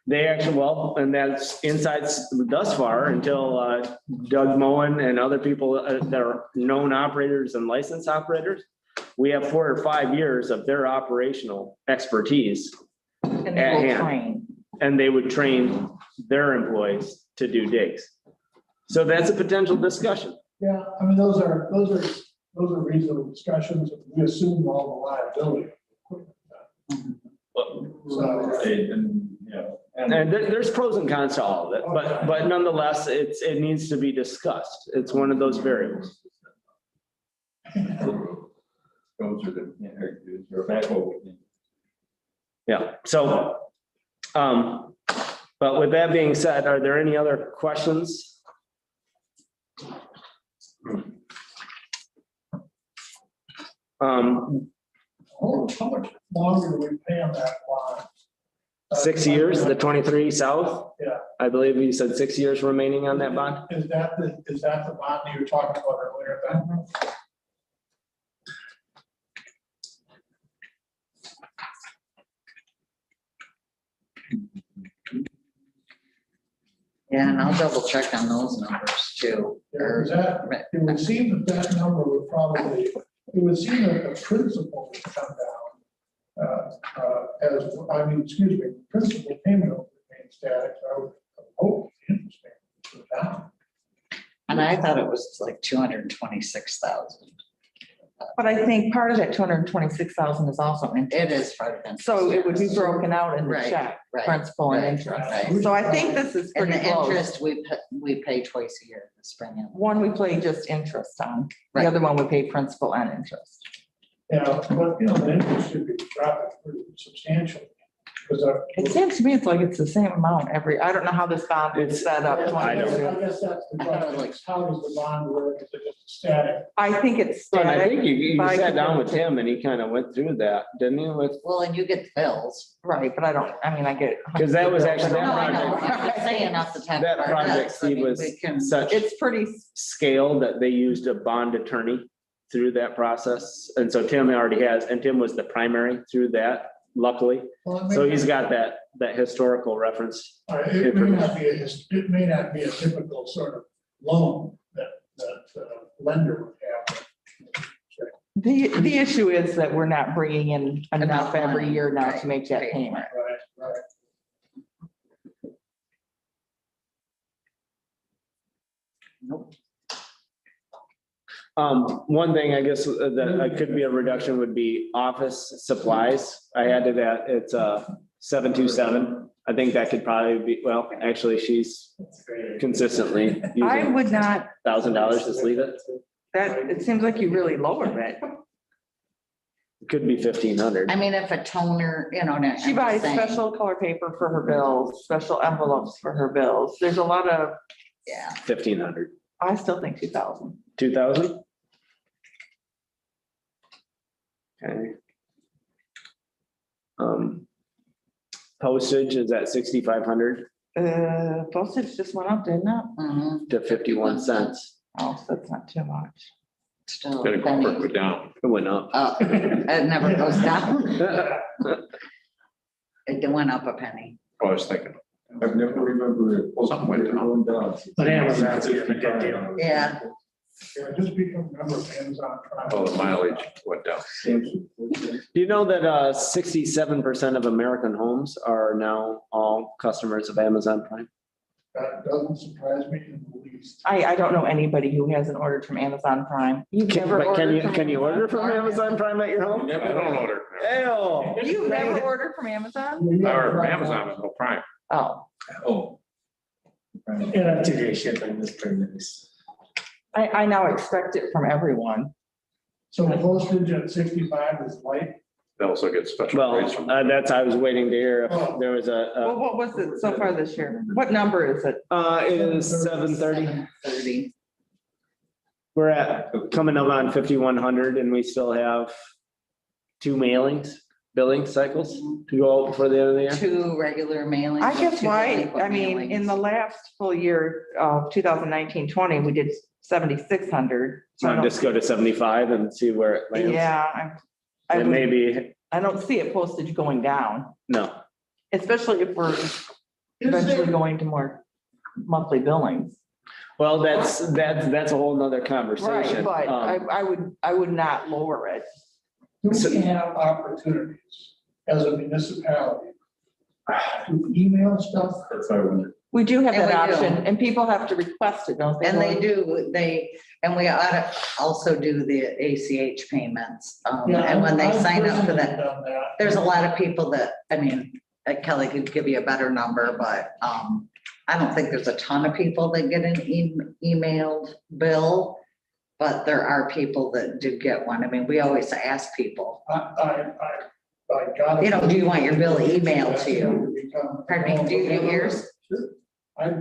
They actually, well, and that's insights thus far until Doug Moen and other people that are known operators and licensed operators. We have 4 or 5 years of their operational expertise And at they will hand. train. And they would train their employees to do digs. So that's a potential discussion. Yeah, I mean, those are reasonable discussions. We assume all the liability. So, And there's pros and cons to all of it, but nonetheless, it needs to be discussed. It's one of those variables. Yeah, so, but with that being said, are there any other questions? how much longer do we pay on that bond? 6 years, the 23 south? Yeah. I believe you said 6 years remaining on that bond? Is that the bond you were talking about earlier, Ben? Yeah, and I'll double check on those numbers too. Yeah, is that, it would seem that number would probably, it would seem that the principal would come down. Excuse me, principal payment would remain static, so I would hope the interest payment would go down. And I thought it was like 226,000. But I think part of that 226,000 is also interest. It is part of it. So it would be broken out in the Right, check, right, principal and right, interest. right. So I think this is And pretty the close. interest we pay twice a year, the spring and. One we pay just interest on, the Right. other one we pay principal and interest. Yeah, but the interest should be dropping pretty substantially. Because It seems to me it's like it's the same amount every, I don't know how this bond is set up. I don't. I guess that's the question, how does the bond work? Is it just static? I think it's And I static. think you but I sat could down go with to- him and he kind of went through that, didn't he? With, Well, and you get the bills. Right, but I don't, I mean, I get. because that was actually No, that I know, project. I'm just saying off the top. of That our project, heads, I Steve, mean, was we can- such It's pretty, scale that they used a bond attorney through that process. And so Tim already has, and Tim was the primary through that, luckily. Well, it may So not- he's got that historical reference. It may not be a typical sort of loan that lender would have. the issue is that we're not bringing in enough Enough every money, year now right, to make that right. payment. Right. One thing I guess that could be a reduction would be office supplies. I added that, it's 727. I think that could probably be, well, actually, she's consistently I using would not, $1,000, just leave it. that, it seems like you really lowered it. It could be 1,500. I mean, if a toner, She I'm just buys saying, special color paper for her bills, special envelopes for her bills. There's a lot of, Yeah, 1,500. I still think 2,000. 2,000? Okay. Postage is at 6,500 Postage just went up, didn't it? Mhm. to 51 cents. Oh, so that's not too much. Still. Gotta go work it down. It went up. It never goes down. It went up a penny. I was thinking, I've never remembered. Something went down. But Amazon's getting a good deal. Yeah. Yeah, just become a member of Amazon Prime. oh, the mileage went down. Do you know that 67% of American homes are now all customers of Amazon Prime? That doesn't surprise me in the least. I don't know anybody who hasn't ordered from Amazon Prime. You've Can, never but can you ordered from can you order from Amazon Prime at your I home? don't order. Ew. You've never ordered from Amazon? Or Amazon with no Prime. Oh, Oh. Yeah, 2-day shipping is pretty nice. I now expect it from everyone. So postage at 65 is light. They also get special Well, rates from. that's, I was waiting to hear if there was Well, what was it so far this year? What number is it? it is 7:30. 30. We're at, coming up on 5,100 and we still have 2 billing cycles to go out before the end of the year. 2 regular mailings. I guess and 2 why, delinquent I mean, in the mailings. last full year of 2019-20, we did 7,600. So I So don't- just go to 75 and see where it lands. Yeah, I And would- maybe, I don't see it postage going down, no, especially if we're eventually going to more monthly billings. well, that's a whole nother Right, conversation. but I would not lower it. Do we have opportunities as a municipality to email stuff? That's what I wonder. We do have And that we do. option, and people have to request it, don't they? And they Laura? do, and we ought to also do the ACH payments. Yeah, And when they I've sign up for personally that, done that. there's a lot of people that, I mean, Kelly could give you a better number, but I don't think there's a ton of people that get an emailed bill. But there are people that do get one. I mean, we always ask people, I got. you know, do you want your bill emailed to you? Pardon me, do you get yours? I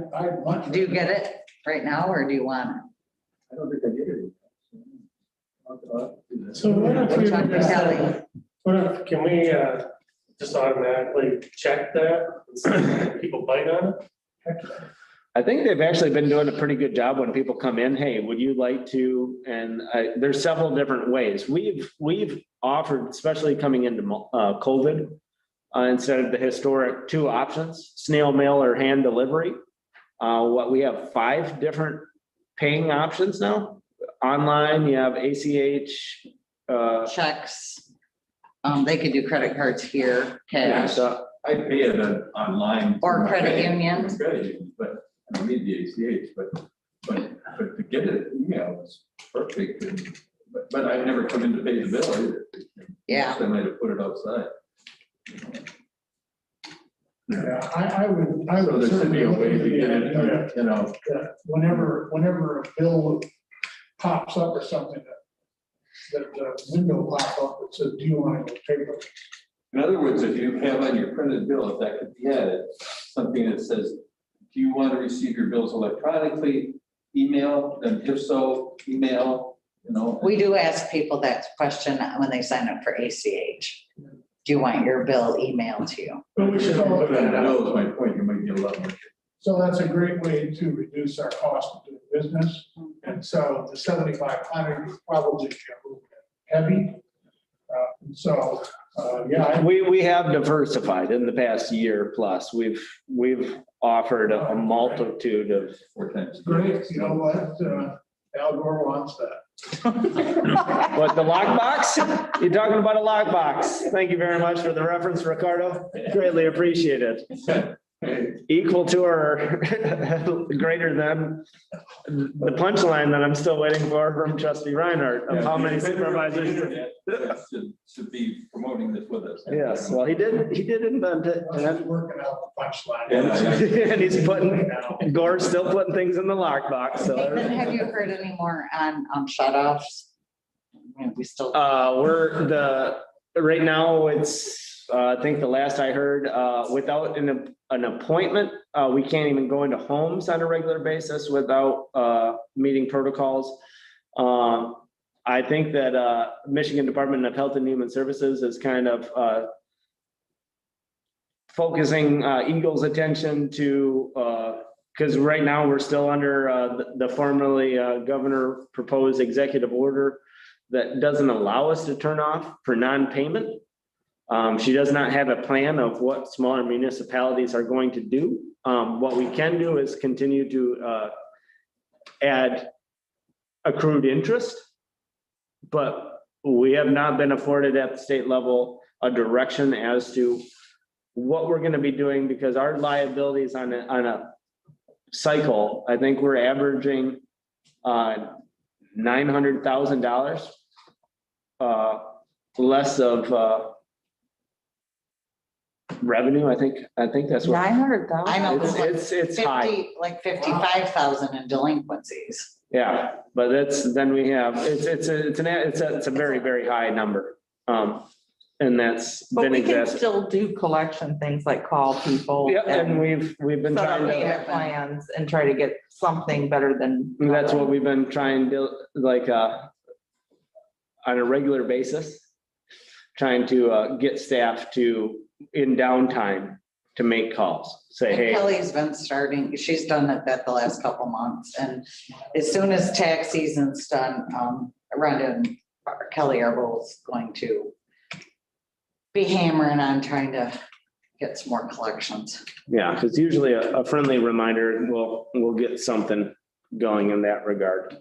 much. Do you get it right now, or do you want it? I don't think I get it. So what if we, Talk to Kelly. what if, can we just automatically check that? instead of People bite on it? I think they've actually been doing a pretty good job when people come in, hey, would you like to? And there's several different ways. We've offered, especially coming into COVID, instead of the historic 2 options, snail mail or hand delivery. What we have 5 different paying options now. Online, you have ACH. Checks. They could do credit cards here, Yeah, cash. so I pay it online. Or credit union. Credit union, but I don't need the ACH, but to get it, email is perfect. But I've never come in to pay the bill either. Yeah. I might have put it outside. Yeah, I would. So there should be a way to get it, you know. that whenever a bill pops up or something, that the window pop up that says, do you want to go paper? In other words, if you have on your printed bill, if that could be added, something that says, do you want to receive your bills electronically, email, and if so, email, you know? We do ask people that question when they sign up for ACH. Do you want your bill emailed to you? But we should all But look I at that. know is my point, you might get a lot more. So that's a great way to reduce our cost of doing business. And so the 7,500 is probably a little bit heavy. So, yeah, we have diversified in the past year plus. We've offered a multitude of. 4 times. it's great. You know what? Al Gore wants that. What, the lockbox? You're talking about a lockbox. Thank you very much for the reference, Ricardo. Greatly appreciated. Equal to or greater than the punchline that I'm still waiting for from trustee Reinhardt of how many supervisors. Should be promoting this with us. Yes, well, he did invent it. That's working out the punchline. Yeah. And he's putting, Gore's still putting things in the lockbox, so. Nathan, have you heard any more on shut offs? We still. Right now, it's, I think the last I heard, without an appointment, we can't even go into homes on a regular basis without meeting protocols. I think that Michigan Department of Health and Human Services is kind of focusing Eagle's attention to, because right now we're still under the formerly governor proposed executive order that doesn't allow us to turn off for non-payment. She does not have a plan of what smaller municipalities are going to do. What we can do is continue to add accrued interest, but we have not been afforded at the state level a direction as to what we're going to be doing, because our liabilities on a cycle, I think we're averaging $900,000 less of revenue. I think that's what 900,000. I know. it's high. 50, like 55,000 in delinquencies. Yeah, but then we have, it's a very, very high number. And that's But been we can exacerbated. still do collection things like call people. Yeah, and we've been Set up trying to, payment plans and try to get something better than. that's what we've been trying to, like, on a regular basis, trying to get staff to, in downtime, to make calls, say, And hey. Kelly's been starting, she's done it that the last couple months, and as soon as tax season's done, Rhonda and Kelly are both going to be hammering on trying to get some more collections. Yeah, because usually a friendly reminder will get something going in that regard.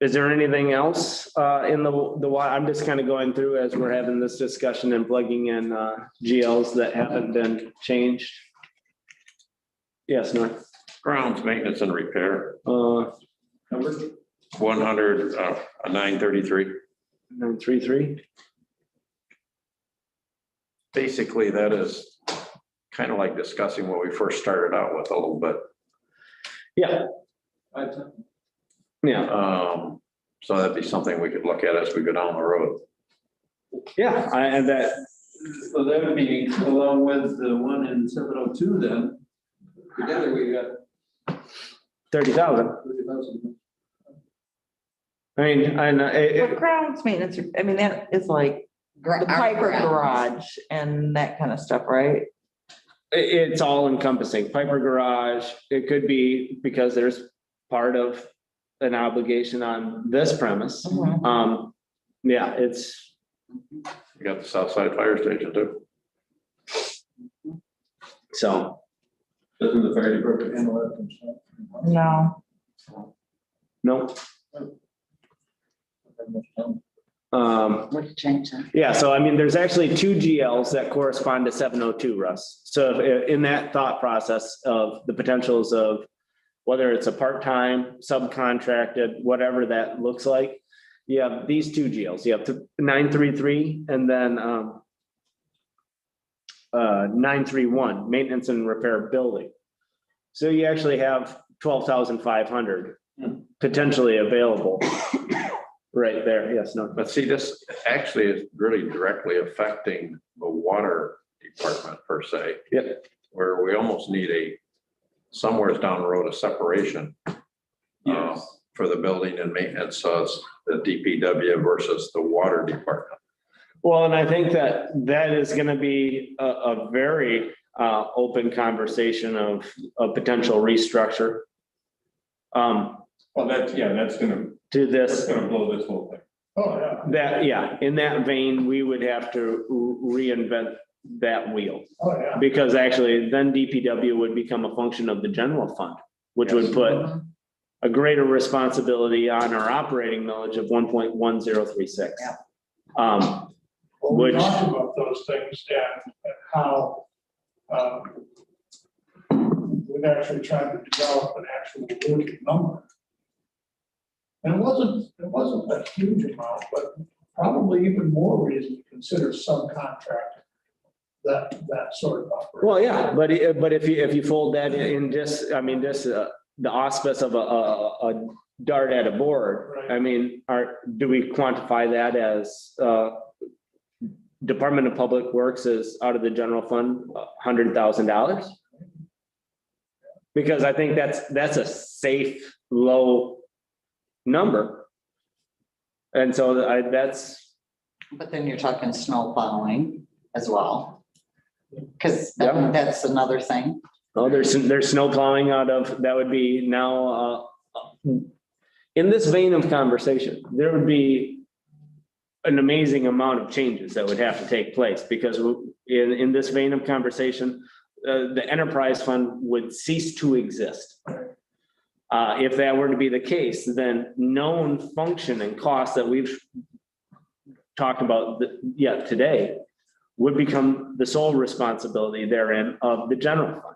Is there anything else in the I'm just kind of going through as we're having this discussion and plugging in GLs that haven't been changed? Yes, North. Grounds maintenance and repair, Number 100, 933. 933. Basically, that is kind of like discussing what we first started out with a little bit. Yeah. Yeah. So that'd be something we could look at as we go down the road. Yeah, and that. So that would be along with the one in 702 then. Together we got 30,000. 30,000. I mean, and But grounds maintenance, I mean, that is like the Piper garage and that kind of stuff, right? it's all encompassing. Piper garage, it could be because there's part of an obligation on this premise. Mhm. Yeah, it's, You got the South Side Fire Station too. so, Doesn't the fire department handle that themselves? No. no. What change that? Yeah, so I mean, there's actually two GLs that correspond to 702, Russ. So in that thought process of the potentials of whether it's a part-time, subcontracted, whatever that looks like, you have these two GLs. You have 933 and then 931, maintenance and repair building. So you actually have 12,500 potentially available. Right there, yes, no. But see, this actually is really directly affecting the water department per se. Yep. Where we almost need somewhere down the road, a separation. Yes. For the building and maintenance, so it's the DPW versus the water department. Well, and I think that is gonna be a very open conversation of a potential restructure. Well, that's gonna To blow this whole thing. Oh, yeah. that, yeah, in that vein, we would have to reinvent that wheel. Oh, yeah. Because actually then DPW would become a function of the general fund, which would put a greater responsibility on our operating millage of 1.1036. Yeah. Well, we Which- talked about those things and how we've actually tried to develop an actual working number. And it wasn't a huge amount, but probably even more reason to consider subcontracting that sort of operation. Well, yeah, but if you fold that in just, I mean, just the auspice of a dart at a board, Right. I mean, do we quantify that as Department of Public Works is out of the general fund, $100,000? Because I think that's a safe, low number. And so But then you're talking snow plowing as well. Because Yeah. that's another thing. Oh, there's snow plowing out of, that would be now, in this vein of conversation, there would be an amazing amount of changes that would have to take place because in this vein of conversation, the enterprise fund would cease to exist. If that were to be the case, then known function and costs that we've talked about yet today would become the sole responsibility therein of the general fund.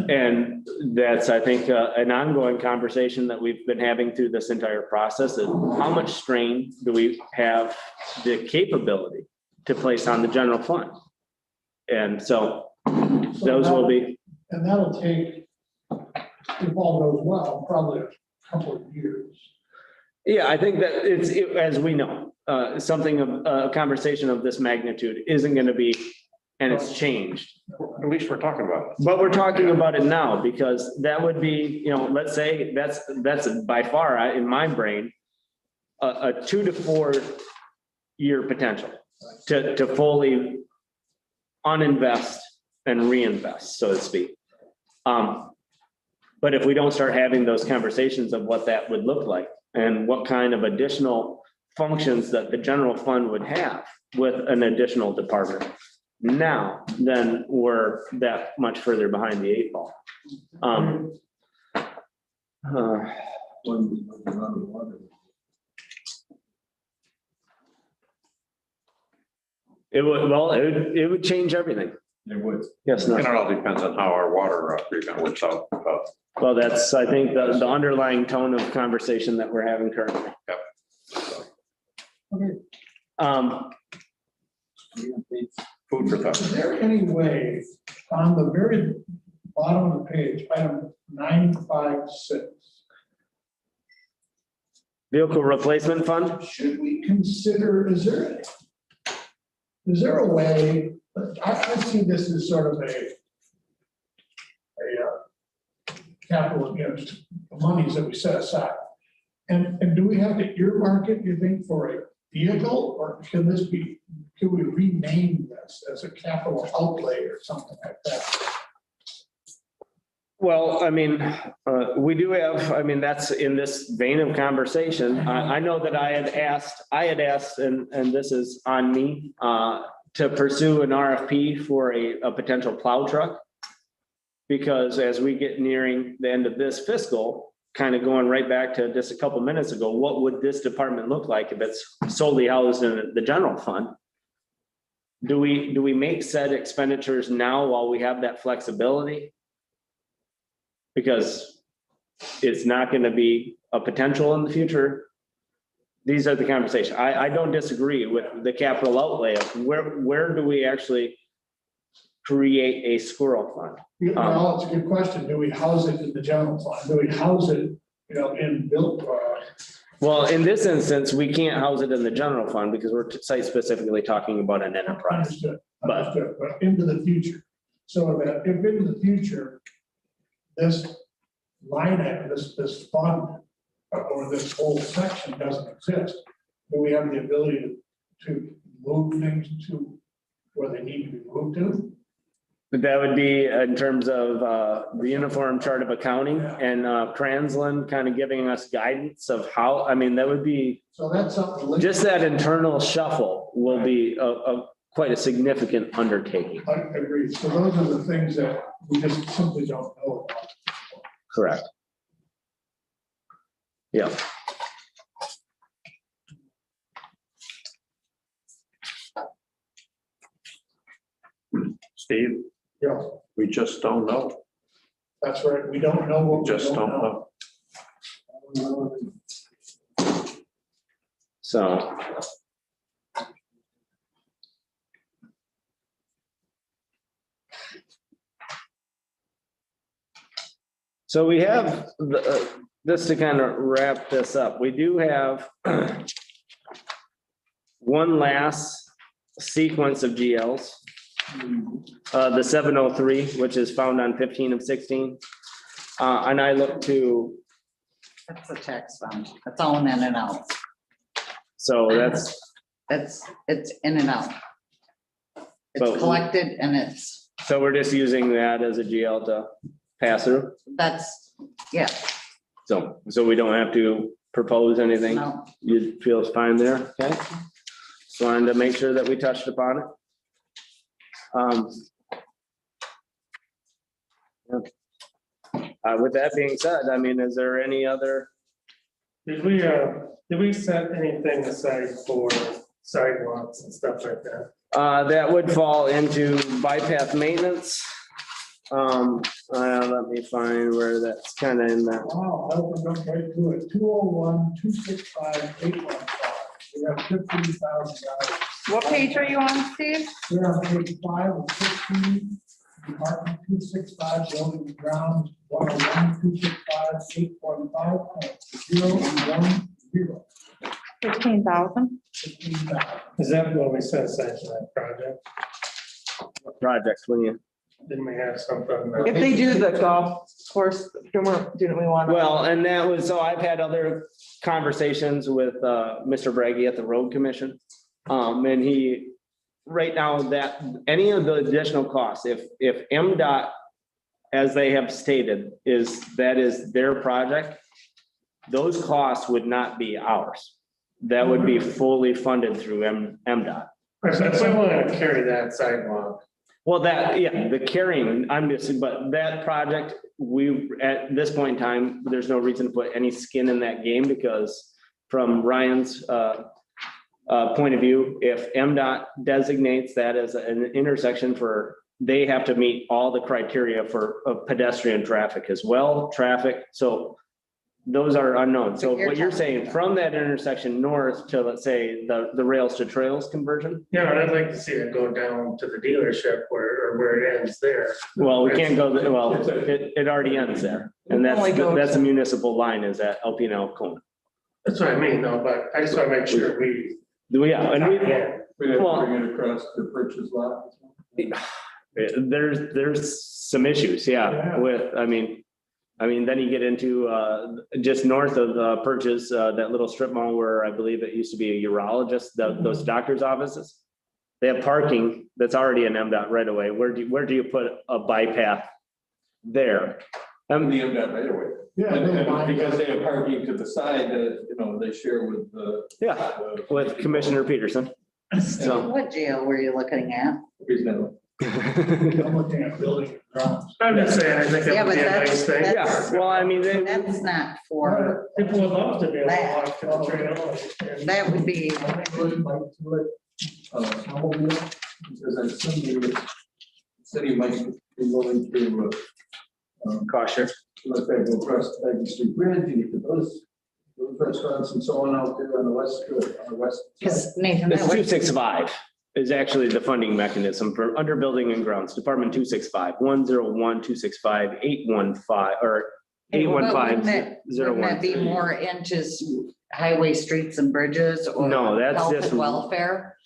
And that's, I think, an ongoing conversation that we've been having through this entire process is how much strain do we have the capability to place on the general fund? And so those will be. And that'll take, if all goes well, probably a couple of years. Yeah, I think that as we know, something of a conversation of this magnitude isn't going to be, and it's changed. At least we're talking about it. But we're talking about it now because that would be, let's say that's by far in my brain, a 2 to 4 year potential to fully uninvest and reinvest, so to speak. But if we don't start having those conversations of what that would look like and what kind of additional functions that the general fund would have with an additional department, now, then we're that much further behind the 8 ball. It would change everything. It would. Yes, And no. it all depends on how our water treatment works out. Well, that's, I think, the underlying tone of conversation that we're having currently. Food for thought. Is there any way on the very bottom of the page, item 956, Vehicle replacement fund? should we consider, is there a way, I see this as sort of a capital, the monies that we set aside. And do we have to earmark it, you think, for a vehicle, or can we rename this as a capital outlay or something like that? Well, I mean, we do have, I mean, that's in this vein of conversation. I know that I had asked, and this is on me, to pursue an RFP for a potential plow truck. Because as we get nearing the end of this fiscal, kind of going right back to just a couple minutes ago, what would this department look like if it's solely housed in the general fund? Do we make said expenditures now while we have that flexibility? Because it's not going to be a potential in the future. These are the conversations. I don't disagree with the capital outlay of where do we actually create a squirrel fund? Well, it's a good question. Do we house it in the general fund? Do we house it, in built? Well, in this instance, we can't house it in the general fund because we're site specifically talking about an enterprise. Understood, but into the future. So that if into the future, this line item, this fund, or this whole section doesn't exist, do we have the ability to move things to where they need to be moved to? But that would be in terms of the uniform chart of accounting and Transland kind of giving us guidance of how, I mean, that would be, So that's something. just that internal shuffle will be quite a significant undertaking. I agree. So those are the things that we just simply don't know about. Correct. Yeah. Steve, Yeah, we just don't know. that's right. We don't know what we Just don't know. So. So we have, just to kind of wrap this up, we do have one last sequence of GLs. The 703, which is found on 15 of 16. And I look to, That's a tax fund. That's all in and out. So that's, It's in and out. It's But- collected and it's, so we're just using that as a GL to pass through. that's, yeah, So we don't have to propose anything. no. You feel it's fine there, okay? Just wanted to make sure that we touched upon it. With that being said, I mean, is there any other, Did we set anything aside for sidewalks and stuff like that? that would fall into bypass maintenance? Let me find where that's kind of in that. Wow, I opened up right to it, 201-265-815. We have $15,000. What page are you on, Steve? We're on page 5 of 16, Department 265, building and grounds, 101-265-815.010. 15,000? 15,000. Is that what we set aside for that project? Projects when you, Didn't we have something? If they do the golf course, didn't we want? well, and that was, so I've had other conversations with Mr. Braggy at the road commission. And he, right now, that any of the additional costs, if MDOT, as they have stated, that is their project, those costs would not be ours. That would be fully funded through MDOT. So if we want to carry that sidewalk, Well, that, yeah, the carrying, I'm just, but that project, at this point in time, there's no reason to put any skin in that game because from Ryan's point of view, if MDOT designates that as an intersection they have to meet all the criteria for pedestrian traffic as well, so those are unknown. So what you're saying, from that intersection north to, let's say, the rails to trails conversion? yeah, I'd like to see it go down to the dealership where it ends there. Well, we can't go, it already ends there. And that's a municipal line is at Alpena Alcona. That's what I mean, though, but I just want to make sure we. Yeah, and We have to bring it across the purchase lot. there's some issues, yeah, with, I mean, then you get into just north of Purchase, that little strip mall where I believe it used to be a urologist, those doctors' offices. They have parking that's already an MDOT right away. Where do you put a bypass there? The MDOT right away. Yeah, And because they have parking to the side that, they share with the. Yeah, with Commissioner Peterson. So. What jail were you looking at? Reasonable. I'm looking at building and grounds. I'm just saying, I think Yeah, that would but be a nice thing. Yeah, well, I mean, That's not for, People would love to be able to walk to the trail. that would be, Because I assume the city might be willing to. Cautious. Let that go across the Peggy Street Bridge, and you put those restaurants and so on out there on the west. because Nathan, It's that would, 265 is actually the funding mechanism for under building and grounds, Department 265, 101-265-815 or but wouldn't 815-01. that be more into highway, streets and bridges or? No, that's health just- and welfare?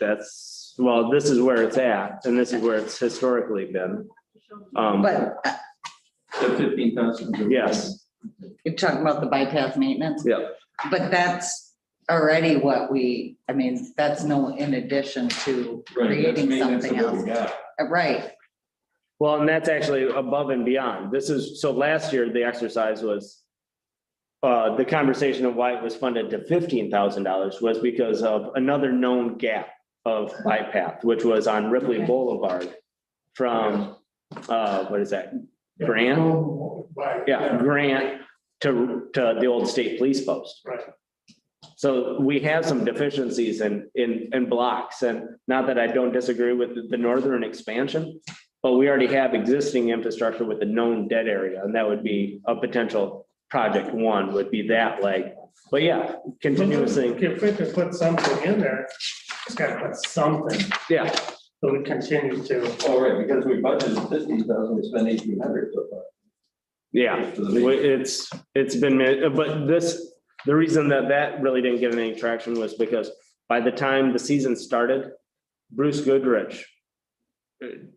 Well, this is where it's at, and this is where it's historically been. But The 15,000. Yes, you're talking about the bypass maintenance, yeah. but that's already that's no in addition to creating something else. Right, Well, and that's actually above and beyond. So last year, the exercise was the conversation of why it was funded to $15,000 was because of another known gap of bypass, which was on Ripley Boulevard from, what is that? Grant? Yeah, Grant to the old state police post. Right. So we have some deficiencies in blocks, and not that I don't disagree with the northern expansion, but we already have existing infrastructure with a known dead area, and that would be a potential project one would be that leg. But yeah, continuously, If we could put something in there, it's got to put something, yeah. so we continue to. All right, because we budgeted 15,000, we spent 1,800 so far. Yeah, it's been, but the reason that really didn't get any traction was because by the time the season started, Bruce Goodrich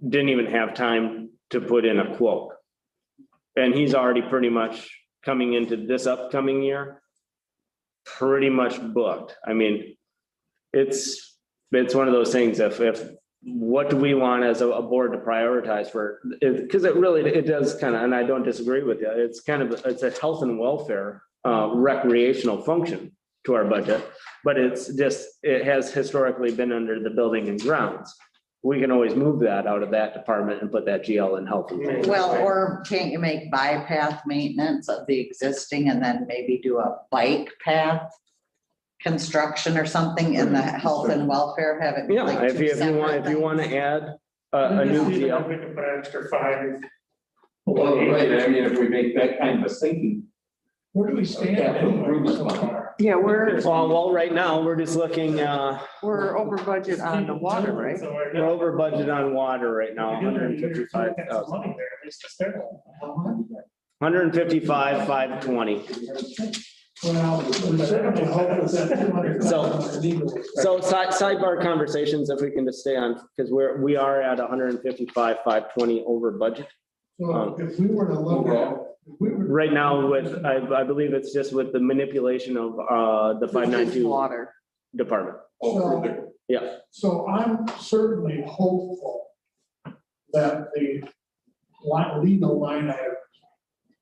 didn't even have time to put in a quote. And he's already pretty much coming into this upcoming year, pretty much booked. I mean, it's one of those things, if, what do we want as a board to prioritize for, because it does kind of, and I don't disagree with you, it's kind of, it's a health and welfare recreational function to our budget, but it's just, it has historically been under the building and grounds. We can always move that out of that department and put that GL in health and maintenance. Well, or can't you make bypath maintenance of the existing and then maybe do a bike path construction or something in the health and welfare, have it? Yeah, like if two you separate want to add a We new just need to- GL. We could put an extra 5. Well, right, I mean, if we make that kind of a sinking. Where do we stand Capital anyway improvement so fund. far? Yeah, we're Well, right now, we're just looking, over budget on the water, right? So we're over budget on water right now, Money there, 155,000. at least to start. 155, 520. Well, we certainly hope that 200. So sidebar conversations, if we can just stay on, because we are at 155, 520 over budget. So if we were to look at, if we were. Right now with, I believe it's just with the manipulation of the 592 Water. department. So, Yeah, so I'm certainly hopeful that the legal line item.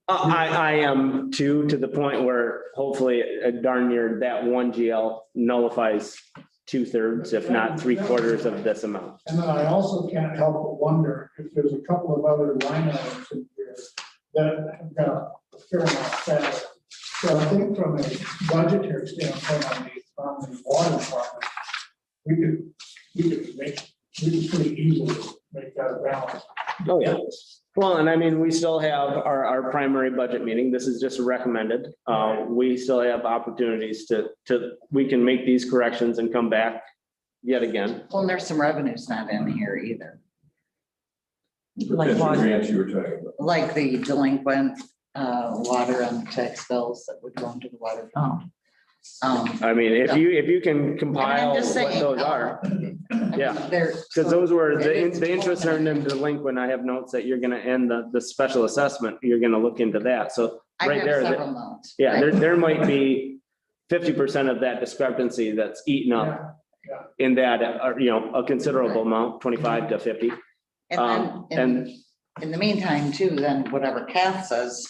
I am too, to the point where hopefully darn near that one GL nullifies 2/3, if not 3/4 of this amount. And then I also can't help but wonder if there's a couple of other line items in here that have got a fair amount of fat. So I think from a budgetary standpoint on the water department, we could pretty easily make that a balance. Oh, yeah. Well, and I mean, we still have our primary budget meeting. This is just recommended. We still have opportunities we can make these corrections and come back yet again. Well, and there's some revenues not in here either, Like That's the water. grants you were talking about. like the delinquent water and tax bills that would go into the water. fund. I mean, if you can compile what just saying, those are, yeah. There. Because those were It is the interest earned and delinquent. I have notes that you're gonna end the special assessment. You're gonna look into that. So I right have there, several notes. yeah, right? there might be 50% of that discrepancy that's eaten up Yeah, in that, a considerable amount, 25 to 50. And then, And in the meantime, too, then whatever Kath says,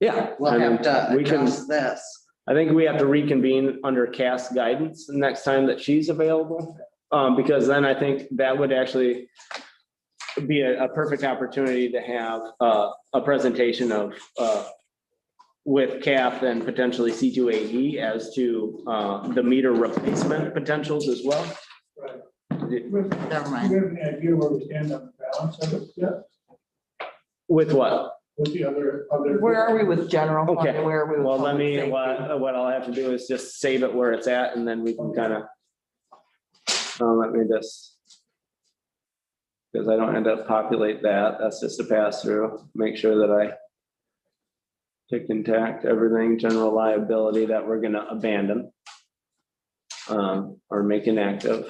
yeah, we'll I mean, have to we can, adjust this. I think we have to reconvene under Cass guidance the next time that she's available. Because then I think that would actually be a perfect opportunity to have a presentation of with CAF and potentially C2AE as to the meter replacement potentials as well. right. Never Do mind. you have any idea where we stand on the balance of it yet? With what? With the other. Where are we with general fund? Okay. Where are we with? Well, let public me, safety? what I'll have to do is just save it where it's at and then we can kind of. Let me just. Because I don't end up populate that. That's just a pass through. Make sure that I. Tick intact, everything, general liability that we're gonna abandon. Or make inactive.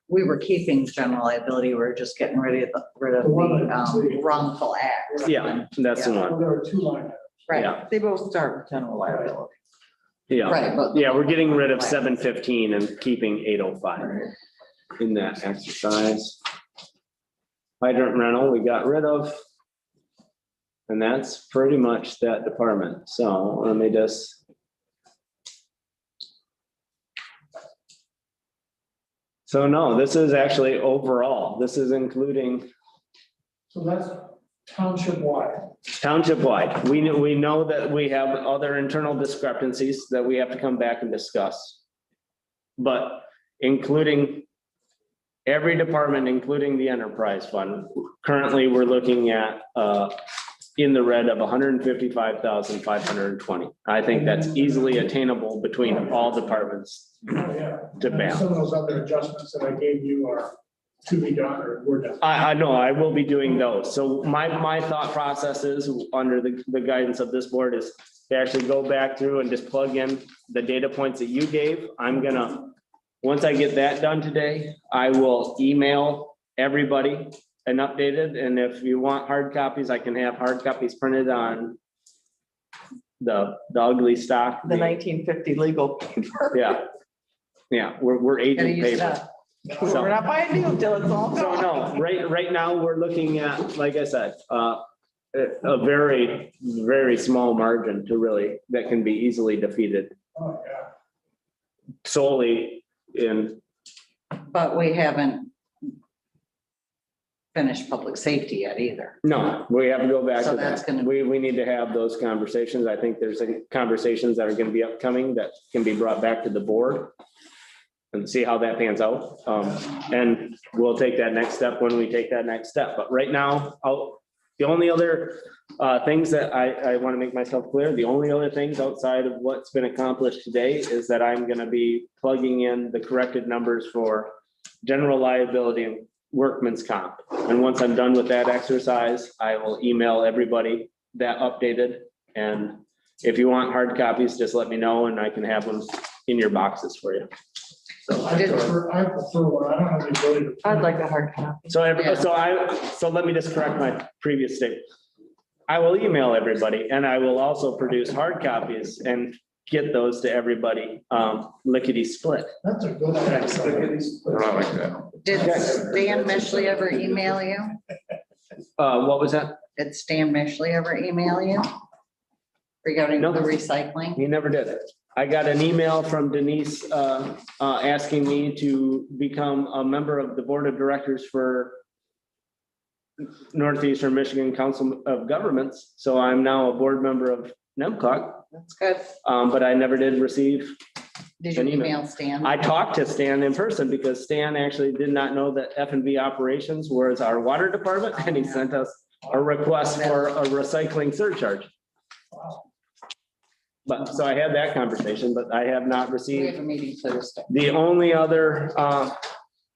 We were keeping general liability, we were just getting rid of the wrongful act. Yeah, that's the Well, one. there are two line items. Right, Yeah, They both start with general liability. yeah. right. but- Yeah, we're getting rid of 715 and keeping 805 in that exercise. Hydrant rental, we got rid of. And that's pretty much that department. So let me just. So no, this is actually overall, this is including So that's township wide. township wide. We know that we have other internal discrepancies that we have to come back and discuss. But including every department, including the enterprise fund, currently we're looking at in the red of 155,520. I think that's easily attainable between all departments Oh, yeah. to And balance. some of those other adjustments that I gave you are to be done or were done. I know, I will be doing those. So my thought process is, under the guidance of this board, is to actually go back through and just plug in the data points that you gave. I'm gonna, once I get that done today, I will email everybody and updated. And if you want hard copies, I can have hard copies printed on the ugly stock. The 1950 legal paper. Yeah. Yeah, we're Gotta aging use it paper. up. We're not buying new till it's all So gone. no, right now, we're looking at, like I said, a very, very small margin to really, that can be easily defeated Oh, yeah. solely in, But we haven't finished public safety yet either. no, we have to go back So to that's that. gonna- We need to have those conversations. I think there's conversations that are gonna be upcoming that can be brought back to the board and see how that pans out. And we'll take that next step when we take that next step. But right now, the only other things that I want to make myself clear, the only other things outside of what's been accomplished today is that I'm going to be plugging in the corrected numbers for general liability and workman's comp. And once I'm done with that exercise, I will email everybody that updated. And if you want hard copies, just let me know and I can have them in your boxes for you. I prefer one. I don't have the ability to. I'd like a hard copy. So let me just correct my previous statement. I will email everybody and I will also produce hard copies and get those to everybody, lickety split. That's a good idea. I like that. Did Stan Mishley ever email you? What was that? Did Stan Mishley ever email you? Regarding No. the recycling? He never did it. I got an email from Denise, asking me to become a member of the board of directors for Northeastern Michigan Council of Governments. So I'm now a board member of NEMCOG, That's good. but I never did receive. Did you An email. email Stan? I talked to Stan in person because Stan actually did not know that F&B operations was our water department and he sent us a request for a recycling surcharge. But, so I had that conversation, but I have not We received. have a meeting Thursday. The only other,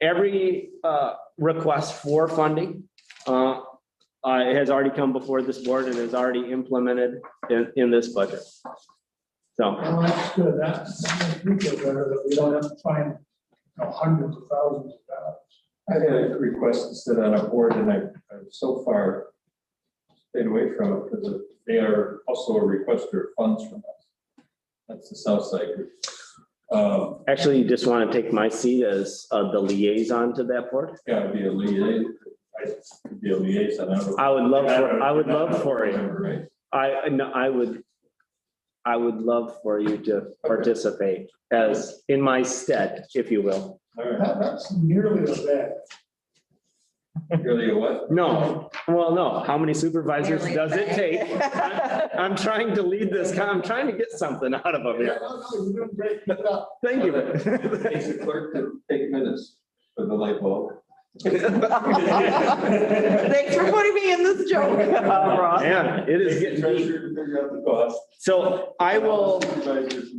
every request for funding has already come before this board and is already implemented in this budget. So, Well, that's good. That makes me feel better that we don't have to find, hundreds of thousands of dollars. I had a request to sit on a board and I've so far stayed away from it because they are also a requester of funds from us. That's the South Side group. actually, you just want to take my seat as the liaison to that board? Gotta be a liaison. I could be a liaison. I don't know. I would love for you. Right. I would love for you to participate as in my stead, if you will. All right. That's nearly as bad. Really a what? No, well, no. How many supervisors Nearly does it back. take? I'm trying to lead this, I'm trying to get something out of them here. You're doing great. Keep it up. Thank you. Takes the clerk to take minutes for the light bulb. Thanks for putting me in this joke, Ross. Yeah, it is getting deep. Treasurer to figure out the cost. So I will, Supervisors in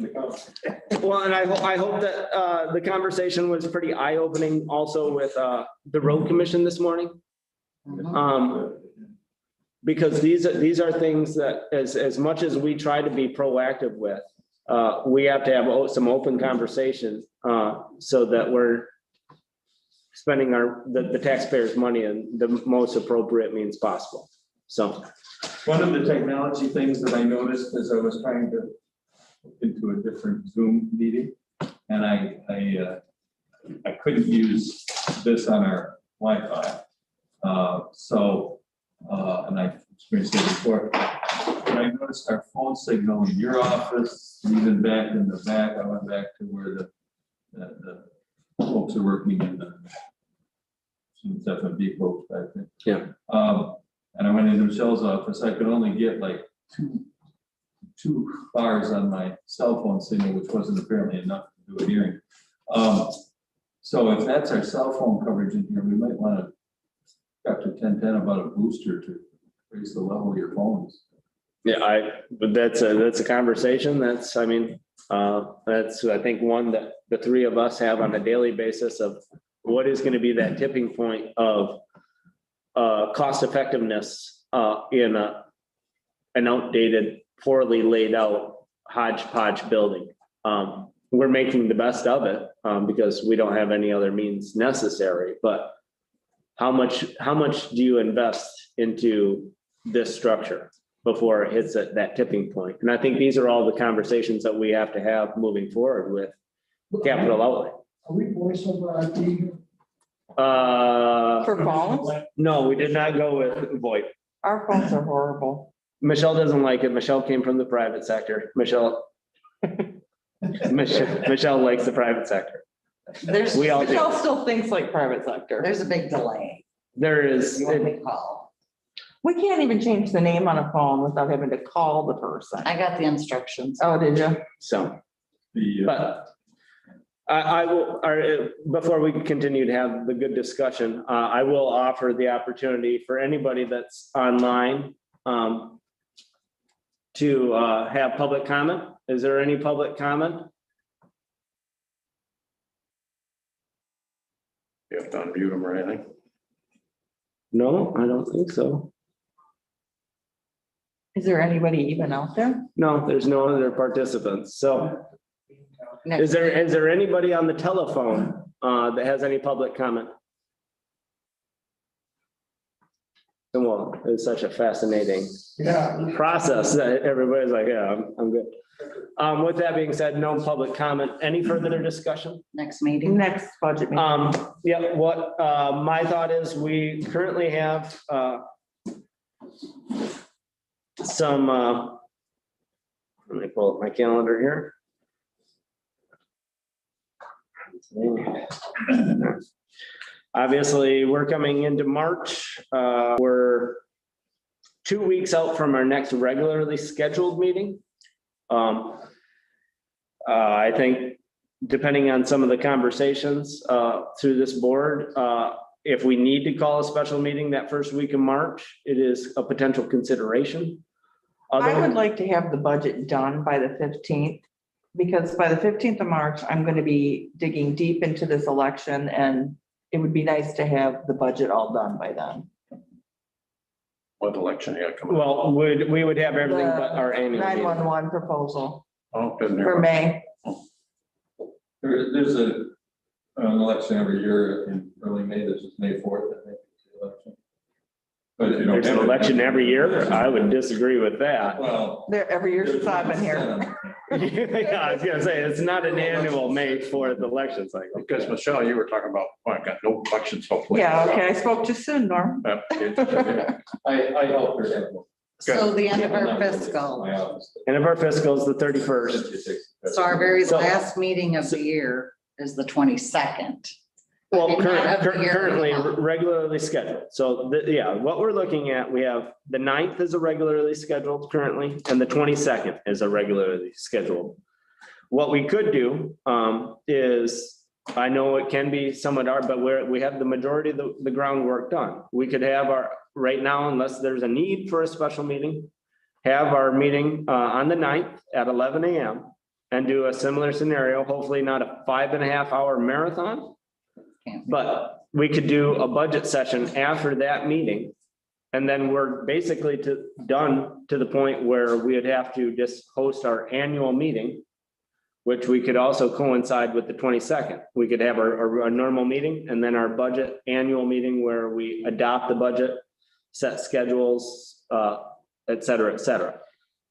the council. well, and I hope that the conversation was pretty eye-opening also with the road commission this morning. Because these are things that as much as we try to be proactive with, we have to have some open conversation so that we're spending the taxpayers' money in the most appropriate means possible. So, One of the technology things that I noticed as I was trying to look into a different Zoom meeting, and I couldn't use this on our Wi-Fi. And I experienced it before. But I noticed our phone signal in your office, even back in the back, I went back to where the folks are working in the F&B folks back there. yeah. And I went into Michelle's office, I could only get like two bars on my cell phone signal, which wasn't apparently enough to do a hearing. So if that's our cell phone coverage in here, we might want to talk to 1010 about a booster to raise the level of your phones. Yeah, but that's a conversation. That's, I mean, that's, I think, one that the three of us have on a daily basis of what is going to be that tipping point of cost effectiveness in an outdated, poorly laid out hodgepodge building. We're making the best of it because we don't have any other means necessary, but how much do you invest into this structure before it hits that tipping point? And I think these are all the conversations that we have to have moving forward with capital outlay. Are we voice over IP? For phones, No, we did not go with VoIP. our phones are horrible. Michelle doesn't like it. Michelle came from the private sector. Michelle likes the private sector. There's, We all do. Michelle still thinks like private sector. there's a big delay. There is, You want me to call? We can't even change the name on a phone without having to call the person. I got the instructions. Oh, did you? so, The, but I will, before we continue to have the good discussion, I will offer the opportunity for anybody that's online to have public comment. Is there any public comment? You have to unmute them or anything. No, I don't think so. Is there anybody even out there? No, there's no other participants. So is there anybody on the telephone that has any public comment? Well, it's such a fascinating process that everybody's like, yeah, I'm good. With that being said, no public comment. Any further discussion? Next meeting. Next budget meeting. Yeah, what my thought is, we currently have some let me pull up my calendar here. Obviously, we're coming into March. We're 2 weeks out from our next regularly scheduled meeting. I think depending on some of the conversations through this board, if we need to call a special meeting that first week of March, it is a potential consideration. I would like to have the budget done by the 15th, because by the 15th of March, I'm going to be digging deep into this election, and it would be nice to have the budget all done by then. What election you got coming? Well, we would have everything but our annual meeting. 911 proposal Oh, good. for May. there's an election every year in early May, this is May 4th, I think. Is the election. But you don't There's an have it election every year. I would disagree with that. Well. There, every year since I've been here. Yeah, I was gonna say, it's not an annual May 4th election cycle. Because Michelle, you were talking about, well, I've got no elections hopefully. Yeah, okay, I spoke too soon, Norm. Yeah. I helped her have one. So the end of our fiscal, My office. End of our fiscal is the 31st. so our very So- last meeting of the year is the 22nd. Well, Not of the year. currently regularly scheduled. So, yeah, what we're looking at, we have the 9th is a regularly scheduled currently, and the 22nd is a regularly scheduled. What we could do is, I know it can be somewhat hard, but we have the majority of the groundwork done. We could have our, right now, unless there's a need for a special meeting, have our meeting on the 9th at 11 a.m. and do a similar scenario, hopefully not a 5.5 hour marathon. But we could do a budget session after that meeting. And then we're basically done to the point where we would have to just host our annual meeting, which we could also coincide with the 22nd. We could have our normal meeting and then our budget annual meeting where we adopt the budget, set schedules, et cetera, et cetera.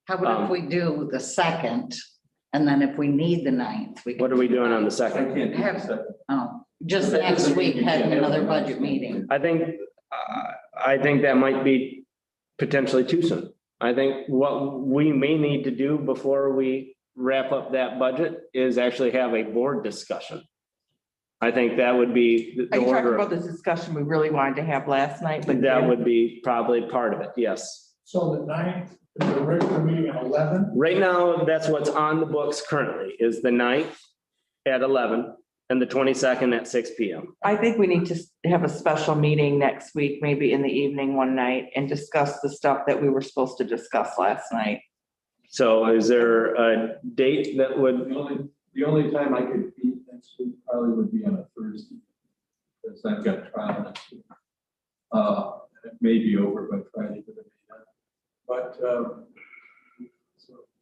How about if we do the 2nd, and then if we need the 9th, we. What are we doing on the I 2nd? can't do Have- the second. Oh, just next week, having another budget meeting. I think that might be potentially too soon. I think what we may need to do before we wrap up that budget is actually have a board discussion. I think that would be Are the you talking order. about the discussion we really wanted to have last night? but That would be probably part of it, yes. So the 9th is a regular meeting at 11. Right now, that's what's on the books currently, is the 9th at 11 and the 22nd at 6 p.m. I think we need to have a special meeting next week, maybe in the evening one night, and discuss the stuff that we were supposed to discuss last night. So is there a date that would, The only time I could be next week probably would be on a Thursday. Because I've got trial next week. It may be over by Friday, but it may not. But so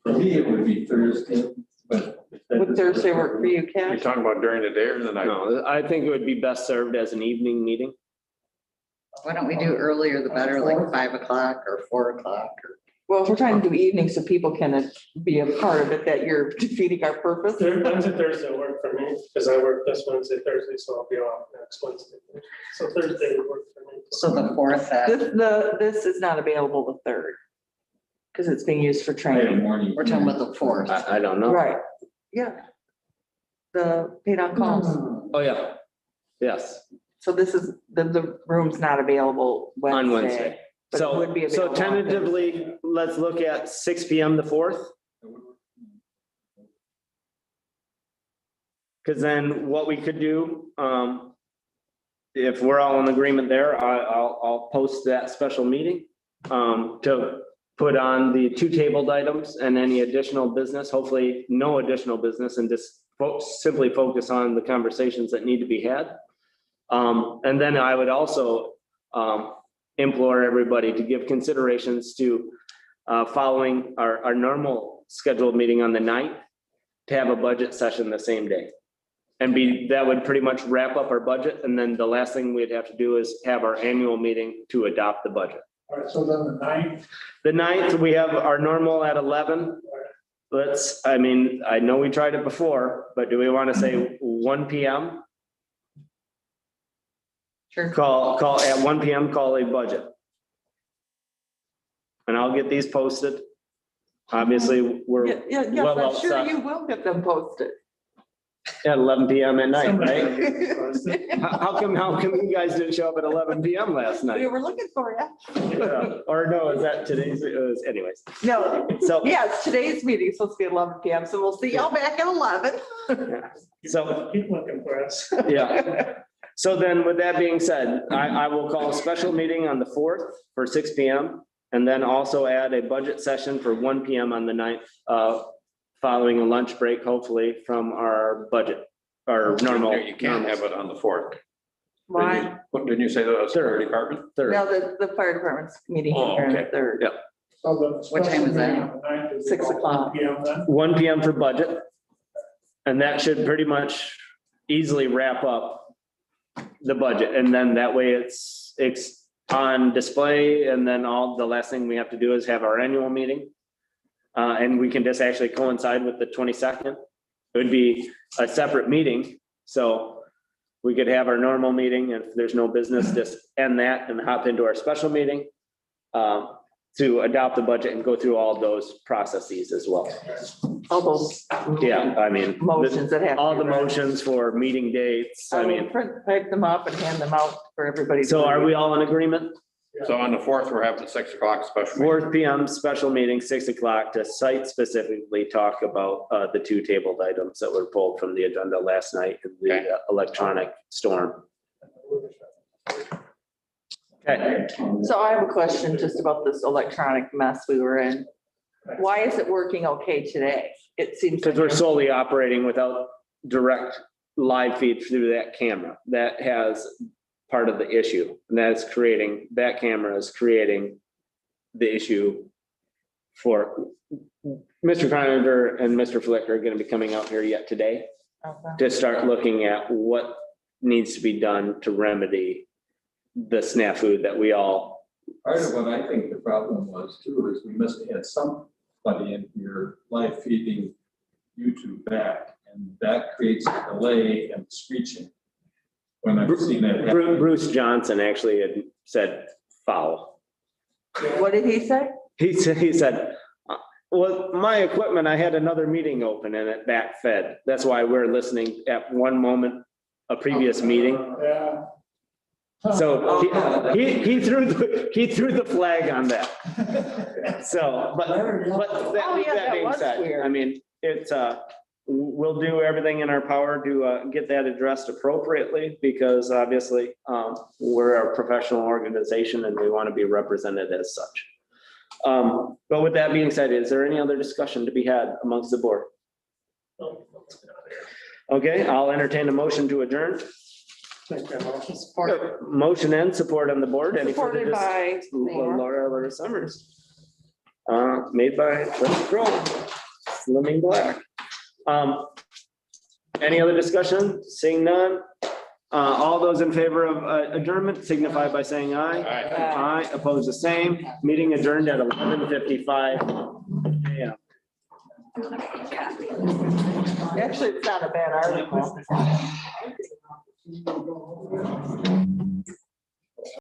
for me, it would be Thursday, but. Would Thursday work for you, You're Cash? talking about during the day or the night? no, I think it would be best served as an evening meeting. Why don't we do earlier the better, like 5 o'clock or 4 o'clock? Well, if we're trying to do evenings so people can be a part of it, that you're defeating our purpose. Wednesday, Thursday work for me, because I work this Wednesday, Thursday, so I'll be off next Wednesday. So Thursday would work for me. So the fourth, This is not available the third. Because it's being used for I had a training. morning. we're talking about the fourth. I don't know. Right, yeah. The paid on calls. Oh, yeah. Yes, So this is, the room's not available on Wednesday. Wednesday. but it would So, be so available on Thursday. tentatively, let's look at 6 PM the 4th. Because then what we could do, if we're all in agreement there, I'll post that special meeting to put on the 2 tabled items and any additional business, hopefully no additional business, and just simply focus on the conversations that need to be had. And then I would also implore everybody to give considerations to following our normal scheduled meeting on the 9th, to have a budget session the same day. And that would pretty much wrap up our budget. And then the last thing we'd have to do is have our annual meeting to adopt the budget. All right, so then the 9th, The 9th, we have our normal at 11. I know we tried it before, but do we want to say 1 PM? Sure. Call at 1 PM, call a budget. And I'll get these posted. Obviously, we're Yeah, well I'm sure outside you will get them posted. at 11 PM at night, Somebody- right? How come you guys didn't show up at 11 PM last We night? were looking for you. Yeah. Or no, is that today's, it was, anyways. No, So, yes, today's meeting is supposed to be 11 PM, so we'll see y'all back at 11. so, Keep looking for us. yeah. So then with that being said, I will call a special meeting on the 4th for 6 PM. And then also add a budget session for 1 PM on the 9th, following a lunch break, hopefully, from our budget, our normal. You can't have it on the 4th. Why? Didn't you say that was fire department? Third. No, the fire department's meeting Oh, here on the okay. 3rd. Yeah. so the What time special is that? meeting on the 9th is 6 o'clock. 1 PM then? 1 PM for budget. And that should pretty much easily wrap up the budget. And then that way it's on display. And then the last thing we have to do is have our annual meeting. And we can just actually coincide with the 22nd. It would be a separate meeting. So we could have our normal meeting, and if there's no business, just end that and hop into our special meeting to adopt the budget and go through all those processes as well. All those. Yeah, I mean. Motions that have. to All be the read. motions for meeting dates, I I will mean, type them up and hand them out for everybody. to so are read. we all in agreement? So on the 4th, we're having a 6 o'clock special. meeting. 4 PM special meeting, 6 o'clock to site specifically talk about the 2 tabled items that were pulled from the agenda last night in the Okay. electronic storm. Okay, So I have a question just about this electronic mess we were in. Why is it working okay today? It seems. because we're solely operating without direct live feed through that camera. That has part of the issue. And that camera is creating the issue for Mr. Croninger and Mr. Flick are going to be coming out here yet today Okay. to start looking at what needs to be done to remedy the snafu that we all, Part of what I think the problem was too, is we must have had somebody in here live feeding YouTube back, and that creates a delay and screeching. When I've seen that happen. Bruce Johnson actually had said foul. What did he say? He said, well, my equipment, I had another meeting open and it backfed. That's why we're listening at one moment, a previous meeting. Yeah. So he threw the flag on that. So, but Oh, yeah, that that being was said, weird. I mean, it's, we'll do everything in our power to get that addressed appropriately, because obviously we're a professional organization and we want to be represented as such. But with that being said, is there any other discussion to be had amongst the board? Okay, I'll entertain a motion to adjourn. Motion and support on the board. Any further Supported by Laura Summers. Made by Cliff Crow, Slimming Black. Any other discussion? Seeing none, All those in favor of adjournment signify by saying aye. Aye. Aye, opposed the same. Meeting adjourned at 11:55 a.m. Actually, it's not a bad article.